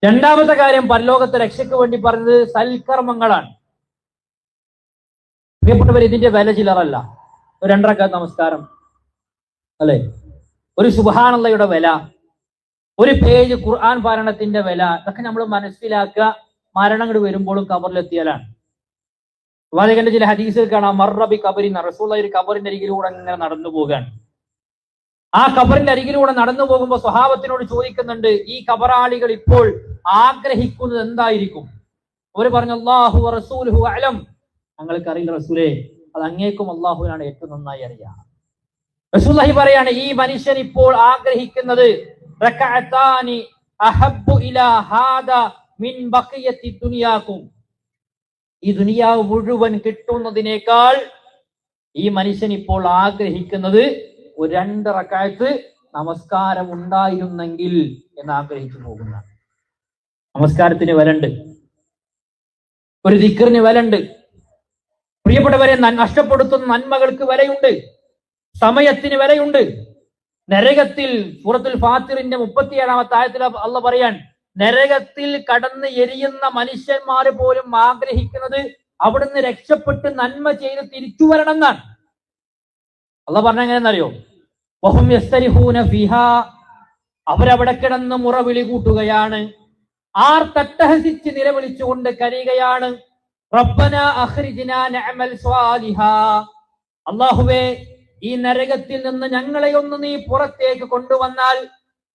രണ്ടാമത്തെ കാര്യം, പരലോകത്തെ രക്ഷയ്ക്ക് വേണ്ടി പറഞ്ഞത് സൽക്കർമ്മങ്ങളാണ്. പ്രിയപ്പെട്ടവർ, ഇതിന്റെ വില ചിലറല്ല. ഒരു 2 റക്അത്ത് നമസ്കാരം അല്ലെ, ഒരു സുബ്ഹാനല്ലാഹയുടെ വില, ഒരു പേജ് ഖുർആൻ പാരായണത്തിന്റെ വില, ഇതൊക്കെ നമ്മൾ മനസ്സിലാക്കുക മരണങ്ങൾ വരുമ്പോഴും ഖബറിലെത്തിയാലാണ്. പ്രവാചകന്റെ ചില ഹദീസുകൾ കാണാം, മർറബി ഖബറിൻ, റസൂലുള്ളാഹി ഒരു ഖബറിന്റെ അരികിലൂടെ അങ്ങനെ നടന്നു പോകാൻ. ആ ഖബറിന്റെ അരികിലൂടെ നടന്നു പോകുമ്പോൾ സ്വഹാബത്തിനോട് ചോദിക്കുന്നുണ്ട്, ഈ ഖബറാളികൾ ഇപ്പോൾ ആഗ്രഹിക്കുന്നത് എന്തായിരിക്കും? അവർ പറഞ്ഞു, അല്ലാഹു വറസൂലുഹു അഅലം, ഞങ്ങൾക്കറിയില്ല റസൂലേ, അത് അങ്ങേക്കും അള്ളാഹുവിനാണ് ഏറ്റവും നന്നായി അറിയാം. റസൂലുള്ളാഹി പറയാണ്, ഈ മനുഷ്യൻ ഇപ്പോൾ ആഗ്രഹിക്കുന്നത് റകഅതാനി അഹബ്ബു ഇലാ ഹാദാ മിൻ ബഖിയത്തി ദുനിയാകും, ഈ ദുനിയാവ് മുഴുവൻ കിട്ടുന്നതിനേക്കാൾ ഈ മനുഷ്യൻ ഇപ്പോൾ ആഗ്രഹിക്കുന്നത് ഒരു 2 റക്അത്ത് നമസ്കാരം ഉണ്ടായിരുന്നെങ്കിൽ എന്ന് ആഗ്രഹിച്ചു പോകുന്ന. നമസ്കാരത്തിന് വിലണ്ട്, ഒരു ദിക്റിന് വിലണ്ട്, പ്രിയപ്പെട്ടവരെ നഷ്ടപ്പെടുത്തുന്ന നന്മകൾക്ക് വിലയുണ്ട്, സമയത്തിന് വിലയുണ്ട്. നരകത്തിൽ സൂറത്തുൽ ഫാത്തിറിന്റെ 37-ാമത്തെ ആയത്തിൽ അല്ലാഹ് പറയാൻ, നരകത്തിൽ കടന്ന് എരിയുന്ന മനുഷ്യന്മാര് പോലും ആഗ്രഹിക്കുന്നത് അവിടുന്ന് രക്ഷപ്പെട്ട് നന്മ ചെയ്ത് തിരിച്ചു വരണം എന്നാണ്. അല്ലാഹ് പറഞ്ഞ എങ്ങനെയെന്നറിയോ? വഹും യസ്തരിഹൂന ഫിഹാ, അവരവിടെ കിടന്ന് മുറവിളി കൂട്ടുകയാണ്, തട്ടഹസിച്ച് നിലവിളിച്ചുകൊണ്ട് കരയുകയാണ്. റബ്ബനാ അഖ്രിജ്നാ നഅമൽ സ്വാലിഹാ, അല്ലാഹുവേ ഈ നരകത്തിൽ നിന്ന് ഞങ്ങളെ ഒന്ന് നീ പുറത്തേക്ക് കൊണ്ടുവന്നാൽ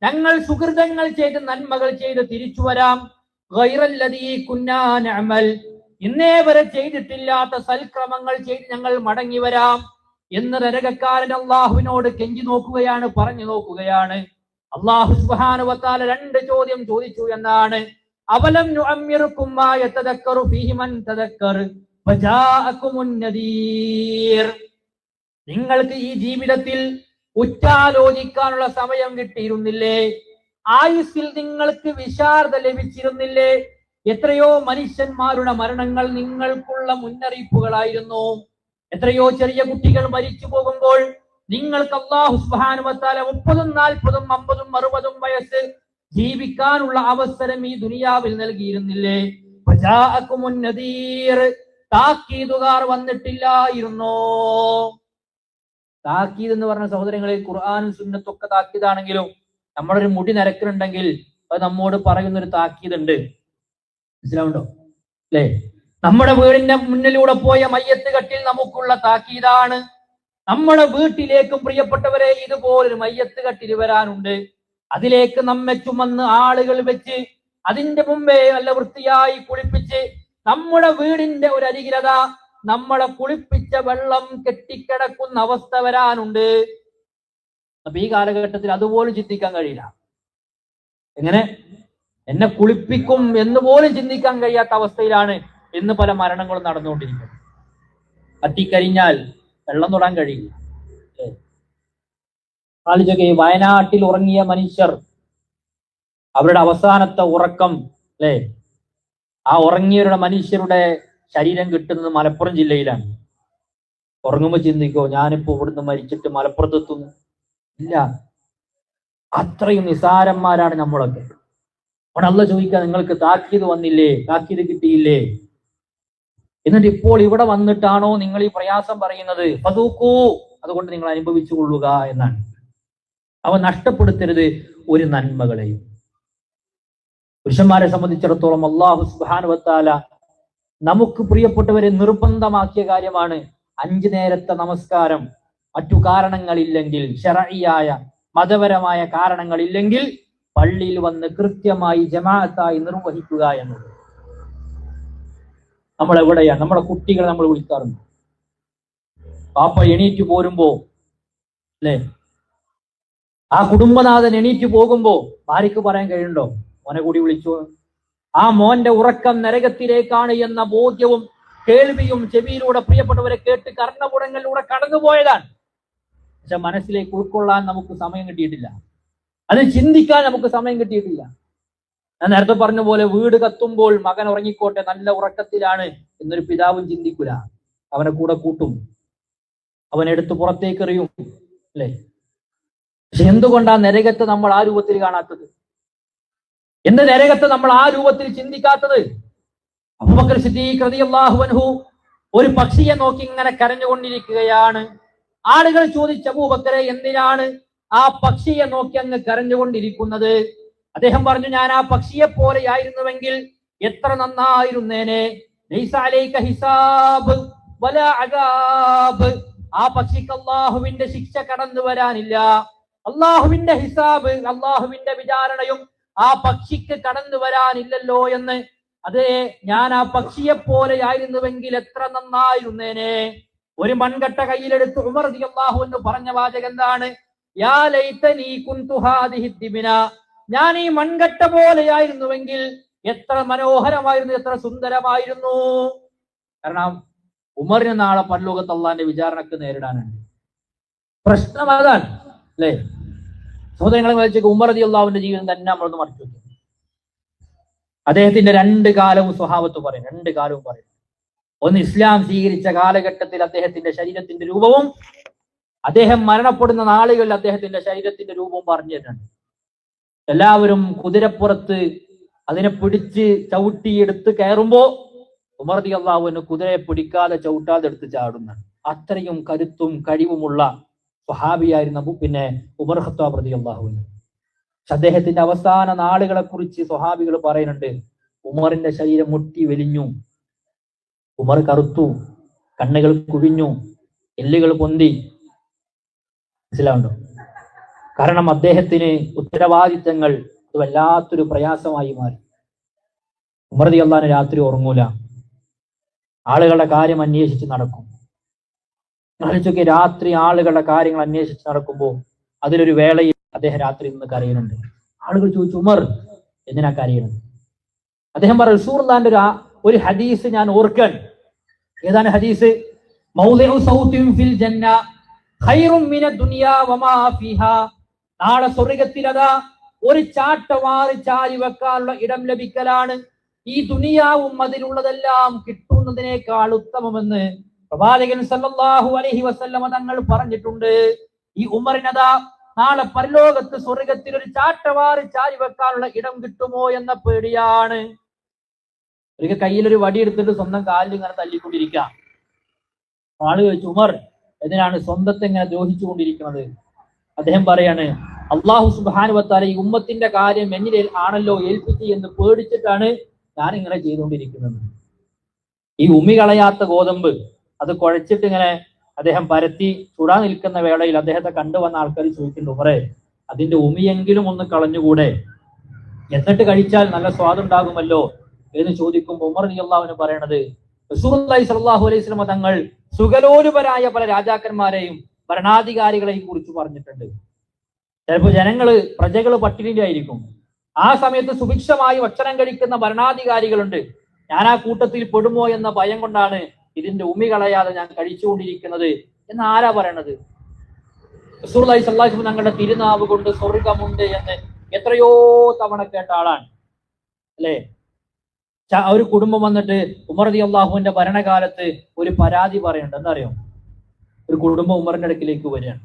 ഞങ്ങൾ സുഹൃതങ്ങൾ ചെയ്ത് നന്മകൾ ചെയ്ത് തിരിച്ചു വരാം. ഗൈറല്ലദീ കുന്നാ നഅമൽ, ഇന്നേ വരെ ചെയ്തിട്ടില്ലാത്ത സൽക്രമങ്ങൾ ചെയ്ത് ഞങ്ങൾ മടങ്ങി വരാം എന്ന് നരകക്കാരൻ അള്ളാഹുവിനോട് കെഞ്ചി നോക്കുകയാണ്, പറഞ്ഞു നോക്കുകയാണ്. അള്ളാഹു സുബ്ഹാനഹു വ തആല 2 ചോദ്യം ചോദിച്ചു എന്നാണ്. അവലം നുഅമ്മിറുകും മാ യതദക്കറു ഫീഹി മൻ തദക്കർ വജാഅകുമുൻ നദീർ, നിങ്ങൾക്ക് ഈ ജീവിതത്തിൽ ഉറ്റാലോചിക്കാനുള്ള സമയം കിട്ടിയിരുന്നില്ലേ? ആയുസ്സിൽ നിങ്ങൾക്ക് വിശാരത ലഭിച്ചിരുന്നില്ലേ? എത്രയോ മനുഷ്യന്മാരുടെ മരണങ്ങൾ നിങ്ങൾക്കുള്ള മുന്നറിയിപ്പുകളായിരുന്നു. എത്രയോ ചെറിയ കുട്ടികൾ മരിച്ചു പോകുമ്പോൾ നിങ്ങൾക്ക് അല്ലാഹു സുബ്ഹാനഹു വ തആല 30, 40, 50, 60 വയസ്സ് ജീവിക്കാനുള്ള അവസരം ഈ ദുനിയാവിൽ നൽകിയിരുന്നില്ലേ? വജാഅകുമുൻ നദീർ, താക്കീതുകാർ വന്നിട്ടില്ലായിരുന്നോ? താക്കീത് എന്ന് പറഞ്ഞ സഹോദരങ്ങളിൽ ഖുർആനും സുന്നത്തൊക്കെ താക്കീതാണെങ്കിലും നമ്മളൊരു മുടി നരക്കുന്നുണ്ടെങ്കിൽ അത് നമ്മോട് പറയുന്നൊരു താക്കീതുണ്ട്. മനസ്സിലാവുണ്ടോ? അല്ലേ? നമ്മുടെ വീടിന്റെ മുന്നിലൂടെ പോയ മയ്യത്ത് കട്ടിൽ നമുക്കുള്ള താക്കീതാണ്. നമ്മുടെ വീട്ടിലേക്കും പ്രിയപ്പെട്ടവരെ ഇതുപോലൊരു മയ്യത്ത് കട്ടിൽ വരാനുണ്ട്. അതിലേക്ക് നമ്മെ ചുമന്ന് ആളുകൾ വെച്ച് അതിന്റെ മുമ്പേ നല്ല വൃത്തിയായി കുളിപ്പിച്ച് നമ്മുടെ വീടിന്റെ ഒരു അരികിലത നമ്മളെ കുളിപ്പിച്ച വെള്ളം കെട്ടിക്കിടക്കുന്ന അവസ്ഥ വരാനുണ്ട്. അപ്പൊ ഈ കാലഘട്ടത്തിൽ അതുപോലും ചിന്തിക്കാൻ കഴിയില്ല. എങ്ങനെ എന്നെ കുളിപ്പിക്കും എന്ന് പോലും ചിന്തിക്കാൻ കഴിയാത്ത അവസ്ഥയിലാണ് ഇന്ന് പല മരണങ്ങളും നടന്നുകൊണ്ടിരിക്കുന്നത്. കത്തിക്കരിഞ്ഞാൽ വെള്ളം തൊടാൻ കഴിയില്ല. ആലോചിക്കുക, വയനാട്ടിൽ ഉറങ്ങിയ മനുഷ്യർ, അവരുടെ അവസാനത്തെ ഉറക്കം അല്ലെ, ആ ഉറങ്ങിയവരുടെ മനുഷ്യരുടെ ശരീരം കിട്ടുന്നത് മലപ്പുറം ജില്ലയിലാണ്. ഉറങ്ങുമ്പോ ചിന്തിക്കോ, ഞാനിപ്പോ ഇവിടുന്ന് മരിച്ചിട്ട് മലപ്പുറത്തെത്തുന്നു? ഇല്ല, അത്രയും നിസാരന്മാരാണ് നമ്മളൊക്കെ. അവിടെ അല്ലാഹ് ചോദിക്കുക, നിങ്ങൾക്ക് താക്കീത് വന്നില്ലേ? താക്കീത് കിട്ടിയില്ലേ? എന്നിട്ട് ഇപ്പോൾ ഇവിടെ വന്നിട്ടാണോ നിങ്ങൾ ഈ പ്രയാസം പറയുന്നത്? ഫദൂഖൂ, അതുകൊണ്ട് നിങ്ങൾ അനുഭവിച്ചു കൊള്ളുക എന്നാണ്. അവ നഷ്ടപ്പെടുത്തരുത് ഒരു നന്മകളെയും. പുരുഷന്മാരെ സംബന്ധിച്ചിടത്തോളം അല്ലാഹു സുബ്ഹാനഹു വ തആല നമുക്ക് പ്രിയപ്പെട്ടവരെ നിർബന്ധമാക്കിയ കാര്യമാണ് 5 നേരത്തെ നമസ്കാരം. മറ്റു കാരണങ്ങളില്ലെങ്കിൽ, ശർഈയായ മതപരമായ കാരണങ്ങളില്ലെങ്കിൽ പള്ളിയിൽ വന്ന് കൃത്യമായി ജമാഅത്തായി നിർവഹിക്കുക എന്നത്. നമ്മൾ എവിടെയാണ്? നമ്മുടെ കുട്ടികളെ നമ്മൾ വിളിക്കാറുണ്ട്. പാപ്പ എണീറ്റ് പോരുമ്പോ അല്ലെ, ആ കുടുംബനാഥൻ എണീറ്റ് പോകുമ്പോ ഭാര്യക്ക് പറയാൻ കഴിയുണ്ടോ മോനെ കൂടി വിളിച്ചു? ആ മോന്റെ ഉറക്കം നരകത്തിലേക്കാണ് എന്ന ബോധ്യവും കേൾവിയും ചെവിയിലൂടെ പ്രിയപ്പെട്ടവരെ കേട്ട് കർണപുടങ്ങളിലൂടെ കടന്നുപോയതാണ്. പക്ഷെ മനസ്സിലേക്ക് ഉൾക്കൊള്ളാൻ നമുക്ക് സമയം കിട്ടിയിട്ടില്ല, അത് ചിന്തിക്കാൻ നമുക്ക് സമയം കിട്ടിയിട്ടില്ല. ഞാൻ നേരത്തെ പറഞ്ഞ പോലെ വീട് കത്തുമ്പോൾ മകൻ ഉറങ്ങിക്കോട്ടെ, നല്ല ഉറക്കത്തിലാണ് എന്നൊരു പിതാവും ചിന്തിക്കൂല. അവനെ കൂടെ കൂട്ടും, അവനെടുത്ത് പുറത്തേക്ക് എറിയും, അല്ലേ? പക്ഷെ എന്തുകൊണ്ടാണ് നരകത്തെ നമ്മൾ ആ രൂപത്തിൽ കാണാത്തത്? എന്ത് നരകത്തെ നമ്മൾ ആ രൂപത്തിൽ ചിന്തിക്കാത്തത്? അബൂബക്കർ സിദ്ദീഖ് റളിയല്ലാഹു അൻഹു ഒരു പക്ഷിയെ നോക്കി ഇങ്ങനെ കരഞ്ഞുകൊണ്ടിരിക്കുകയാണ്. ആളുകൾ ചോദിച്ചു, അബൂബക്കറെ എന്തിനാണ് ആ പക്ഷിയെ നോക്കി അങ്ങ് കരഞ്ഞുകൊണ്ടിരിക്കുന്നത്? അദ്ദേഹം പറഞ്ഞു, ഞാൻ ആ പക്ഷിയെ പോലെയായിരുന്നുവെങ്കിൽ എത്ര നന്നായിരുന്നേനെ. ലൈസ അലൈക ഹിസാബ് വലാ അദാബ്, ആ പക്ഷിക്ക് അല്ലാഹുവിന്റെ ശിക്ഷ കടന്നു വരാനില്ല. അല്ലാഹുവിന്റെ ഹിസാബ്, അല്ലാഹുവിന്റെ വിചാരണയും ആ പക്ഷിക്ക് കടന്നു വരാനില്ലല്ലോ എന്ന്. അതെ, ഞാൻ ആ പക്ഷിയെ പോലെയായിരുന്നുവെങ്കിൽ എത്ര നന്നായിരുന്നേനെ. ഒരു മൺകട്ട കയ്യിലെടുത്ത് ഉമർ റളിയല്ലാഹു അൻഹു പറഞ്ഞ വാചകം എന്താണ്? യാ ലൈതനി കുൻതു ഹാദിഹി ദിബിന, ഞാൻ ഈ മൺകട്ട പോലെയായിരുന്നുവെങ്കിൽ എത്ര മനോഹരമായിരുന്നു, എത്ര സുന്ദരമായിരുന്നു. കാരണം ഉമറിന് നാളെ പരലോകത്ത് അള്ളാന്റെ വിചാരണക്ക് നേരിടാനുണ്ട്. പ്രശ്നം അതാണ് അല്ലേ? സഹോദരങ്ങളെ വെച്ച് ഉമർ റളിയല്ലാഹുവിന്റെ ജീവിതം തന്നെ നമ്മളൊന്ന് മറിച്ചു വെക്കും. അദ്ദേഹത്തിന്റെ രണ്ട് കാലവും സ്വഹാബത്ത് പറയും, രണ്ട് കാലവും പറയും. ഒന്ന്, ഇസ്ലാം സ്വീകരിച്ച കാലഘട്ടത്തിൽ അദ്ദേഹത്തിന്റെ ശരീരത്തിന്റെ രൂപവും അദ്ദേഹം മരണപ്പെടുന്ന നാളുകളിൽ അദ്ദേഹത്തിന്റെ ശരീരത്തിന്റെ രൂപവും പറഞ്ഞിട്ടുണ്ട്. എല്ലാവരും കുതിരപ്പുറത്ത് അതിനെ പിടിച്ച് ചവിട്ടിയെടുത്ത് കയറുമ്പോ ഉമർ റളിയല്ലാഹുവിന് കുതിരയെ പിടിക്കാതെ ചവിട്ടാതെ എടുത്ത് ചാടുന്ന അത്രയും കരുത്തും കഴിവുമുള്ള സ്വഹാബിയായിരുന്ന പിന്നെ ഉമർ ഖത്താബ് റളിയല്ലാഹുവിന്. അദ്ദേഹത്തിന്റെ അവസാന നാളുകളെ കുറിച്ച് സ്വഹാബികൾ പറയുന്നുണ്ട്, ഉമറിന്റെ ശരീരം മുട്ടി വലിഞ്ഞു, ഉമർ കറുത്തു, കണ്ണുകൾ കുഴിഞ്ഞു, എല്ലുകൾ പൊന്തി. മനസ്സിലാവുണ്ടോ? കാരണം അദ്ദേഹത്തിന് ഉത്തരവാദിത്തങ്ങൾ അത് വല്ലാത്തൊരു പ്രയാസമായി മാറി. ഉമർ റളിയല്ലാഹു രാത്രി ഉറങ്ങൂല, ആളുകളുടെ കാര്യം അന്വേഷിച്ച് നടക്കും. ആലോചിച്ചൊക്കെ, രാത്രി ആളുകളുടെ കാര്യങ്ങൾ അന്വേഷിച്ച് നടക്കുമ്പോൾ അതിലൊരു വേളയിൽ അദ്ദേഹം രാത്രി നിന്ന് കരയുന്നുണ്ട്. ആളുകൾ ചോദിച്ചു, ഉമർ എന്തിനാ കരയുന്നത്? അദ്ദേഹം പറഞ്ഞു, റസൂലുള്ളാഹിന്റെ ഒരു ഹദീസ് ഞാൻ ഓർക്കാൻ. ഏതാണ് ഹദീസ്? മൗദിഉ സൗതിൻ ഫിൽ ജന്ന ഖൈറും മിനദ് ദുനിയാ വമാ ഫീഹാ. നാളെ സ്വർഗ്ഗത്തിലതാ ഒരു ചാട്ടവാറ് ചാരി വെക്കാനുള്ള ഇടം ലഭിക്കലാണ് ഈ ദുനിയാവും അതിലുള്ളതെല്ലാം കിട്ടുന്നതിനേക്കാൾ ഉത്തമമെന്ന് പ്രവാചകൻ സല്ലല്ലാഹു അലൈഹി വസല്ലമ തങ്ങൾ പറഞ്ഞിട്ടുണ്ട്. ഈ ഉമറിനതാ നാളെ പരലോകത്ത് സ്വർഗത്തിൽ ഒരു ചാട്ടവാറ് ചാരി വെക്കാനുള്ള ഇടം കിട്ടുമോ എന്ന പേടിയാണ്. ഒരിക്കൽ കയ്യിലൊരു വടി എടുത്തിട്ട് സ്വന്തം കാലിൽ ഇങ്ങനെ തല്ലിക്കൊണ്ടിരിക്കുക. ആള് ചോദിച്ചു, ഉമർ എന്തിനാണ് സ്വന്തത്തെ ഇങ്ങനെ ദ്രോഹിച്ചുകൊണ്ടിരിക്കുന്നത്? അദ്ദേഹം പറയാണ്, അള്ളാഹു സുബ്ഹാനഹു വ തആല ഈ ഉമ്മത്തിന്റെ കാര്യം എന്നിൽ ആണല്ലോ ഏൽപ്പിച്ച് എന്ന് പേടിച്ചിട്ടാണ് ഞാൻ ഇങ്ങനെ ചെയ്തുകൊണ്ടിരിക്കുന്നത്. ഈ ഉമ്മി കളയാത്ത ഗോതമ്പ് അത് കുഴച്ചിട്ട് ഇങ്ങനെ അദ്ദേഹം പരത്തി ചുടാൻ നിൽക്കുന്ന വേളയിൽ അദ്ദേഹത്തെ കണ്ടുവന്ന ആൾക്കാർ ചോദിക്കുന്നുണ്ട്, ഉമറേ അതിന്റെ ഉമിയെങ്കിലും ഒന്ന് കളഞ്ഞുകൂടെ, എന്നിട്ട് കഴിച്ചാൽ നല്ല സ്വാദുണ്ടാകുമല്ലോ എന്ന് ചോദിക്കുമ്പോൾ ഉമർ റളിയല്ലാഹു പറയണത്, റസൂലുള്ളാഹി സ്വല്ലല്ലാഹു അലൈഹി വസല്ലം തങ്ങൾ സുഖലോലുപരായ പല രാജാക്കന്മാരെയും ഭരണാധികാരികളെയും കുറിച്ച് പറഞ്ഞിട്ടുണ്ട്. ചിലപ്പോൾ പ്രജകള് പട്ടിണിയിലായിരിക്കും. ആ സമയത്ത് സുഭിക്ഷമായി ഭക്ഷണം കഴിക്കുന്ന ഭരണാധികാരികളുണ്ട്. ഞാൻ ആ കൂട്ടത്തിൽ പെടുമോ എന്ന ഭയം കൊണ്ടാണ് ഇതിന്റെ ഉമി കളയാതെ ഞാൻ കഴിച്ചുകൊണ്ടിരിക്കുന്നത് എന്ന് ആരാ പറയണത്? റസൂലുള്ളാഹി സ്വല്ലല്ലാഹു അലൈഹി വസല്ലം തങ്ങളുടെ തിരുനാവ് കൊണ്ട് സ്വർഗമുണ്ട് എന്ന് എത്രയോ തവണ കേട്ട ആളാണ് അല്ലേ? ഒരു കുടുംബം വന്നിട്ട് ഉമർ റളിയല്ലാഹുവിന്റെ ഭരണകാലത്ത് ഒരു പരാതി പറയുന്നുണ്ട്. എന്താ അറിയോ? ഒരു കുടുംബം ഉമറിന്റെ അടുക്കിലേക്ക് വരികയാണ്.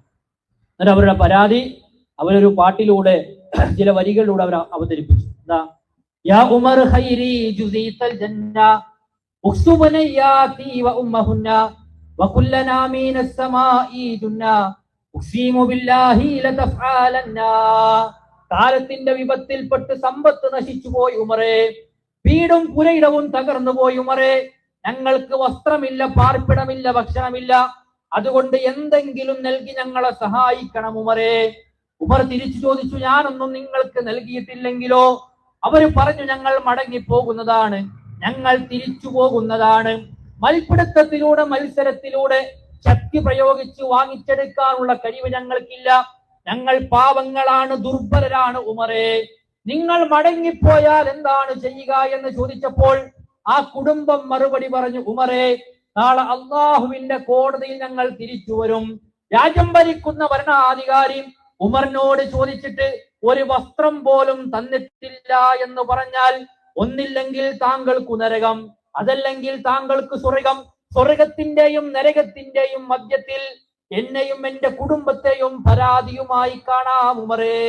എന്നിട്ട് അവരുടെ പരാതി അവരൊരു പാട്ടിലൂടെ ചില വരികളിലൂടെ അവർ അവതരിപ്പിച്ചു. എന്താ? യാ ഉമർ ഖൈരി ജുസീതൽ ജന്ന ഉഖ്സുബനയാതി വ ഉമ്മഹുന്ന വകുല്ലനാ മിനസ് സമാഇ ജുന്ന ഉഖ്സിമു ബില്ലാഹി ലതഫഅലന്ന. കാലത്തിന്റെ വിപത്തിൽപ്പെട്ട് സമ്പത്ത് നശിച്ചു പോയി ഉമറേ, വീടും പുരയിടവും തകർന്നു പോയി ഉമറേ, ഞങ്ങൾക്ക് വസ്ത്രമില്ല, പാർപ്പിടമില്ല, ഭക്ഷണമില്ല, അതുകൊണ്ട് എന്തെങ്കിലും നൽകി ഞങ്ങളെ സഹായിക്കണം ഉമറേ. ഉമർ തിരിച്ചു ചോദിച്ചു, ഞാനൊന്നും നിങ്ങൾക്ക് നൽകിയിട്ടില്ലെങ്കിലോ? അവര് പറഞ്ഞു, ഞങ്ങൾ മടങ്ങിപ്പോകുന്നതാണ്, ഞങ്ങൾ തിരിച്ചു പോകുന്നതാണ്. മൽപിടുത്തത്തിലൂടെ മത്സരത്തിലൂടെ ശക്തി പ്രയോഗിച്ച് വാങ്ങിച്ചെടുക്കാനുള്ള കഴിവ് ഞങ്ങൾക്കില്ല, ഞങ്ങൾ പാവങ്ങളാണ്, ദുർബലരാണ് ഉമറേ. നിങ്ങൾ മടങ്ങിപ്പോയാൽ എന്താണ് ചെയ്യുക എന്ന് ചോദിച്ചപ്പോൾ ആ കുടുംബം മറുപടി പറഞ്ഞു, ഉമറേ നാളെ അള്ളാഹുവിന്റെ കോടതിയിൽ ഞങ്ങൾ തിരിച്ചു വരും. രാജ്യം ഭരിക്കുന്ന ഭരണാധികാരി ഉമറിനോട് ചോദിച്ചിട്ട് ഒരു വസ്ത്രം പോലും തന്നിട്ടില്ല എന്ന് പറഞ്ഞാൽ ഒന്നില്ലെങ്കിൽ താങ്കൾക്ക് നരകം, അതല്ലെങ്കിൽ താങ്കൾക്ക് സ്വർഗം. സ്വർഗത്തിന്റെയും നരകത്തിന്റെയും മധ്യത്തിൽ എന്നെയും എന്റെ കുടുംബത്തെയും പരാതിയുമായി കാണാം ഉമറേ.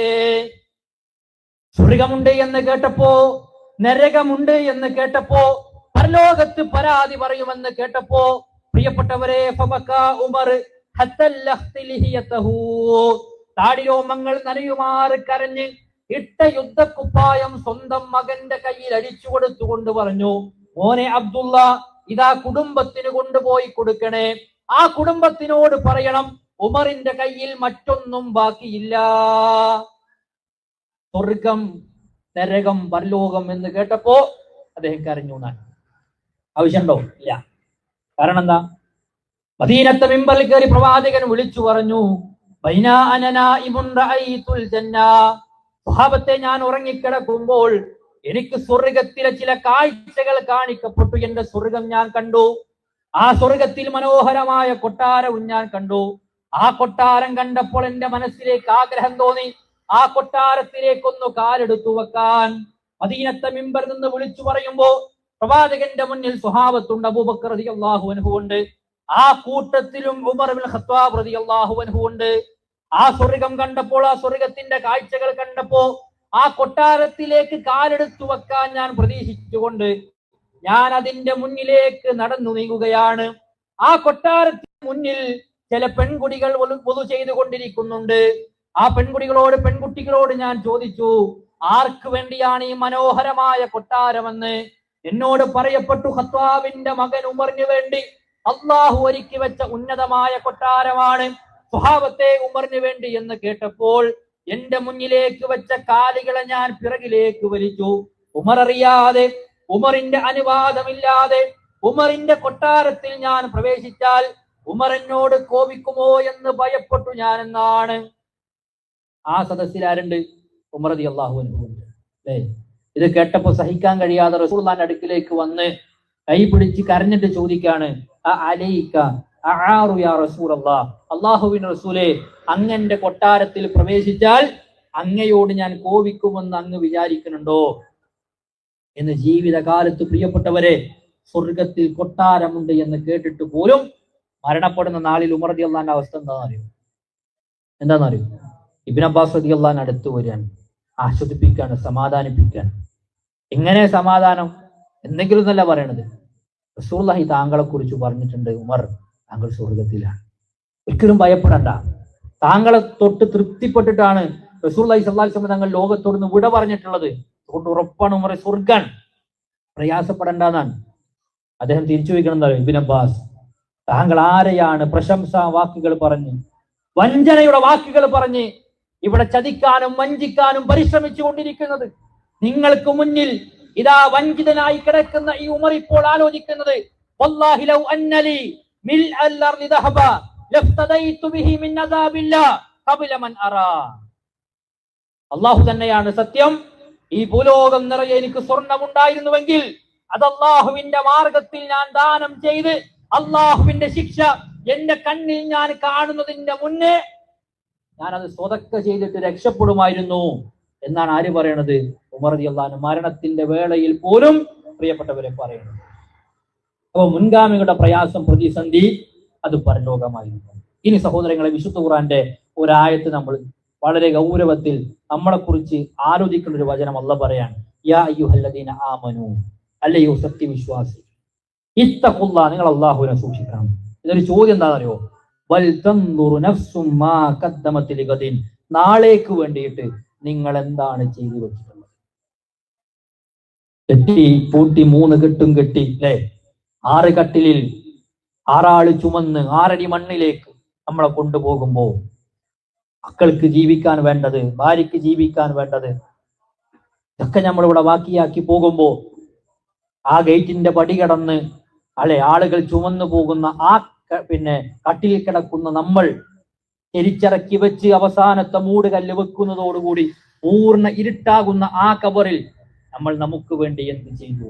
സ്വർഗമുണ്ട് എന്ന് കേട്ടപ്പോ, നരകമുണ്ട് എന്ന് കേട്ടപ്പോ, പരലോകത്ത് പരാതി പറയുമെന്ന് കേട്ടപ്പോ പ്രിയപ്പെട്ടവരെ, ഉമർ താടിരോമങ്ങൾ നനയുമാറ് കരഞ്ഞ് ഇട്ട യുദ്ധക്കുപ്പായം സ്വന്തം മകന്റെ കയ്യിൽ അടിച്ചു കൊടുത്തുകൊണ്ട് പറഞ്ഞു, മോനെ അബ്ദുള്ള, ഇതാ കുടുംബത്തിന് കൊണ്ടുപോയി കൊടുക്കണേ. ആ കുടുംബത്തിനോട് പറയണം, ഉമറിന്റെ കയ്യിൽ മറ്റൊന്നും ബാക്കിയില്ല. സ്വർഗം, നരകം, പരലോകം എന്ന് കേട്ടപ്പോ അദ്ദേഹം കരഞ്ഞു. ആവശ്യമുണ്ടോ? ഇല്ല. കാരണം എന്താ? മദീനത്തെ മിമ്പറിൽ കയറി പ്രവാചകൻ വിളിച്ചു പറഞ്ഞു, സ്വഹാബത്തെ, ഞാൻ ഉറങ്ങിക്കിടക്കുമ്പോൾ എനിക്ക് സ്വർഗത്തിലെ ചില കാഴ്ചകൾ കാണിക്കപ്പെട്ടു. എന്റെ സ്വർഗം ഞാൻ കണ്ടു. ആ സ്വർഗത്തിൽ മനോഹരമായ കൊട്ടാരവും ഞാൻ കണ്ടു. ആ കൊട്ടാരം കണ്ടപ്പോൾ എന്റെ മനസ്സിലേക്ക് ആഗ്രഹം തോന്നി, ആ കൊട്ടാരത്തിലേക്കൊന്ന് കാലെടുത്തു വെക്കാൻ. മദീനത്തെ മിമ്പറിൽ നിന്ന് വിളിച്ചു പറയുമ്പോ പ്രവാചകന്റെ മുന്നിൽ സ്വഹാബത്തുണ്ട്, അബൂബക്കർ റളിയല്ലാഹു അൻഹു ഉണ്ട്, ആ കൂട്ടത്തിലും ഉമർ ഇബ്നുൽ ഖത്താബ് റളിയല്ലാഹു അൻഹു ഉണ്ട്. ആ സ്വർഗം കണ്ടപ്പോൾ, ആ സ്വർഗത്തിന്റെ കാഴ്ചകൾ കണ്ടപ്പോ ആ കൊട്ടാരത്തിലേക്ക് കാലെടുത്തു വെക്കാൻ ഞാൻ പ്രതീക്ഷിച്ചുകൊണ്ട് ഞാൻ അതിന്റെ മുന്നിലേക്ക് നടന്നു നീങ്ങുകയാണ്. ആ കൊട്ടാരത്തിന് മുന്നിൽ ചില പെൺകുട്ടികൾ വുളു ചെയ്തുകൊണ്ടിരിക്കുന്നുണ്ട്. ആ പെൺകുട്ടികളോട് ഞാൻ ചോദിച്ചു, ആർക്ക് വേണ്ടിയാണ് ഈ മനോഹരമായ കൊട്ടാരമെന്ന്. എന്നോട് പറയപ്പെട്ടു, ഖത്താബിന്റെ മകൻ ഉമറിന് വേണ്ടി അള്ളാഹു ഒരുക്കി വെച്ച ഉന്നതമായ കൊട്ടാരമാണ്. സ്വഹാബത്തെ ഉമറിന് വേണ്ടി എന്ന് കേട്ടപ്പോൾ എന്റെ മുന്നിലേക്ക് വെച്ച കാലുകളെ ഞാൻ പിറകിലേക്ക് വലിച്ചു. ഉമർ അറിയാതെ, ഉമറിന്റെ അനുവാദമില്ലാതെ ഉമറിന്റെ കൊട്ടാരത്തിൽ ഞാൻ പ്രവേശിച്ചാൽ ഉമർ എന്നോട് കോപിക്കുമോ എന്ന് ഭയപ്പെട്ടു ഞാൻ എന്നാണ്. ആ സദസ്സിലാരുണ്ട്? ഉമർ റളിയല്ലാഹു അൻഹു ഉണ്ട്. അല്ലേ? ഇത് കേട്ടപ്പോ സഹിക്കാൻ കഴിയാതെ റസൂലുള്ളാഹിന്റെ അടുക്കിലേക്ക് വന്ന് കൈ പിടിച്ച് കരഞ്ഞിട്ട് ചോദിക്കാണ്, അല്ലാഹുവിന്റെ റസൂലേ, അങ്ങന്റെ കൊട്ടാരത്തിൽ പ്രവേശിച്ചാൽ അങ്ങയോട് ഞാൻ കോപിക്കുമെന്ന് അങ്ങ് വിചാരിക്കുന്നുണ്ടോ എന്ന്. ജീവിതകാലത്ത് പ്രിയപ്പെട്ടവരെ, സ്വർഗത്തിൽ കൊട്ടാരമുണ്ട് എന്ന് കേട്ടിട്ട് പോലും മരണപ്പെടുന്ന നാളിൽ ഉമർ റളിയല്ലാഹുവിന്റെ അവസ്ഥ എന്താണെന്നറിയോ? ഇബ്നു അബ്ബാസ് റളിയല്ലാഹു അടുത്ത് വരാൻ, ആശ്വസിപ്പിക്കാൻ, സമാധാനിപ്പിക്കാൻ. എങ്ങനെ സമാധാനം? എന്തെങ്കിലും എന്നല്ല പറയണത്. റസൂലുള്ളാഹി താങ്കളെ കുറിച്ച് പറഞ്ഞിട്ടുണ്ട്, ഉമർ താങ്കൾ സ്വർഗത്തിലാണ്, ഒരിക്കലും ഭയപ്പെടണ്ട. താങ്കളെ തൊട്ട് തൃപ്തിപ്പെട്ടിട്ടാണ് റസൂലുള്ളാഹി സ്വല്ലല്ലാഹു അലൈഹി വസല്ലം തങ്ങൾ ലോകത്തോട് വിട പറഞ്ഞിട്ടുള്ളത്. അതുകൊണ്ട് ഉറപ്പാണ് ഉമർ സ്വർഗാൻ, പ്രയാസപ്പെടണ്ടെന്നാണ്. അദ്ദേഹം തിരിച്ചു വയ്ക്കണം. ഇബ്നു അബ്ബാസ്, താങ്കൾ ആരെയാണ് പ്രശംസാ വാക്കുകൾ പറഞ്ഞ്, വഞ്ചനയുടെ വാക്കുകൾ പറഞ്ഞ് ഇവിടെ ചതിക്കാനും വഞ്ചിക്കാനും പരിശ്രമിച്ചു കൊണ്ടിരിക്കുന്നത്? നിങ്ങൾക്ക് മുന്നിൽ ഇതാ വഞ്ചിതനായി കിടക്കുന്ന ഈ ഉമർ ഇപ്പോൾ ആലോചിക്കുന്നത്, വല്ലാഹി ലൗ അന്നലി മിൽഅൽ അർളി ദഹബ ലഫ്തദൈതു ബിഹി മിൻ അദാബില്ലാഹ് ഖബല മൻ അറാ. അല്ലാഹു തന്നെയാണ് സത്യം. ഈ ഭൂലോകം നിറയെ എനിക്ക് സ്വർണ്ണമുണ്ടായിരുന്നുവെങ്കിൽ അത് അല്ലാഹുവിന്റെ മാർഗത്തിൽ ഞാൻ ദാനം ചെയ്ത് അല്ലാഹുവിന്റെ ശിക്ഷ എന്റെ കണ്ണിൽ ഞാൻ കാണുന്നതിന്റെ മുന്നേ ഞാനത് സ്വതക്ക ചെയ്തിട്ട് രക്ഷപ്പെടുമായിരുന്നു എന്നാണ് ആര് പറയണത്? ഉമർ റളിയല്ലാഹു അൻഹു മരണത്തിന്റെ വേളയിൽ പോലും പ്രിയപ്പെട്ടവരെ പറയുന്നത്. അപ്പൊ മുൻഗാമികളുടെ പ്രയാസം, പ്രതിസന്ധി അത് പരലോകമായിരുന്നു. ഇനി സഹോദരങ്ങളെ, വിശുദ്ധ ഖുർആന്റെ ഒരായത്ത് നമ്മൾ വളരെ ഗൗരവത്തിൽ നമ്മളെ കുറിച്ച് ആലോചിക്കുന്ന ഒരു വചനം അല്ലാഹു പറയാണ്, യാ അയ്യുഹല്ലദീന ആമനു, അല്ലയോ സത്യവിശ്വാസി, ഇത്തഖുല്ലാഹ്, നിങ്ങൾ അല്ലാഹുവിനെ സൂക്ഷിക്കണം. ഇതൊരു ചോദ്യം എന്താണെന്നറിയോ? വൽ തൻദുറു നഫ്സും മാ ഖദ്ദമത് ലിഗദിൻ, നാളേക്ക് വേണ്ടിയിട്ട് നിങ്ങൾ എന്താണ് ചെയ്തു വെച്ചിട്ടുള്ളത്? കെട്ടി പൂട്ടി 3 കെട്ടും കെട്ടി, അല്ലെ? 6 കട്ടിലിൽ 6 ആള് ചുമന്ന് 6 അടി മണ്ണിലേക്ക് നമ്മളെ കൊണ്ടുപോകുമ്പോ മക്കൾക്ക് ജീവിക്കാൻ വേണ്ടത്, ഭാര്യയ്ക്ക് ജീവിക്കാൻ വേണ്ടത് ഇതൊക്കെ നമ്മളിവിടെ ബാക്കിയാക്കി പോകുമ്പോ ആ ഗേറ്റിന്റെ പടി കടന്ന് ആളുകൾ ചുമന്നു പോകുന്ന ആ കട്ടിൽ കിടക്കുന്ന നമ്മൾ എരിച്ചിറക്കി വെച്ച് അവസാനത്തെ മൂടുകല്ല് വെക്കുന്നതോടുകൂടി പൂർണ്ണ ഇരുട്ടാകുന്ന ആ കബറിൽ നമ്മൾ നമുക്ക് വേണ്ടി എന്ത് ചെയ്തു?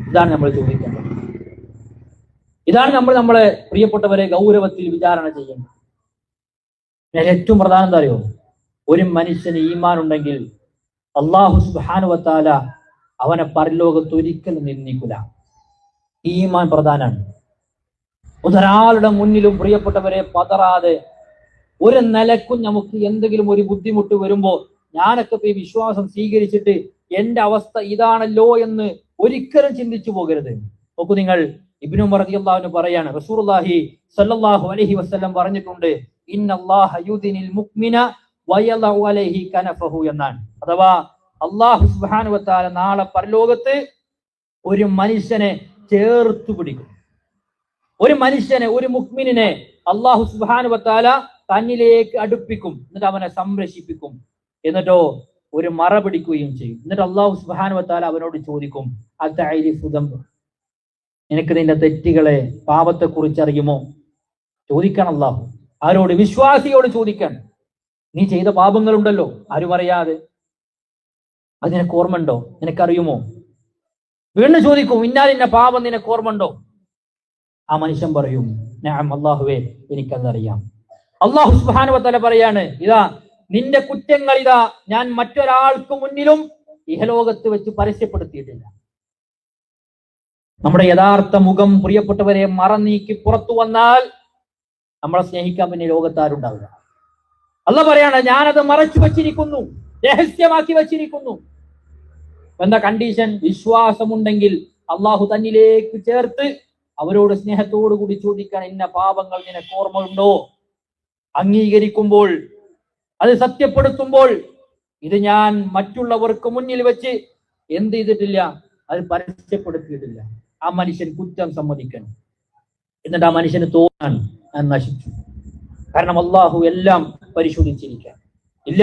ഇതാണ് നമ്മൾ ചോദിക്കേണ്ടത്. ഇതാണ് നമ്മൾ നമ്മളെ പ്രിയപ്പെട്ടവരെ ഗൗരവത്തിൽ വിചാരണ ചെയ്യേണ്ടത്. ഏറ്റവും പ്രധാനം എന്താ അറിയോ? ഒരു മനുഷ്യന് ഈമാൻ ഉണ്ടെങ്കിൽ അല്ലാഹു സുബ്ഹാനഹു വ തആല അവനെ പരലോകത്ത് ഒരിക്കലും നിന്ദിക്കില്ല. ഈമാൻ പ്രധാനാണ്. ഒരാളുടെ മുന്നിലും പ്രിയപ്പെട്ടവരെ പതറാതെ, ഒരു നിലക്കും നമുക്ക് എന്തെങ്കിലും ഒരു ബുദ്ധിമുട്ട് വരുമ്പോ ഞാനൊക്കെ ഈ വിശ്വാസം സ്വീകരിച്ചിട്ട് എന്റെ അവസ്ഥ ഇതാണല്ലോ എന്ന് ഒരിക്കലും ചിന്തിച്ചു പോകരുത്. നോക്കൂ, നിങ്ങൾ ഇബ്നു ഉമർ റളിയല്ലാഹു അൻഹു പറയാണ്, റസൂലുള്ളാഹി സ്വല്ലല്ലാഹു അലൈഹി വസല്ലം പറഞ്ഞിട്ടുണ്ട്, ഇന്നല്ലാഹ യുദിനിൽ മുഅ്മിന വയളഉ അലൈഹി കനഫഹു എന്നാണ്. അഥവാ അല്ലാഹു സുബ്ഹാനഹു വ തആല നാളെ പരലോകത്ത് ഒരു മനുഷ്യനെ ചേർത്ത് പിടിക്കും. ഒരു മനുഷ്യനെ, ഒരു മുഅ്മിനിനെ അല്ലാഹു സുബ്ഹാനഹു വ തആല തന്നിലേക്ക് അടുപ്പിക്കും. എന്നിട്ട് അവനെ സംരക്ഷിപ്പിക്കും. എന്നിട്ടോ ഒരു മറ പിടിക്കുകയും ചെയ്യും. എന്നിട്ട് അല്ലാഹു സുബ്ഹാനഹു വ തആല അവനോട് ചോദിക്കും, അതഅരിഫു ദംബ, നിനക്ക് നിന്റെ തെറ്റുകളെ, പാപത്തെ കുറിച്ച് അറിയുമോ? ചോദിക്കണം അല്ലാഹു. ആരോട്? വിശ്വാസിയോട് ചോദിക്കണം. നീ ചെയ്ത പാപങ്ങളുണ്ടല്ലോ, ആരും അറിയാതെ, അത് നിനക്ക് ഓർമ്മയുണ്ടോ? നിനക്കറിയുമോ? വീണ്ടും ചോദിക്കും, ഇന്നാലിന്ന പാപം നിനക്ക് ഓർമ്മയുണ്ടോ? ആ മനുഷ്യൻ പറയും, നഅം അല്ലാഹുവേ, എനിക്കതറിയാം. അല്ലാഹു സുബ്ഹാനഹു വ തആല പറയാണ്, ഇതാ നിന്റെ കുറ്റങ്ങൾ ഇതാ ഞാൻ മറ്റൊരാൾക്ക് മുന്നിലും ഇഹലോകത്ത് വെച്ച് പരസ്യപ്പെടുത്തിയിട്ടില്ല. നമ്മുടെ യഥാർത്ഥ മുഖം പ്രിയപ്പെട്ടവരെ മറനീക്കി പുറത്തു വന്നാൽ നമ്മളെ സ്നേഹിക്കാൻ പിന്നെ ലോകത്താരുണ്ടാവില്ല. അല്ലാഹു പറയാണ്, ഞാനത് മറച്ചു വച്ചിരിക്കുന്നു, രഹസ്യമാക്കി വച്ചിരിക്കുന്നു. എന്താ കണ്ടീഷൻ? വിശ്വാസമുണ്ടെങ്കിൽ അള്ളാഹു തന്നിലേക്ക് ചേർത്ത് അവരോട് സ്നേഹത്തോടു കൂടി ചോദിക്കാൻ, ഇന്ന പാപങ്ങൾ നിനക്ക് ഓർമ്മയുണ്ടോ? അംഗീകരിക്കുമ്പോൾ, അത് സത്യപ്പെടുത്തുമ്പോൾ, ഇത് ഞാൻ മറ്റുള്ളവർക്ക് മുന്നിൽ വെച്ച് എന്ത് ചെയ്തിട്ടില്ല, അത് പരസ്യപ്പെടുത്തിയിട്ടില്ല. ആ മനുഷ്യൻ കുറ്റം സമ്മതിക്കണം. എന്നിട്ട് ആ മനുഷ്യന് തോന്നാൻ നശിച്ചു. കാരണം അള്ളാഹു എല്ലാം പരിശോധിച്ചിരിക്കാൻ ഇല്ല.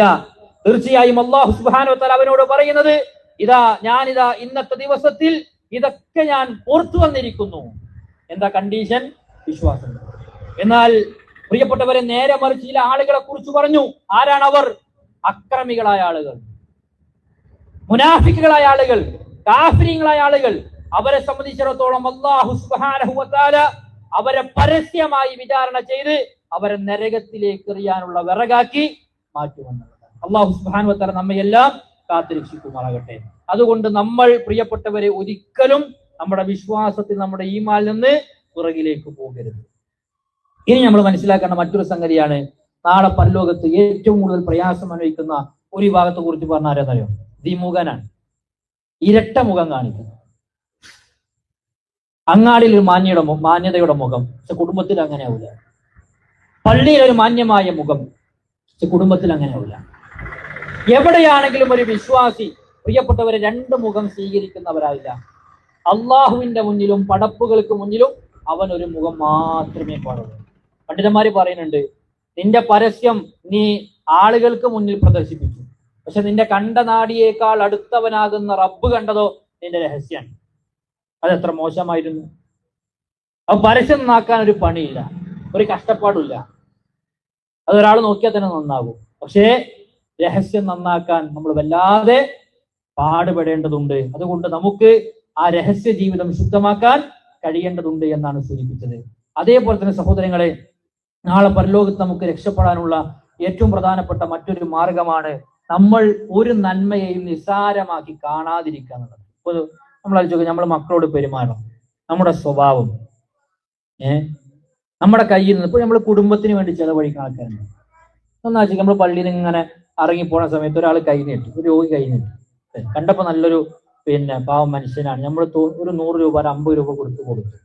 തീർച്ചയായും അള്ളാഹു സുബ്ഹാനഹു വ തആല അവനോട് പറയുന്നത്, ഇതാ ഞാനിതാ ഇന്നത്തെ ദിവസത്തിൽ ഇതൊക്കെ ഞാൻ ഓർത്തു വന്നിരിക്കുന്നു. എന്താ കണ്ടീഷൻ? വിശ്വാസം. എന്നാൽ പ്രിയപ്പെട്ടവരെ, നേരെ മറിച്ച് ചില ആളുകളെ കുറിച്ച് പറഞ്ഞു. ആരാണ് അവർ? അക്രമികളായ ആളുകൾ, മുനാഫിക്കുകളായ ആളുകൾ, കാഫിരീങ്ങളായ ആളുകൾ. അവരെ സംബന്ധിച്ചിടത്തോളം അല്ലാഹു സുബ്ഹാനഹു വ തആല അവരെ പരസ്യമായി വിചാരണ ചെയ്ത് അവരെ നരകത്തിലേക്ക് എറിയാനുള്ള വിറകാക്കി മാറ്റുമെന്നുള്ളത്. അല്ലാഹു സുബ്ഹാനഹു വ തആല നമ്മയെല്ലാം കാത്തുരക്ഷിക്കുമാറാകട്ടെ. അതുകൊണ്ട് നമ്മൾ പ്രിയപ്പെട്ടവരെ ഒരിക്കലും നമ്മുടെ വിശ്വാസത്തിൽ, നമ്മുടെ ഈമാനിൽ നിന്ന് പുറകിലേക്ക് പോകരുത്. ഇനി നമ്മൾ മനസ്സിലാക്കേണ്ട മറ്റൊരു സംഗതിയാണ്, നാളെ പരലോകത്ത് ഏറ്റവും കൂടുതൽ പ്രയാസം അനുഭവിക്കുന്ന ഒരു വിഭാഗത്തെ കുറിച്ച് പറഞ്ഞാൽ ആരെന്നറിയോ? ദ്വിമുഖനാണ്. ഇരട്ട മുഖം കാണിക്കുന്നത്. അങ്ങാടിയിൽ ഒരു മാന്യതയുടെ മുഖം, പക്ഷെ കുടുംബത്തിൽ അങ്ങനെ ആവില്ല. പള്ളിയിൽ ഒരു മാന്യമായ മുഖം, പക്ഷെ കുടുംബത്തിൽ അങ്ങനെ ആവില്ല. എവിടെയാണെങ്കിലും ഒരു വിശ്വാസി പ്രിയപ്പെട്ടവരെ രണ്ട് മുഖം സ്വീകരിക്കുന്നവരായില്ല. അള്ളാഹുവിന്റെ മുന്നിലും പടപ്പുകൾക്ക് മുന്നിലും അവൻ ഒരു മുഖം മാത്രമേ പാടുള്ളൂ. പണ്ഡിതന്മാര് പറയുന്നുണ്ട്, നിന്റെ പരസ്യം നീ ആളുകൾക്ക് മുന്നിൽ പ്രദർശിപ്പിച്ചു, പക്ഷെ നിന്റെ കണ്ടനാടിയേക്കാൾ അടുത്തവനാകുന്ന റബ്ബ് കണ്ടതോ നിന്റെ രഹസ്യമാണ്. അതെത്ര മോശമായിരുന്നു. അപ്പൊ പരസ്യം നന്നാക്കാൻ ഒരു പണിയില്ല, ഒരു കഷ്ടപ്പാടില്ല. അതൊരാൾ നോക്കിയാൽ തന്നെ നന്നാകും. പക്ഷേ രഹസ്യം നന്നാക്കാൻ നമ്മൾ വല്ലാതെ പാടുപെടേണ്ടതുണ്ട്. അതുകൊണ്ട് നമുക്ക് ആ രഹസ്യ ജീവിതം ശുദ്ധമാക്കാൻ കഴിയേണ്ടതുണ്ട് എന്നാണ് സൂചിപ്പിച്ചത്. അതേപോലെ തന്നെ സഹോദരങ്ങളെ, നാളെ പരലോകത്ത് നമുക്ക് രക്ഷപ്പെടാനുള്ള ഏറ്റവും പ്രധാനപ്പെട്ട മറ്റൊരു മാർഗമാണ് നമ്മൾ ഒരു നന്മയെയും നിസ്സാരമാക്കി കാണാതിരിക്കുക എന്നുള്ളത്. ഇപ്പോൾ നമ്മൾ ആലോചിക്കുക, നമ്മൾ മക്കളോട് പെരുമാറണം, നമ്മുടെ സ്വഭാവം, നമ്മുടെ കയ്യിൽ നിന്ന്. ഇപ്പോൾ നമ്മൾ കുടുംബത്തിന് വേണ്ടി ചെലവഴിക്കുന്ന ആൾക്കാരുണ്ട്. ഒന്നാഴ്ച നമ്മൾ പള്ളിയിൽ നിന്ന് ഇങ്ങനെ ഇറങ്ങിപ്പോണ സമയത്ത് ഒരാൾ കൈ നീട്ടി, ഒരു രോഗി കൈ നീട്ടി, കണ്ടപ്പോൾ നല്ലൊരു പാവം മനുഷ്യനാണ്. നമ്മൾ ഒരു 100 രൂപ, ഒരു 50 രൂപ കൊടുത്തു.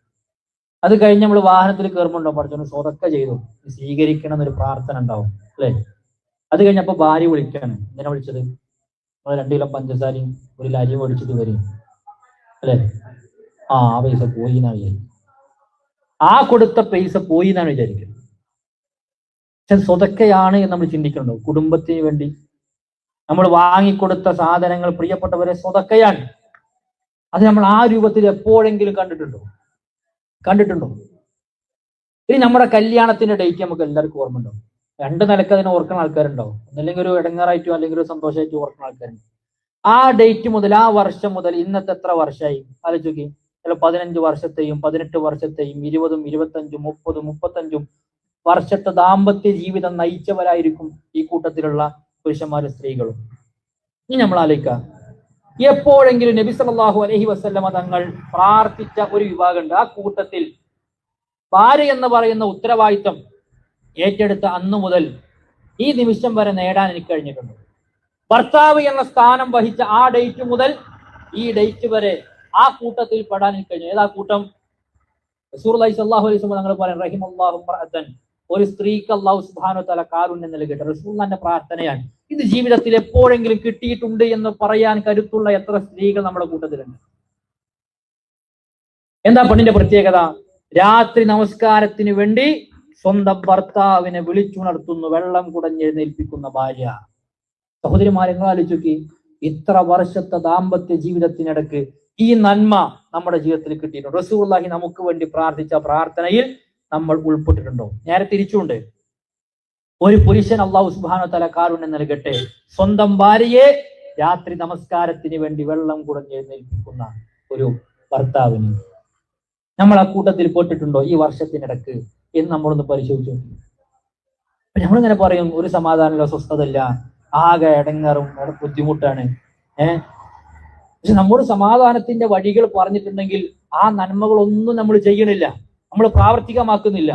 അത് കഴിഞ്ഞ് നമ്മൾ വാഹനത്തിൽ കയറുമ്പോണ്ടോ പഠിച്ചോണ്ട് സ്വതക്ക ചെയ്തു സ്വീകരിക്കണം എന്നൊരു പ്രാർത്ഥന ഉണ്ടാവും, അല്ലെ? അത് കഴിഞ്ഞപ്പോ ഭാര്യ വിളിക്കാണ്. എന്തിനാ വിളിച്ചത്? 2 കിലോ പഞ്ചസാരയും 1 കിലോ അരിയും മേടിച്ചിട്ട് വരും, അല്ലെ? ആ പൈസ പോയി എന്നാണ് വിചാരിക്കും. ആ കൊടുത്ത പൈസ പോയി എന്നാണ് വിചാരിക്കുന്നത്. പക്ഷെ സ്വതക്കയാണ് എന്ന് നമ്മൾ ചിന്തിക്കണോ? കുടുംബത്തിന് വേണ്ടി നമ്മൾ വാങ്ങിക്കൊടുത്ത സാധനങ്ങൾ പ്രിയപ്പെട്ടവരെ സ്വതക്കയാണ്. അത് നമ്മൾ ആ രൂപത്തിൽ എപ്പോഴെങ്കിലും കണ്ടിട്ടുണ്ടോ? ഇനി നമ്മുടെ കല്യാണത്തിന്റെ ഡേറ്റ് നമുക്ക് എല്ലാവർക്കും ഓർമ്മ ഉണ്ടാവും. 2 നിലക്ക് അതിനെ ഓർക്കുന്ന ആൾക്കാരുണ്ടാവും. ഒന്നല്ലെങ്കിൽ ഒരു ഇടങ്ങാറായിട്ടും അല്ലെങ്കിൽ ഒരു സന്തോഷമായിട്ടും ഓർക്കുന്ന ആൾക്കാരുണ്ട്. ആ ഡേറ്റ് മുതൽ, ആ വർഷം മുതൽ ഇന്നത്തെ എത്ര വർഷമായി ആലോചിക്കും. ചില 15 വർഷത്തെയും 18 വർഷത്തെയും 20, 25, 30, 35 വർഷത്തെ ദാമ്പത്യ ജീവിതം നയിച്ചവരായിരിക്കും ഈ കൂട്ടത്തിലുള്ള പുരുഷന്മാരും സ്ത്രീകളും. ഇനി നമ്മൾ ആലോചിക്കുക, എപ്പോഴെങ്കിലും നബി സല്ലല്ലാഹു അലൈഹി വസല്ലമ തങ്ങൾ പ്രാർത്ഥിച്ച ഒരു വിഭാഗമുണ്ട്. ആ കൂട്ടത്തിൽ ഭാര്യ എന്ന് പറയുന്ന ഉത്തരവാദിത്വം ഏറ്റെടുത്ത അന്നു മുതൽ ഈ നിമിഷം വരെ നേടാൻ എനിക്ക് കഴിഞ്ഞിട്ടുണ്ട്. ഭർത്താവ് എന്ന സ്ഥാനം വഹിച്ച ആ ഡേറ്റ് മുതൽ ഈ ഡേറ്റ് വരെ ആ കൂട്ടത്തിൽ പെടാൻ എനിക്ക് കഴിഞ്ഞു. ഏതാ കൂട്ടം? റസൂലുള്ളാഹി സ്വല്ലല്ലാഹു അലൈഹി വസല്ലം തങ്ങൾ പറയാൻ, റഹിമല്ലാഹു ഇംറഅതൻ, ഒരു സ്ത്രീക്ക് അല്ലാഹു സുബ്ഹാനഹു വ തആല കാരുണ്യം നൽകട്ടെ. റസൂലുള്ളാഹിന്റെ പ്രാർത്ഥനയാണ്. ഇത് ജീവിതത്തിൽ എപ്പോഴെങ്കിലും കിട്ടിയിട്ടുണ്ട് എന്ന് പറയാൻ കരുത്തുള്ള എത്ര സ്ത്രീകൾ നമ്മുടെ കൂട്ടത്തിലുണ്ട്? എന്താ പെണ്ണിന്റെ പ്രത്യേകത? രാത്രി നമസ്കാരത്തിന് വേണ്ടി സ്വന്തം ഭർത്താവിനെ വിളിച്ചുണർത്തുന്നു, വെള്ളം കുടഞ്ഞെഴുന്നേൽപ്പിക്കുന്ന ഭാര്യ. സഹോദരിമാരെ, നിങ്ങൾ ആലോചിച്ച്, ഇത്ര വർഷത്തെ ദാമ്പത്യ ജീവിതത്തിനിടക്ക് ഈ നന്മ നമ്മുടെ ജീവിതത്തിൽ കിട്ടിയിട്ടുണ്ട്. റസൂലുള്ളാഹി നമുക്ക് വേണ്ടി പ്രാർത്ഥിച്ച പ്രാർത്ഥനയിൽ നമ്മൾ ഉൾപ്പെട്ടിട്ടുണ്ടോ? നേരെ തിരിച്ചുണ്ട്. ഒരു പുരുഷൻ അല്ലാഹു സുബ്ഹാനഹു വ തആല കാരുണ്യം നൽകട്ടെ, സ്വന്തം ഭാര്യയെ രാത്രി നമസ്കാരത്തിന് വേണ്ടി വെള്ളം കുടഞ്ഞെഴുന്നേൽപ്പിക്കുന്ന ഒരു ഭർത്താവിന്. നമ്മൾ ആ കൂട്ടത്തിൽ പെട്ടിട്ടുണ്ടോ ഈ വർഷത്തിനിടക്ക് എന്ന് നമ്മളൊന്ന് പരിശോധിച്ചു. നമ്മളിങ്ങനെ പറയും ഒരു സമാധാനമില്ല, സ്വസ്ഥതയില്ല, ആകെ ഇടങ്ങാറും ബുദ്ധിമുട്ടാണ്. പക്ഷെ നമ്മുടെ സമാധാനത്തിന്റെ വഴികൾ പറഞ്ഞിട്ടുണ്ടെങ്കിൽ ആ നന്മകളൊന്നും നമ്മൾ ചെയ്യണില്ല, നമ്മൾ പ്രാവർത്തികമാക്കുന്നില്ല.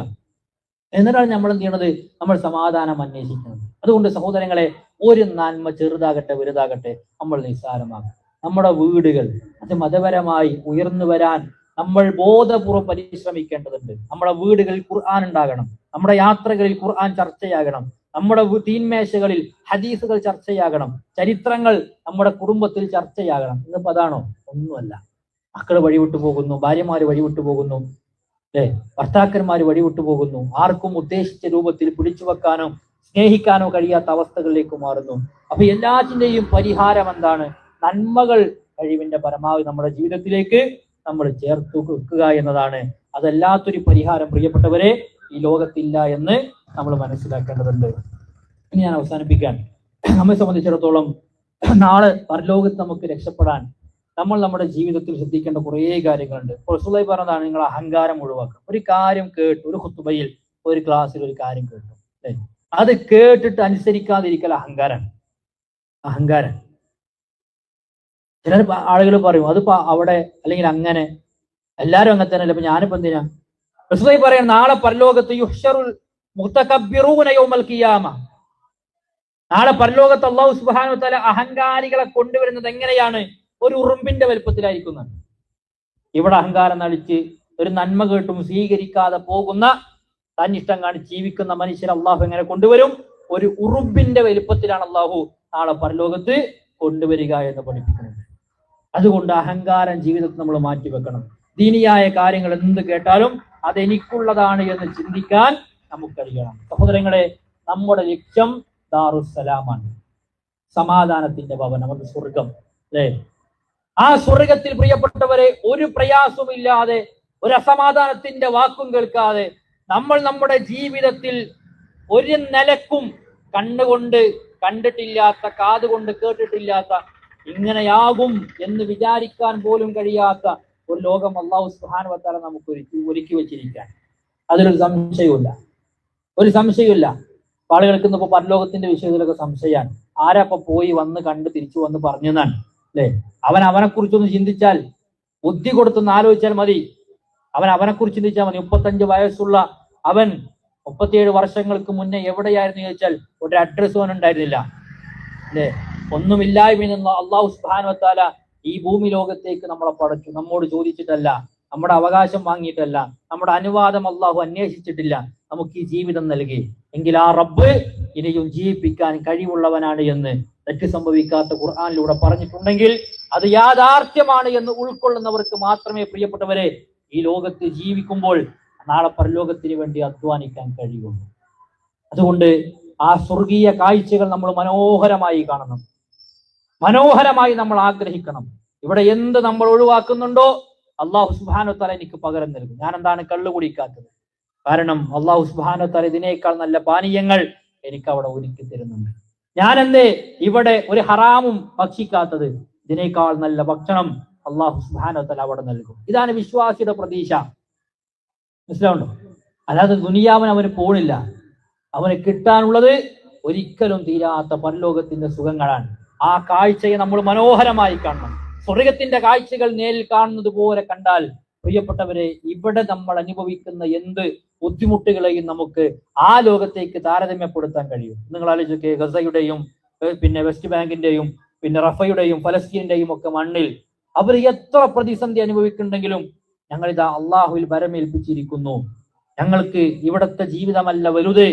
എന്നിട്ടാണ് നമ്മൾ എന്ത് ചെയ്യണത്? നമ്മൾ സമാധാനം അന്വേഷിക്കുന്നത്. അതുകൊണ്ട് സഹോദരങ്ങളെ, ഒരു നന്മ ചെറുതാകട്ടെ വലുതാകട്ടെ നമ്മൾ നിസ്സാരമാക്കും. നമ്മുടെ വീടുകൾ അത് മതപരമായി ഉയർന്നു വരാൻ നമ്മൾ ബോധപൂർവ്വം പരിശ്രമിക്കേണ്ടതുണ്ട്. നമ്മുടെ വീടുകളിൽ ഖുർആൻ ഉണ്ടാകണം, നമ്മുടെ യാത്രകളിൽ ഖുർആൻ ചർച്ചയാകണം, നമ്മുടെ തീന്മേശകളിൽ ഹദീസുകൾ ചർച്ചയാകണം, ചരിത്രങ്ങൾ നമ്മുടെ കുടുംബത്തിൽ ചർച്ചയാകണം. ഇന്നിപ്പോ അതാണോ? ഒന്നുമല്ല. മക്കൾ വഴിവിട്ടു പോകുന്നു, ഭാര്യമാര് വഴിവിട്ടു പോകുന്നു, ഭർത്താക്കന്മാര് വഴിവിട്ടു പോകുന്നു. ആർക്കും ഉദ്ദേശിച്ച രൂപത്തിൽ പിടിച്ചു വെക്കാനോ സ്നേഹിക്കാനോ കഴിയാത്ത അവസ്ഥകളിലേക്ക് മാറുന്നു. അപ്പൊ എല്ലാത്തിന്റെയും പരിഹാരം എന്താണ്? നന്മകൾ കഴിവിന്റെ പരമാവധി നമ്മുടെ ജീവിതത്തിലേക്ക് നമ്മൾ ചേർത്ത് വെക്കുക എന്നതാണ്. അതല്ലാത്തൊരു പരിഹാരം പ്രിയപ്പെട്ടവരെ ഈ ലോകത്തില്ല എന്ന് നമ്മൾ മനസ്സിലാക്കേണ്ടതുണ്ട്. ഇനി ഞാൻ അവസാനിപ്പിക്കാൻ, നമ്മെ സംബന്ധിച്ചിടത്തോളം നാളെ പരലോകത്ത് നമുക്ക് രക്ഷപ്പെടാൻ നമ്മൾ നമ്മുടെ ജീവിതത്തിൽ ശ്രദ്ധിക്കേണ്ട കുറേ കാര്യങ്ങളുണ്ട്. റസൂലുള്ളാഹി പറഞ്ഞതാണ്, നിങ്ങൾ അഹങ്കാരം ഒഴിവാക്കുക. ഒരു കാര്യം കേട്ടു, ഒരു ഖുത്ബയിൽ ഒരു ക്ലാസ്സിൽ ഒരു കാര്യം കേട്ടു, അത് കേട്ടിട്ട് അനുസരിക്കാതിരിക്കൽ അഹങ്കാരം. അഹങ്കാരം. ചില ആളുകൾ പറയും അതിപ്പോ അവിടെ അല്ലെങ്കിൽ അങ്ങനെ, എല്ലാരും അങ്ങനെ തന്നെ അല്ല, ഇപ്പൊ ഞാനിപ്പോ എന്തിനാ? റസൂലുള്ളാഹി പറയാൻ, നാളെ പരലോകത്ത് യുഹ്ശറുൽ മുതകബ്ബിറൂന യൗമൽ ഖിയാമ, നാളെ പരലോകത്ത് അല്ലാഹു സുബ്ഹാനഹു വ തആല അഹങ്കാരികളെ കൊണ്ടുവരുന്നത് എങ്ങനെയാണ്? ഒരു ഉറുമ്പിന്റെ വലുപ്പത്തിലായിരിക്കുന്നത്. ഇവിടെ അഹങ്കാരം നടിച്ച് ഒരു നന്മ കേട്ടും സ്വീകരിക്കാതെ പോകുന്ന, തന്നിഷ്ടം കാണിച്ച് ജീവിക്കുന്ന മനുഷ്യരെ അള്ളാഹു എങ്ങനെ കൊണ്ടുവരും? ഒരു ഉറുമ്പിന്റെ വലുപ്പത്തിലാണ് അള്ളാഹു നാളെ പരലോകത്ത് കൊണ്ടുവരിക എന്ന് പഠിപ്പിക്കുന്നുണ്ട്. അതുകൊണ്ട് അഹങ്കാരം ജീവിതത്തിൽ നമ്മൾ മാറ്റിവെക്കണം. ദീനിയായ കാര്യങ്ങൾ എന്ത് കേട്ടാലും അതെനിക്കുള്ളതാണ് എന്ന് ചിന്തിക്കാൻ നമുക്കറിയണം. സഹോദരങ്ങളെ, നമ്മുടെ ലക്ഷ്യം ദാറുസ്സലാമാണ്, സമാധാനത്തിന്റെ ഭവനം, അത് സ്വർഗം, അല്ലേ? ആ സ്വർഗത്തിൽ പ്രിയപ്പെട്ടവരെ ഒരു പ്രയാസമില്ലാതെ, ഒരു അസമാധാനത്തിന്റെ വാക്കും കേൾക്കാതെ നമ്മൾ നമ്മുടെ ജീവിതത്തിൽ ഒരു നിലക്കും കണ്ണുകൊണ്ട് കണ്ടിട്ടില്ലാത്ത, കാതുകൊണ്ട് കേട്ടിട്ടില്ലാത്ത, ഇങ്ങനെയാകും എന്ന് വിചാരിക്കാൻ പോലും കഴിയാത്ത ഒരു ലോകം അല്ലാഹു സുബ്ഹാനഹു വ തആല നമുക്ക് ഒരുക്കി വെച്ചിരിക്കാൻ അതിലൊരു സംശയമില്ല, ഒരു സംശയമില്ല. ആളുകൾക്ക് ഇന്നിപ്പോ പരലോകത്തിന്റെ വിഷയത്തിലൊക്കെ സംശയമാണ്. ആരാ ഇപ്പൊ പോയി വന്ന് കണ്ട് തിരിച്ചു വന്ന് പറഞ്ഞതാണ്, അല്ലെ? അവനെ കുറിച്ചൊന്ന് ചിന്തിച്ചാൽ, ബുദ്ധി കൊടുത്തൊന്ന് ആലോചിച്ചാൽ മതി. അവനെ കുറിച്ച് ചിന്തിച്ചാൽ മതി. 35 വയസ്സുള്ള അവൻ 37 വർഷങ്ങൾക്ക് മുന്നേ എവിടെയായിരുന്നു ചോദിച്ചാൽ ഒരു അഡ്രസ് അവൻ ഉണ്ടായിരുന്നില്ല, അല്ലെ? ഒന്നുമില്ലായ്മയിൽ നിന്ന് അല്ലാഹു സുബ്ഹാനഹു വ തആല ഈ ഭൂമി ലോകത്തേക്ക് നമ്മളെ പടച്ചു. നമ്മോട് ചോദിച്ചിട്ടല്ല, നമ്മുടെ അവകാശം വാങ്ങിയിട്ടല്ല, നമ്മുടെ അനുവാദം അല്ലാഹു അന്വേഷിച്ചിട്ടില്ല, നമുക്ക് ഈ ജീവിതം നൽകി. എങ്കിൽ ആ റബ്ബ് ഇനിയും ജീവിപ്പിക്കാൻ കഴിവുള്ളവനാണ് എന്ന് തെറ്റ് സംഭവിക്കാത്ത ഖുർആനിലൂടെ പറഞ്ഞിട്ടുണ്ടെങ്കിൽ അത് യാഥാർത്ഥ്യമാണ് എന്ന് ഉൾക്കൊള്ളുന്നവർക്ക് മാത്രമേ പ്രിയപ്പെട്ടവരെ ഈ ലോകത്ത് ജീവിക്കുമ്പോൾ നാളെ പരലോകത്തിന് വേണ്ടി അധ്വാനിക്കാൻ കഴിയുള്ളൂ. അതുകൊണ്ട് ആ സ്വർഗീയ കാഴ്ചകൾ നമ്മൾ മനോഹരമായി കാണണം, മനോഹരമായി നമ്മൾ ആഗ്രഹിക്കണം. ഇവിടെ എന്ത് നമ്മൾ ഒഴിവാക്കുന്നുണ്ടോ അല്ലാഹു സുബ്ഹാനഹു വ തആല എനിക്ക് പകരം നൽകും. ഞാൻ എന്താണ് കള്ളു കുടിക്കാത്തത്? കാരണം അല്ലാഹു സുബ്ഹാനഹു വ തആല ഇതിനേക്കാൾ നല്ല പാനീയങ്ങൾ എനിക്ക് അവിടെ ഒരുക്കി തരുന്നുണ്ട്. ഞാൻ എന്തേ ഇവിടെ ഒരു ഹറാമും ഭക്ഷിക്കാത്തത്? ഇതിനേക്കാൾ നല്ല ഭക്ഷണം അല്ലാഹു സുബ്ഹാനഹു വ തആല അവിടെ നൽകും. ഇതാണ് വിശ്വാസിയുടെ പ്രതീക്ഷ. മനസ്സിലാവുണ്ടോ? അല്ലാതെ ദുനിയാവിന് അവന് പോണില്ല. അവന് കിട്ടാനുള്ളത് ഒരിക്കലും തീരാത്ത പരലോകത്തിന്റെ സുഖങ്ങളാണ്. ആ കാഴ്ചയെ നമ്മൾ മനോഹരമായി കാണണം. സ്വർഗത്തിന്റെ കാഴ്ചകൾ നേരിൽ കാണുന്നത് പോലെ കണ്ടാൽ പ്രിയപ്പെട്ടവരെ, ഇവിടെ നമ്മൾ അനുഭവിക്കുന്ന എന്ത് ബുദ്ധിമുട്ടുകളെയും നമുക്ക് ആ ലോകത്തേക്ക് താരതമ്യപ്പെടുത്താൻ കഴിയും. നിങ്ങൾ ആലോചിച്ചൊക്കെ, ഗസയുടെയും പിന്നെ വെസ്റ്റ് ബാങ്കിന്റെയും പിന്നെ റഫയുടെയും ഫലസ്തീനിന്റെയും ഒക്കെ മണ്ണിൽ അവർ എത്ര പ്രതിസന്ധി അനുഭവിക്കുന്നുണ്ടെങ്കിലും ഞങ്ങളിതാ അള്ളാഹുവിൽ ഭരമേൽപ്പിച്ചിരിക്കുന്നു, ഞങ്ങൾക്ക് ഇവിടത്തെ ജീവിതമല്ല വലുത്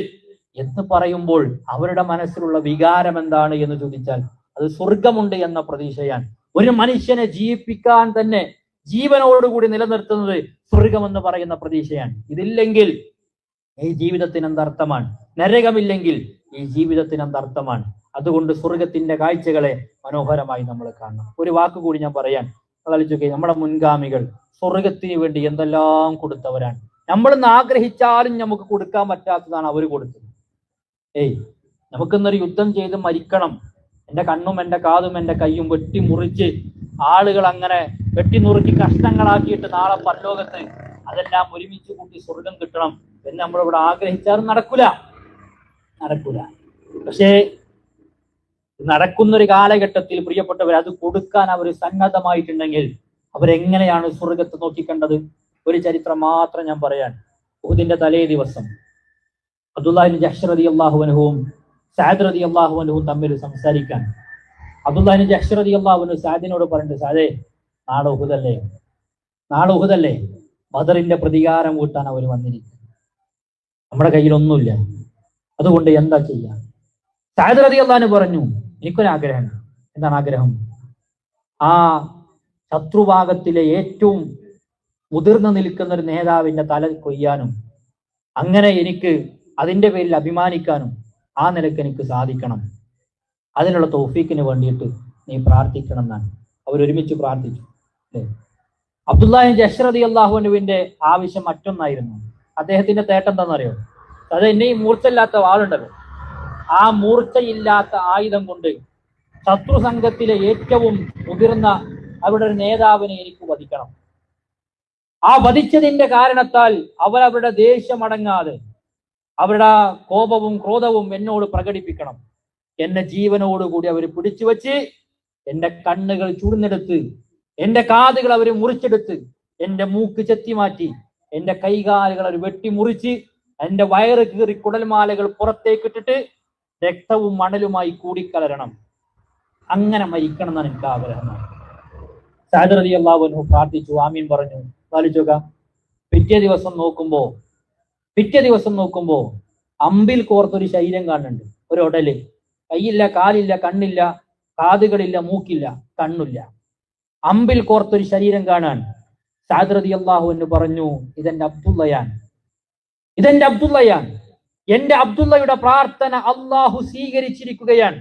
എന്ന് പറയുമ്പോൾ അവരുടെ മനസ്സിലുള്ള വികാരം എന്താണ് എന്ന് ചോദിച്ചാൽ അത് സ്വർഗമുണ്ട് എന്ന പ്രതീക്ഷയാണ്. ഒരു മനുഷ്യനെ ജീവിപ്പിക്കാൻ തന്നെ ജീവനോടുകൂടി നിലനിർത്തുന്നത് സ്വർഗമെന്ന് പറയുന്ന പ്രതീക്ഷയാണ്. ഇതില്ലെങ്കിൽ ഈ ജീവിതത്തിന് എന്തർത്ഥമാണ്? നരകമില്ലെങ്കിൽ ഈ ജീവിതത്തിന് എന്തർത്ഥമാണ്? അതുകൊണ്ട് സ്വർഗത്തിന്റെ കാഴ്ചകളെ മനോഹരമായി നമ്മൾ കാണണം. ഒരു വാക്കുകൂടി ഞാൻ പറയാൻ ആലോചിക്കുക, നമ്മുടെ മുൻഗാമികൾ സ്വർഗത്തിന് വേണ്ടി എന്തെല്ലാം കൊടുത്തവരാണ്. നമ്മളിന്ന് ആഗ്രഹിച്ചാലും നമുക്ക് കൊടുക്കാൻ പറ്റാത്തതാണ് അവർ കൊടുത്തത്. നമുക്കിന്നൊരു യുദ്ധം ചെയ്ത് മരിക്കണം, എന്റെ കണ്ണും എന്റെ കാതും എന്റെ കൈയും വെട്ടി മുറിച്ച് ആളുകൾ അങ്ങനെ വെട്ടിനുറുക്കി കഷ്ണങ്ങളാക്കിയിട്ട് നാളെ പരലോകത്ത് അതെല്ലാം ഒരുമിച്ച് കൂട്ടി സ്വർഗം കിട്ടണം എന്ന് നമ്മളിവിടെ ആഗ്രഹിച്ചാലും നടക്കൂല. പക്ഷേ നടക്കുന്നൊരു കാലഘട്ടത്തിൽ പ്രിയപ്പെട്ടവർ അത് കൊടുക്കാൻ അവർ സന്നദ്ധമായിട്ടുണ്ടെങ്കിൽ അവരെങ്ങനെയാണ് സ്വർഗത്തെ നോക്കിക്കണ്ടത്? ഒരു ചരിത്രം മാത്രം ഞാൻ പറയാൻ. ഉഹുദിന്റെ തലേ ദിവസം അബ്ദുല്ലാഹിബ്നു ജഹ്ശ് റളിയല്ലാഹു അൻഹുവും സഅദ് റളിയല്ലാഹു അൻഹുവും തമ്മിൽ സംസാരിക്കാൻ അബ്ദുല്ലാഹിബ്നു ജഹ്ശ് റളിയല്ലാഹു അൻഹു സഅദിനോട് പറഞ്ഞിട്ട്, സഅദേ, നാളെ ഉഹുദല്ലേ, ബദറിന്റെ പ്രതികാരം കൂട്ടാൻ അവർ വന്നിരിക്കും. നമ്മുടെ കയ്യിലൊന്നുമില്ല, അതുകൊണ്ട് എന്താ ചെയ്യാ? സഅദ് റളിയല്ലാഹു അൻഹു പറഞ്ഞു, എനിക്കൊരാഗ്രഹമുണ്ട്. എന്താണ് ആഗ്രഹം? ആ ശത്രുഭാഗത്തിലെ ഏറ്റവും മുതിർന്നു നിൽക്കുന്ന ഒരു നേതാവിന്റെ തല കൊയ്യാനും അങ്ങനെ എനിക്ക് അതിന്റെ പേരിൽ അഭിമാനിക്കാനും ആ നിലക്ക് എനിക്ക് സാധിക്കണം. അതിനുള്ള തൗഫീക്കിന് വേണ്ടിയിട്ട് നീ പ്രാർത്ഥിക്കണം എന്നാണ്. അവരൊരുമിച്ച് പ്രാർത്ഥിച്ചു. അബ്ദുല്ലാഹി ജഹ്ശ് റളിയല്ലാഹു അൻഹുവിന്റെ ആവശ്യം മറ്റൊന്നായിരുന്നു. അദ്ദേഹത്തിന്റെ തേട്ടം എന്താണെന്നറിയോ? അത് എന്നെ ഈ മൂർച്ചയില്ലാത്ത വാളുണ്ടല്ലോ, ആ മൂർച്ചയില്ലാത്ത ആയുധം കൊണ്ട് ശത്രു സംഘത്തിലെ ഏറ്റവും മുതിർന്ന അവരുടെ ഒരു നേതാവിനെ എനിക്ക് വധിക്കണം. ആ വധിച്ചതിന്റെ കാരണത്താൽ അവരവരുടെ ദേഷ്യമടങ്ങാതെ അവരുടെ കോപവും ക്രോധവും എന്നോട് പ്രകടിപ്പിക്കണം. എന്നെ ജീവനോടുകൂടി അവർ പിടിച്ചു വച്ച് എന്റെ കണ്ണുകൾ ചൂടുന്നെടുത്ത്, എന്റെ കാതുകൾ അവർ മുറിച്ചെടുത്ത്, എന്റെ മൂക്ക് ചെത്തിമാറ്റി, എന്റെ കൈകാലുകൾ അവർ വെട്ടിമുറിച്ച്, എന്റെ വയറ് കീറി കുടൽമാലകൾ പുറത്തേക്കിട്ടിട്ട് രക്തവും മണലുമായി കൂടിക്കലരണം. അങ്ങനെ മരിക്കണം എന്നാണ് എനിക്ക് ആഗ്രഹമാണ്. സഅദ് റളിയല്ലാഹു അൻഹു പ്രാർത്ഥിച്ചു, ആമീൻ പറഞ്ഞു. ആലോചിക്കുക, പിറ്റേ ദിവസം നോക്കുമ്പോ അമ്പിൽ കോർത്തൊരു ശരീരം കാണുന്നുണ്ട്. ഒരു ഉടല്, കൈയില്ല, കാലില്ല, കണ്ണില്ല, കാതുകളില്ല, മൂക്കില്ല, കണ്ണില്ല, അമ്പിൽ കോർത്തൊരു ശരീരം കാണാൻ. സഅദ് റളിയല്ലാഹു അൻഹു പറഞ്ഞു, ഇതെന്റെ അബ്ദുള്ളയാണ്. എന്റെ അബ്ദുള്ളയുടെ പ്രാർത്ഥന അള്ളാഹു സ്വീകരിച്ചിരിക്കുകയാണ്.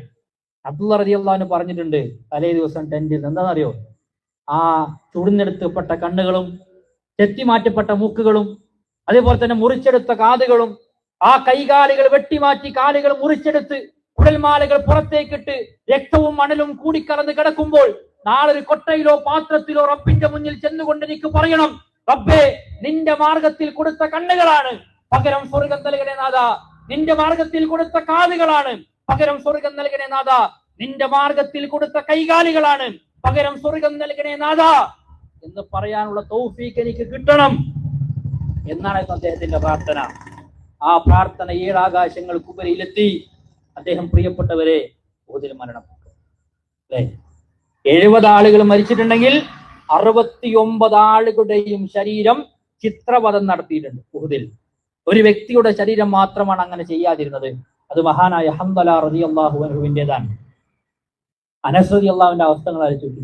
അബ്ദുള്ള റളിയല്ലാഹു അൻഹു പറഞ്ഞിട്ടുണ്ട് തലേ ദിവസം ടെന്റിൽ എന്താണെന്നറിയോ? ആ ചുടുന്നെടുത്തപ്പെട്ട കണ്ണുകളും ചെത്തിമാറ്റപ്പെട്ട മൂക്കുകളും അതേപോലെ തന്നെ മുറിച്ചെടുത്ത കാതുകളും ആ കൈകാലുകൾ വെട്ടിമാറ്റി കാലുകൾ മുറിച്ചെടുത്ത് കുടൽമാലകൾ പുറത്തേക്കിട്ട് രക്തവും മണലും കൂടിക്കലർന്ന് കിടക്കുമ്പോൾ നാളെ ഒരു കൊട്ടയിലോ പാത്രത്തിലോ റബ്ബിന്റെ മുന്നിൽ ചെന്നുകൊണ്ട് എനിക്ക് പറയണം, റബ്ബേ, നിന്റെ മാർഗത്തിൽ കൊടുത്ത കണ്ണുകളാണ് പകരം സ്വർഗം നൽകണേ നാഥ. നിന്റെ മാർഗത്തിൽ കൊടുത്ത കാതുകളാണ് പകരം സ്വർഗം നൽകണേ നാഥ. നിന്റെ മാർഗത്തിൽ കൊടുത്ത കൈകാലുകളാണ് പകരം സ്വർഗം നൽകണേ നാഥ എന്ന് പറയാനുള്ള തൗഫീഖ് എനിക്ക് കിട്ടണം എന്നാണ് അദ്ദേഹത്തിന്റെ പ്രാർത്ഥന. ആ പ്രാർത്ഥന 7 ആകാശങ്ങൾക്കുപരിയിലെത്തി. അദ്ദേഹം പ്രിയപ്പെട്ടവരെ ഉഹുദിൽ മരണപ്പെട്ടു. അല്ലെ, 70 ആളുകൾ മരിച്ചിട്ടുണ്ടെങ്കിൽ 69 ആളുകളുടെയും ശരീരം ചിത്രവധം നടത്തിയിട്ടുണ്ട് ഉഹുദിൽ. ഒരു വ്യക്തിയുടെ ശരീരം മാത്രമാണ് അങ്ങനെ ചെയ്യാതിരുന്നത്. അത് മഹാനായ ഹംദല റളിയല്ലാഹു അൻഹുവിൻ്റെതാണ്. അനസ് റളിയല്ലാഹുവിന്റെ അവസ്ഥകൾ ആലോചിച്ചു.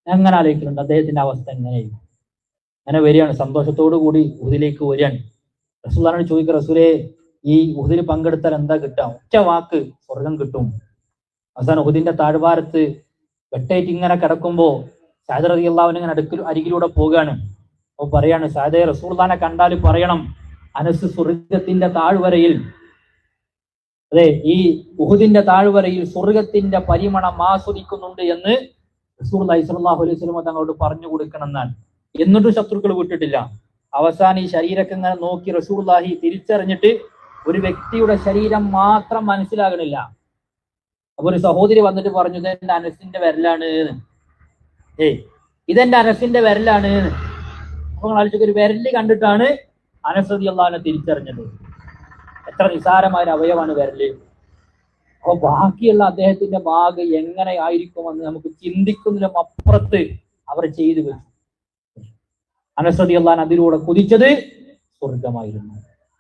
എങ്ങനെ ആലോചിക്കുന്നുണ്ട് അദ്ദേഹത്തിന്റെ അവസ്ഥ എങ്ങനെയായിരുന്നു? അങ്ങനെ വരികയാണ്, സന്തോഷത്തോടു കൂടി ഉഹുദിലേക്ക് വരികയാണ്. റസൂലുള്ളാഹിനോട് ചോദിക്കുക, റസൂലേ, ഈ ഉഹുദിൽ പങ്കെടുത്താൽ എന്താ കിട്ടുക? ഒറ്റ വാക്ക്, സ്വർഗം കിട്ടും. അവസാനം ഉഹുദിന്റെ താഴ്വാരത്ത് വെട്ടേറ്റ് ഇങ്ങനെ കിടക്കുമ്പോ സഅദ് റളിയല്ലാഹു അൻഹു ഇങ്ങനെ അരികിലൂടെ പോവുകയാണ്. അപ്പൊ പറയാണ്, സഅദേ, റസൂലുള്ളാഹിനെ കണ്ടാൽ പറയണം, അനസ് സ്വർഗത്തിന്റെ താഴ്വരയിൽ, അതെ, ഈ ഉഹുദിന്റെ താഴ്വരയിൽ സ്വർഗത്തിന്റെ പരിമളം ആസ്വദിക്കുന്നുണ്ട് എന്ന് റസൂലുള്ളാഹി സ്വല്ലല്ലാഹു അലൈഹി വസല്ലം തങ്ങളോട് പറഞ്ഞു കൊടുക്കണം എന്നാണ്. എന്നിട്ടും ശത്രുക്കൾ വിട്ടിട്ടില്ല. അവസാനം ഈ ശരീരമൊക്കെ ഇങ്ങനെ നോക്കി റസൂലുള്ളാഹി തിരിച്ചറിഞ്ഞിട്ട് ഒരു വ്യക്തിയുടെ ശരീരം മാത്രം മനസ്സിലാകണില്ല. അപ്പൊ ഒരു സഹോദരി വന്നിട്ട് പറഞ്ഞു, ഇതെന്റെ അനസിന്റെ വിരലാണ്. ഇതെന്റെ അനസിന്റെ വിരലാണ്. അപ്പൊ ആലോചിച്ച് ഒരു വിരല് കണ്ടിട്ടാണ് അനസ് റളിയല്ലാഹു അൻഹു തിരിച്ചറിഞ്ഞത്. എത്ര നിസാരമായ ഒരു അവയവാണ് വിരല്. അപ്പൊ ബാക്കിയുള്ള അദ്ദേഹത്തിന്റെ ഭാഗം എങ്ങനെ ആയിരിക്കുമെന്ന് നമുക്ക് ചിന്തിക്കുന്നതിലും അപ്പുറത്ത് അവർ ചെയ്തു വെച്ചു. അനസ് റളിയല്ലാഹു അൻഹു അതിലൂടെ കുതിച്ചത് സ്വർഗമായിരുന്നു.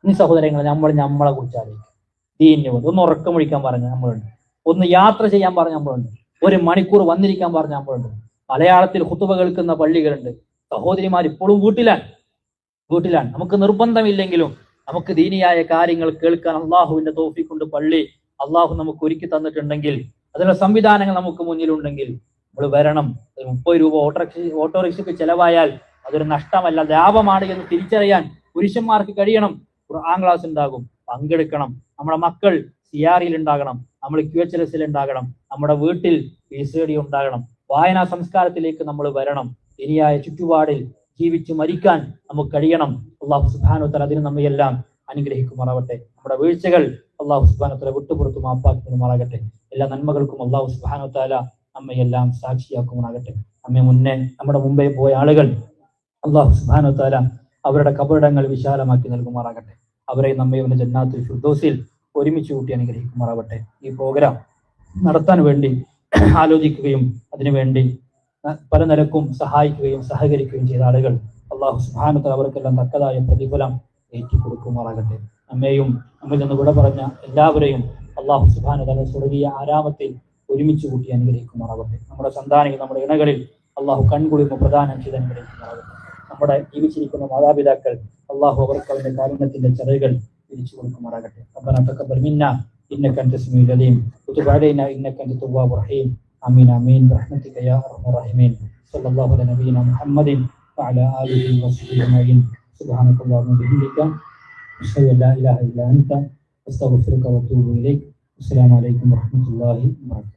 ഈ സഹോദരങ്ങളെ, നമ്മളെ കുറിച്ച് ആലോചിക്കും. ദീനിന് ഒന്ന് ഉറക്കമൊഴിക്കാൻ പറഞ്ഞ നമ്മളുണ്ട്, ഒന്ന് യാത്ര ചെയ്യാൻ പറഞ്ഞ നമ്മളുണ്ട്, 1 മണിക്കൂർ വന്നിരിക്കാൻ പറഞ്ഞ നമ്മളുണ്ട്. മലയാളത്തിൽ ഖുതുബ കേൾക്കുന്ന പള്ളികളുണ്ട്. സഹോദരിമാർ ഇപ്പോഴും വീട്ടിലാണ്. നമുക്ക് നിർബന്ധമില്ലെങ്കിലും നമുക്ക് ദീനിയായ കാര്യങ്ങൾ കേൾക്കാൻ അള്ളാഹുവിന്റെ തൗഫീഖ് കൊണ്ട് പള്ളി അള്ളാഹു നമുക്ക് ഒരുക്കി തന്നിട്ടുണ്ടെങ്കിൽ, അതിനുള്ള സംവിധാനങ്ങൾ നമുക്ക് മുന്നിലുണ്ടെങ്കിൽ നമ്മൾ വരണം. 30 രൂപ ഓട്ടോറിക്ഷയ്ക്ക് ചെലവായാൽ അതൊരു നഷ്ടമല്ല, ലാഭമാണ് എന്ന് തിരിച്ചറിയാൻ പുരുഷന്മാർക്ക് കഴിയണം. ഖുർആൻ ക്ലാസ് ഉണ്ടാകും, പങ്കെടുക്കണം. നമ്മുടെ മക്കൾ സിയാറിയിൽ ഉണ്ടാകണം, നമ്മൾ QHLS ഉണ്ടാകണം, നമ്മുടെ വീട്ടിൽ PCD ഉണ്ടാകണം. വായനാ സംസ്കാരത്തിലേക്ക് നമ്മൾ വരണം. ദീനിയായ ചുറ്റുപാടിൽ ജീവിച്ചു മരിക്കാൻ നമുക്ക് കഴിയണം. അള്ളാഹു സുബ്ഹാനഹു വ തആല അതിന് നമ്മയെല്ലാം അനുഗ്രഹിക്കുമാറാവട്ടെ. നമ്മുടെ വീഴ്ചകൾ അള്ളാഹു സുബ്ഹാനഹു വ തആല വിട്ടുപുറത്തു മാപ്പാക്കുമാറാകട്ടെ. എല്ലാ നന്മകൾക്കും അള്ളാഹു സുബ്ഹാനഹു വ തആല നമ്മയെല്ലാം സാക്ഷിയാക്കുമാറാകട്ടെ. നമ്മുടെ മുമ്പേ പോയ ആളുകൾ അള്ളാഹു സുബ്ഹാനഹു വ തആല അവരുടെ കബറിടങ്ങൾ വിശാലമാക്കി നൽകുമാറാകട്ടെ. അവരെ നമ്മെ ജന്നാത്തുൽ ഫിർദൗസിൽ ഒരുമിച്ച് കൂട്ടി അനുഗ്രഹിക്കുമാറാവട്ടെ. ഈ പ്രോഗ്രാം നടത്താൻ വേണ്ടി ആലോചിക്കുകയും അതിനുവേണ്ടി പല നിലക്കും സഹായിക്കുകയും സഹകരിക്കുകയും ചെയ്ത ആളുകൾ അള്ളാഹു സുബ്ഹാനഹു വ തആല അവർക്കെല്ലാം തക്കതായ പ്രതിഫലം ഏറ്റിക്കൊടുക്കുമാറാകട്ടെ. നമ്മെയും നമ്മിൽ നിന്ന് വിട പറഞ്ഞ എല്ലാവരെയും അള്ളാഹു സുബ്ഹാനഹു വ തആല സ്വർഗീയ ആരാമത്തിൽ ഒരുമിച്ച് കൂട്ടി അനുഗ്രഹിക്കുമാറാകട്ടെ. നമ്മുടെ സന്താനങ്ങൾ, നമ്മുടെ ഇണകളിൽ അള്ളാഹു കൺകുളിർമ പ്രദാനം ചെയ്ത് അനുഗ്രഹിക്കുമാറാകട്ടെ. നമ്മുടെ ജീവിച്ചിരിക്കുന്ന മാതാപിതാക്കൾ അള്ളാഹു അവർക്ക് അവന്റെ കാരുണ്യത്തിന്റെ ചെറുകൾ തിരിച്ചു കൊടുക്കുമാറാകട്ടെ. റബ്ബനാ തഖബ്ബൽ മിന്നാ ഇന്നക അൻത സമീഉൽ അലീം വതുബ് അലൈനാ ഇന്നക അൻത തവ്വാബുർ റഹീം. ആമീൻ ആമീൻ ബിറഹ്മതിക യാ അർഹമർ റഹീമീൻ. സ്വല്ലല്ലാഹു അലാ നബിയിനാ മുഹമ്മദിൻ വഅലാ ആലിഹി വസഹ്ബിഹി അജ്മഈൻ. സുബ്ഹാനകല്ലാഹുമ്മ വബിഹംദിക അശ്ഹദു അൻ ലാ ഇലാഹ ഇല്ലാ അൻത അസ്തഗ്ഫിറുക വഅതൂബു ഇലൈക്. അസ്സലാമു അലൈക്കും വറഹ്മത്തുള്ളാഹി വബറകാതുഹു.